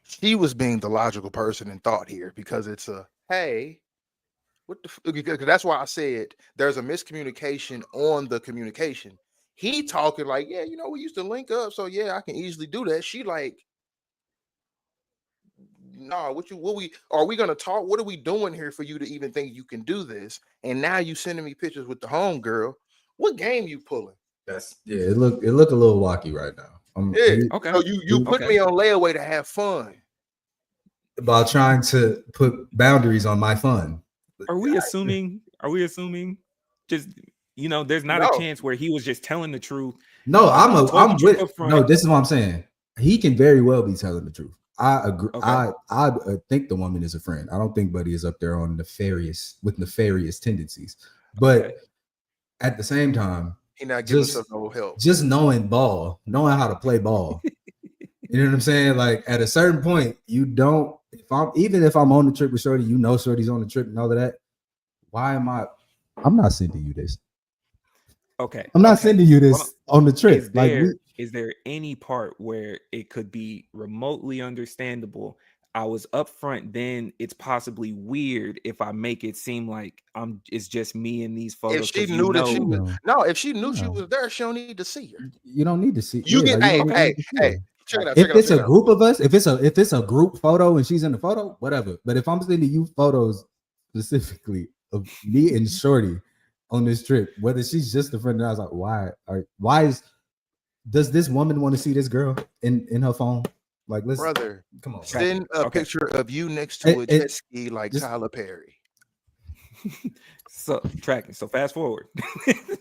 She was being the logical person in thought here, because it's because that's why I said there's a miscommunication on the communication. He talking like, yeah, we used to link up, so yeah, I can easily do that. She like, nah, are we gonna talk? What are we doing here for you to even think you can do this? And now you sending me pictures with the homegirl. What game you pulling? It look a little wacky right now. Okay. So you put me on layaway to have fun. About trying to put boundaries on my fun. Are we assuming just there's not a chance where he was just telling the truth? No, this is what I'm saying. He can very well be telling the truth. I agree. Okay. I think the woman is a friend. I don't think Buddy is up there on nefarious tendencies. But at the same time, he not giving us no help. Just knowing how to play ball. You know what I'm saying? Like at a certain point, you don't. If I'm on the trip with Shorty, Shorty's on the trip and all of that. Why am I? I'm not sending you this. Okay. I'm not sending you this on the trip. Is there any part where it could be remotely understandable? I was upfront, then it's possibly weird if I make it seem like it's just me in these photos. If she knew she was there, she don't need to see her. You don't need to see. You get hey. Check it out. If it's a group of us, if it's a group photo and she's in the photo, whatever. But if I'm sending you photos specifically of me and Shorty on this trip, whether she's just a friend, I was like, does this woman want to see this girl in her phone? Like, listen, brother, come on, send a picture of you next to a jet ski like Tyler Perry. So fast forward,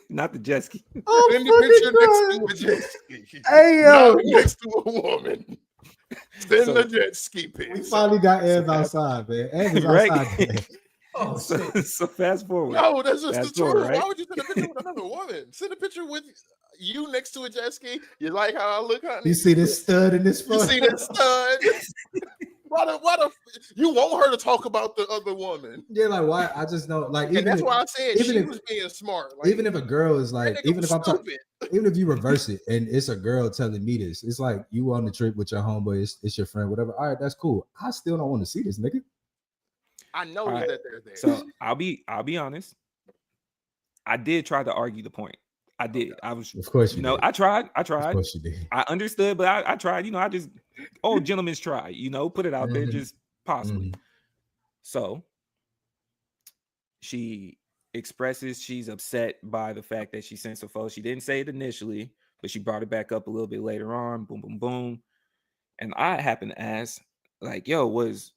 not the jet ski. Send the picture next to a jet ski. Hey yo, next to a woman. Send the jet ski picture. We finally got Ev outside, man. Ev is outside. So fast forward. No, that's just fast the truth. Right? Why would you send a picture with another woman? Send a picture with you next to a jet ski. You like how I look, honey? You see this stud in this photo? You see this stud? You want her to talk about the other woman? Yeah, like why? I just know, like, and that's why I said she was being smart. Like, even if a girl is like, even if I'm talking, even if you reverse it and it's a girl telling me this, it's like you on the trip with your homeboy, it's your friend, whatever. All right, that's cool. I still don't want to see this nigga. I know that they're there. So I'll be honest. I did try to argue the point. I did. I was, of course, you know, did. I tried. Of course you did. I understood, but I tried. You know, I just, old gentlemen's try. You know, put it out there, just possibly. So she expresses she's upset by the fact that she sent some photos. She didn't say it initially, but she brought it back up a little bit later on. Boom, boom, boom. And I happened to ask, like, yo, is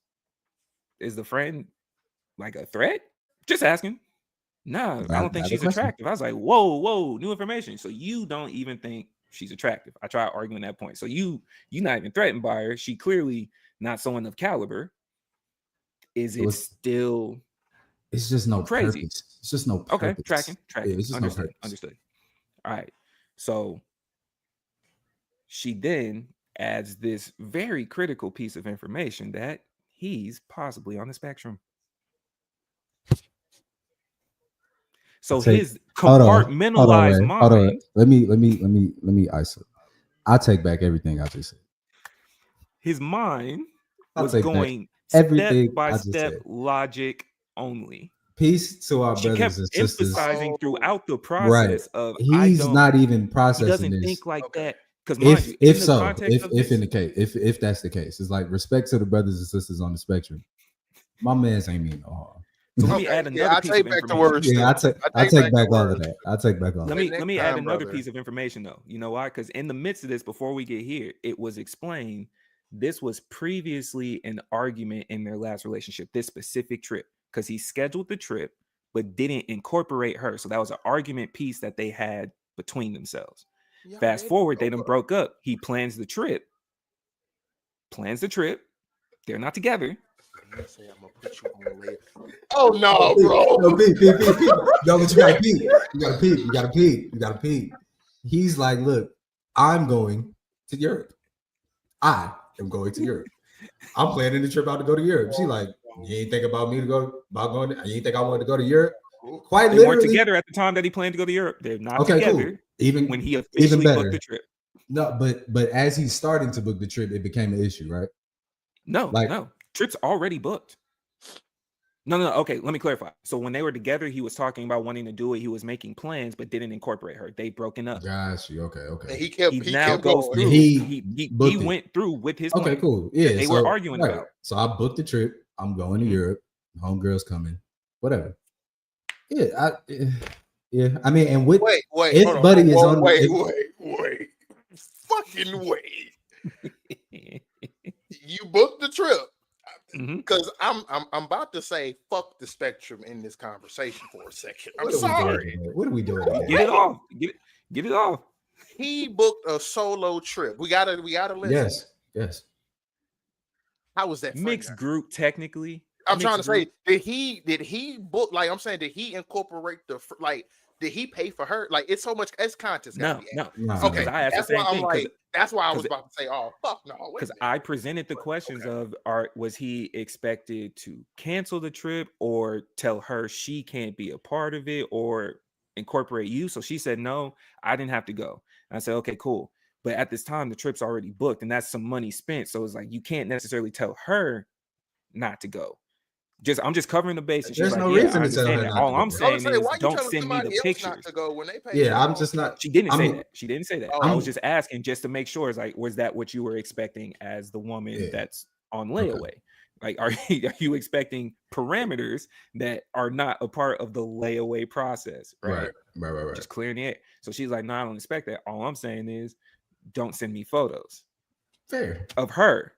the friend like a threat? Just asking. Nah, I don't think she's attractive. I was like, whoa, new information. So you don't even think she's attractive. I tried arguing that point. So you're not even threatened by her. She clearly not someone of caliber. Is it still? It's just no crazy. Purpose. It's just no purpose. Okay, tracking. Yeah, it's just Understood. All right. So she then adds this very critical piece of information that he's possibly on the spectrum. So his compartmentalized mind. Hold on. Let me isolate. I take back everything I just said. His mind was going step by step logic only. Peace to our brothers and sisters. Emphasizing throughout the process of he's not even processing. He doesn't this. think like that. Because if that's the case, it's like respect to the brothers and sisters on the spectrum. My man's ain't mean no harm. So let me add another piece of information. I take back all of that. I take back all of that. Let me add another piece of information though. You know why? Because in the midst of this, before we get here, it was explained this was previously an argument in their last relationship, this specific trip, because he scheduled the trip but didn't incorporate her. So that was an argument piece that they had between themselves. Yeah, fast forward, they done broke up. He plans the trip. They're not together. Say I'm gonna put you on the list. Oh no, bro. No, peep. No, but you gotta peep. He's like, look, I'm going to Europe. I am going to Europe. I'm planning the trip out to go to Europe. She like, you ain't think about me to go about going. You ain't think I wanted to go to Europe? Quite they literally weren't together at the time that he planned to go to Europe. They're not together. Cool. Even when he officially booked the trip. No, but as he's starting to book the trip, it became an issue, right? No. Trip's already booked. No. Okay, let me clarify. So when they were together, he was talking about wanting to do it. He was making plans, but didn't incorporate her. They broken up. Got you. Okay. And he kept goes going. through. He went through with his plan. Okay, cool. Yeah, they were arguing about. So I booked the trip. I'm going to Europe. Homegirl's coming. Whatever. Yeah. I mean, and with wait. If Buddy is on. Wait. Fucking wait. You booked the trip. Because I'm about to say fuck the spectrum in this conversation for a second. I'm sorry. What are we doing? Get it off. Get it off. He booked a solo trip. We gotta listen. Yes. How was that? Mixed group technically? I'm trying to say, did he book? Like I'm saying, did he incorporate did he pay for her? Like it's so much as context. No. Okay, that's why I'm like. That's why I was about to say, "Oh fuck no!" Because I presented the questions of, was he expected to cancel the trip or tell her she can't be a part of it or incorporate you? So she said, "No, I didn't have to go." And I said, "Okay, cool." But at this time, the trip's already booked, and that's some money spent. So it's like you can't necessarily tell her not to go. I'm just covering the bases. There's no reason to tell her. All I'm saying is, don't send me the pictures. I'm just not. She didn't say that. She didn't say that. I was just asking just to make sure. It's like, was that what you were expecting as the woman that's on layaway? Okay. Like, are you expecting parameters that are not a part of the layaway process? Right. Just clearing the air. So she's like, no, I don't expect that. All I'm saying is, don't send me photos. Fair. Of her.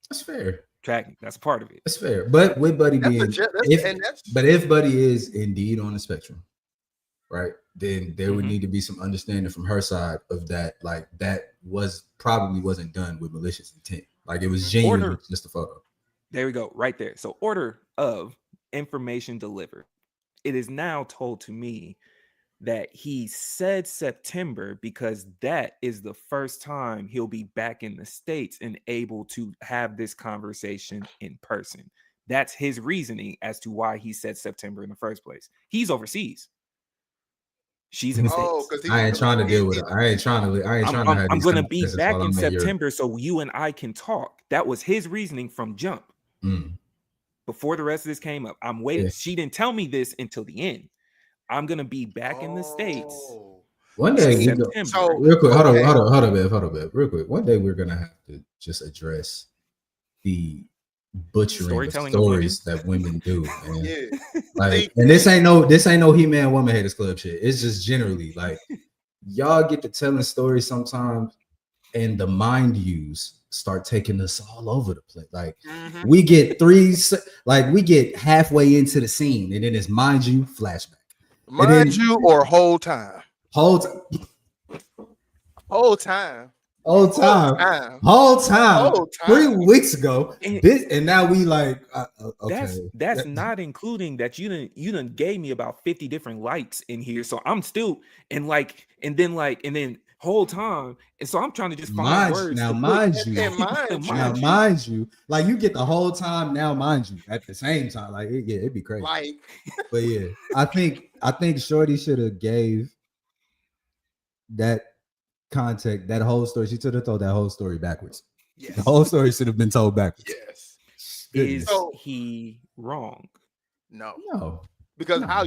That's fair. Tracking. That's part of it. That's fair. But with Buddy if Buddy is indeed on the spectrum, right? Then there would need to be some understanding from her side of that. Like that wasn't done with malicious intent. Like it was genuine, just a photo. There we go. Right there. So order of information delivered. It is now told to me that he said September because that is the first time he'll be back in the States and able to have this conversation in person. That's his reasoning as to why he said September in the first place. He's overseas. She's in the Oh, States. because I ain't trying to deal with it. I ain't trying to have I'm these going to be conversations back while in I'm at Europe. September so you and I can talk. That was his reasoning from jump. Before the rest of this came up. I'm waiting. Yeah. She didn't tell me this until the end. I'm going to be back in the States. One day, in we go, September. So real quick, okay. hold on, Bev, real quick. One day we're gonna have to just address the butchering of Storytelling of stories that women do, man. Yeah. Like, and this ain't no He-Man Woman Haters Club shit. It's just generally like y'all get to telling stories sometimes, and the mind use start taking us all over the place. Like we get we get halfway into the scene, and then it's mind you flashback. Mind you, or whole time. Whole time. 3 weeks ago, and now we like okay. That's not including that you done gave me about 50 different likes in here, so I'm still and then whole time, and so I'm trying to just find words. Mind you, like you get the whole time now, mind you, at the same time, like it'd be crazy. Like, but yeah, I think Shorty should have gave that context, that whole story. She should have told that whole story backwards. Yes. The whole story should have been told backwards. Yes. Is he wrong? No. Because how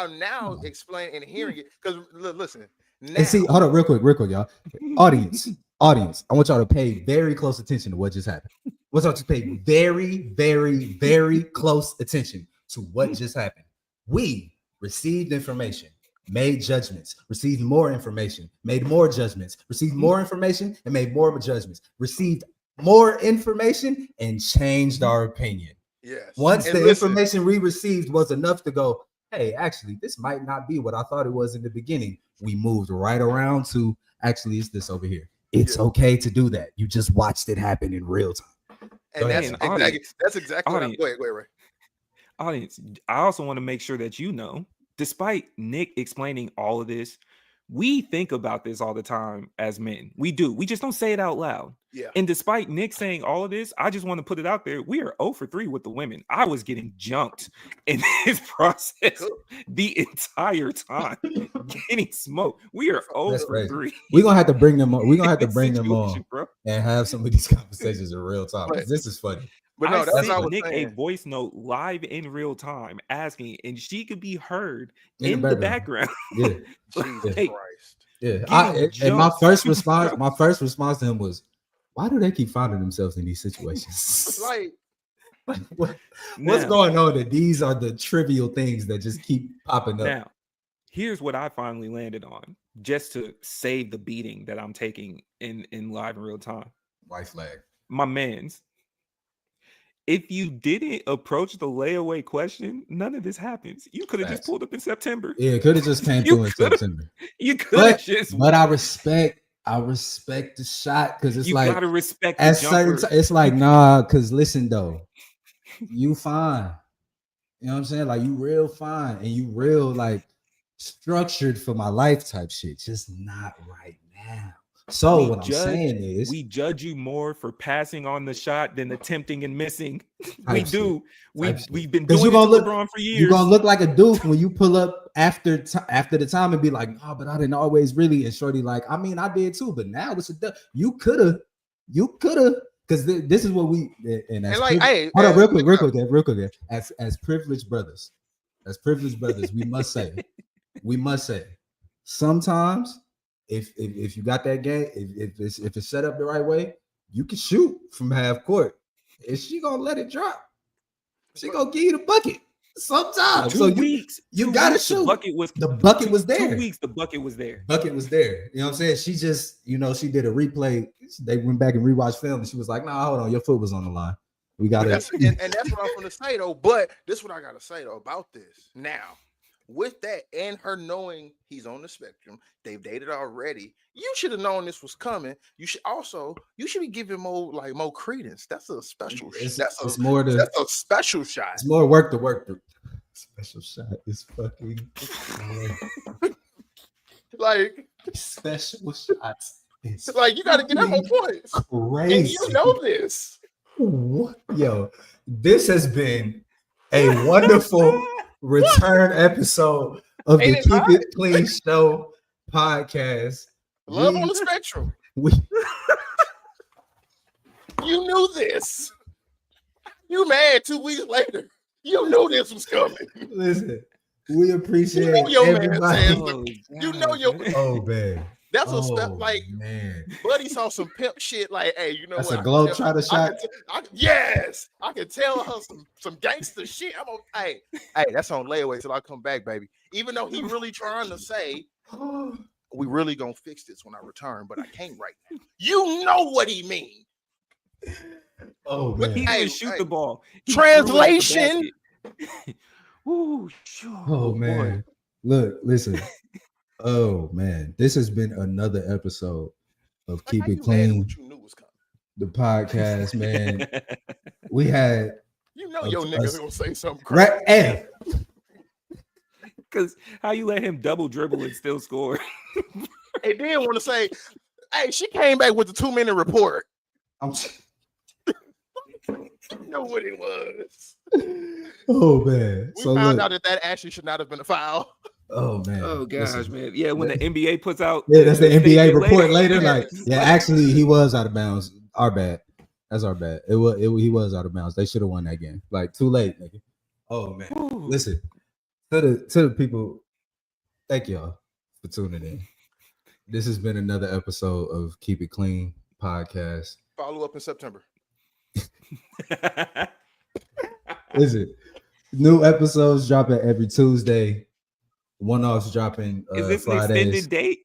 now explain and hearing it. Because listen. Now, and see, hold on, real quick, y'all. Audience, I want y'all to pay very close attention to what just happened. I want y'all to pay very, very, very close attention to what just happened. We received information, made judgments, received more information, made more judgments, received more information, and made more judgments, received more information, and changed our opinion. Yes. Once the information we received was enough to go, hey, actually, this might not be what I thought it was in the beginning. We moved right around to, actually, it's this over here. It's okay to do that. You just watched it happen in real time. And that's exactly what I'm going. Wait. Audience, I also want to make sure that you know, despite Nick explaining all of this, we think about this all the time as men. We do. We just don't say it out loud. Yeah. And despite Nick saying all of this, I just want to put it out there. We are 0 for 3 with the women. I was getting jumped in this process the entire time, getting smoked. We are 0 for 3. We're gonna have to bring them on. We're gonna have to bring them on and have some of these conversations in real time. This is funny. But no, that's what I was Nick saying. A voice note live in real time asking, and she could be heard in the background. Yeah. Jesus Christ. Yeah. And my first response to him was, why do they keep finding themselves in these situations? What's going on? That these are the trivial things that just keep popping up. Now, here's what I finally landed on, just to save the beating that I'm taking in live in real time. White flag. My man's. If you didn't approach the layaway question, none of this happens. You could have just pulled up in September. Yeah, it could have just came through in September. You could have just. But I respect the shot because it's like you gotta respect at certain it's like nah. Because listen though, you fine. You know what I'm saying? Like you real fine and you real like structured for my life type shit. Just not right now. So what I'm saying is we judge you more for passing on the shot than attempting and missing. We do. We've been doing it to LeBron for years. You're gonna look like a dude when you pull up after the time and be like, oh, but I didn't always really. And Shorty like, I mean, I did too, but now it's you could have, because this is what we and as hold on, real quick, as privileged brothers, we must say, sometimes. If you got that game, if it's set up the right way, you can shoot from half court. Is she gonna let it drop? She gonna give you the bucket sometimes. So you gotta shoot. The bucket was there. 2 weeks, the bucket was there. Bucket was there. You know what I'm saying? She just, she did a replay. They went back and rewatched film, and she was like, "Nah, hold on, your foot was on the line. We got it." And that's what I'm gonna say though. But this is what I gotta say though about this now. With that and her knowing he's on the spectrum, they've dated already. You should have known this was coming. You should be giving more credence. That's a special. That's a special shot. It's more work to work through. Special shot is fucking. Like special shots. It's like you got to get them on points. crazy. And you know this. Yo, this has been a wonderful return episode of the Ain't it Keep hot? It Clean Show podcast. Love on the spectrum. We You knew this. You mad 2 weeks later. You knew this was coming. listen. We appreciate You know your man everybody. says- Oh, You know your God. Oh man, that's what stuff like man. Buddy saw some pimp shit like, hey, you know That's what? a globetrotter shot. Yes, I can tell her some gangster shit. I'm hey, that's on layaway till I come back, baby. Even though he really trying to say we really gonna fix this when I return, but I can't right now. You know what he mean. Oh He man. didn't Hey, shoot hey. the ball. He Translation. threw it at the basket. Ooh, sure. Oh man. Look, listen. Oh man, this has been another episode of Like, Keep how It you mad at Clean, what you knew was coming. the podcast, man. We had You know A- your a- niggas gonna say something crazy. right F. Because how you let him double dribble and still score? And then want to say, hey, she came back with the 2-minute report. I'm You know what it was. oh man. We So found look, out that actually should not have been a foul. oh man. Oh gosh, Listen. man. Yeah, when the NBA puts out Yeah, that's the NBA statement report later. Like, Yes. yeah, actually, he was out of bounds. Our bad. That's our bad. He was out of bounds. They should have won that game. Like, too late, nigga. Oh man. Ooh. Listen, to the people, thank y'all for tuning in. This has been another episode of Keep It Clean podcast. Follow up in September. Listen, new episodes dropping every Tuesday. One-offs dropping Is this an Fridays. extended date?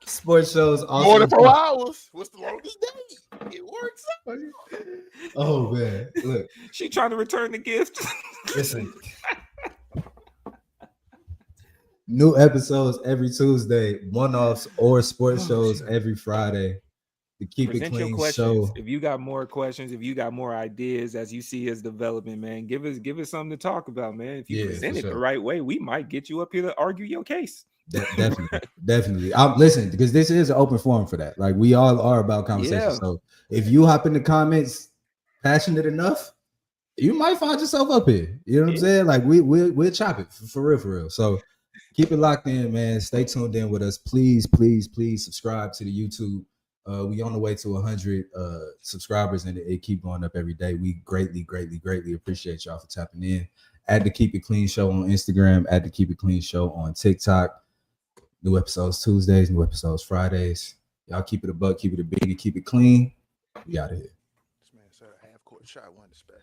Sports shows also. More than 4 hours. What's the longest day? It works out. Oh man, look, She trying to return the gift. listen. New episodes every Tuesday, one-offs or sports shows every Friday. The Keep It Present your Clean questions. show. If you got more questions, if you got more ideas as you see us developing, man, give us something to talk about, man. If you Yeah, present for it the sure. right way, we might get you up here to argue your case. Definitely. I'm listen because this is an open forum for that. Like we all are about conversation. Yeah. So if you hop in the comments passionate enough, you might find yourself up here. You know what I'm saying? Like we'll chop it for real. So keep it locked in, man. Stay tuned in with us. Please subscribe to the YouTube. We on the way to 100 subscribers, and it keep going up every day. We greatly appreciate y'all for tapping in. At the Keep It Clean Show on Instagram, at the Keep It Clean Show on TikTok. New episodes Tuesdays, new episodes Fridays. Y'all keep it a buck, keep it a biggie, keep it clean. We out of here. This man said a half-court shot, one to spec.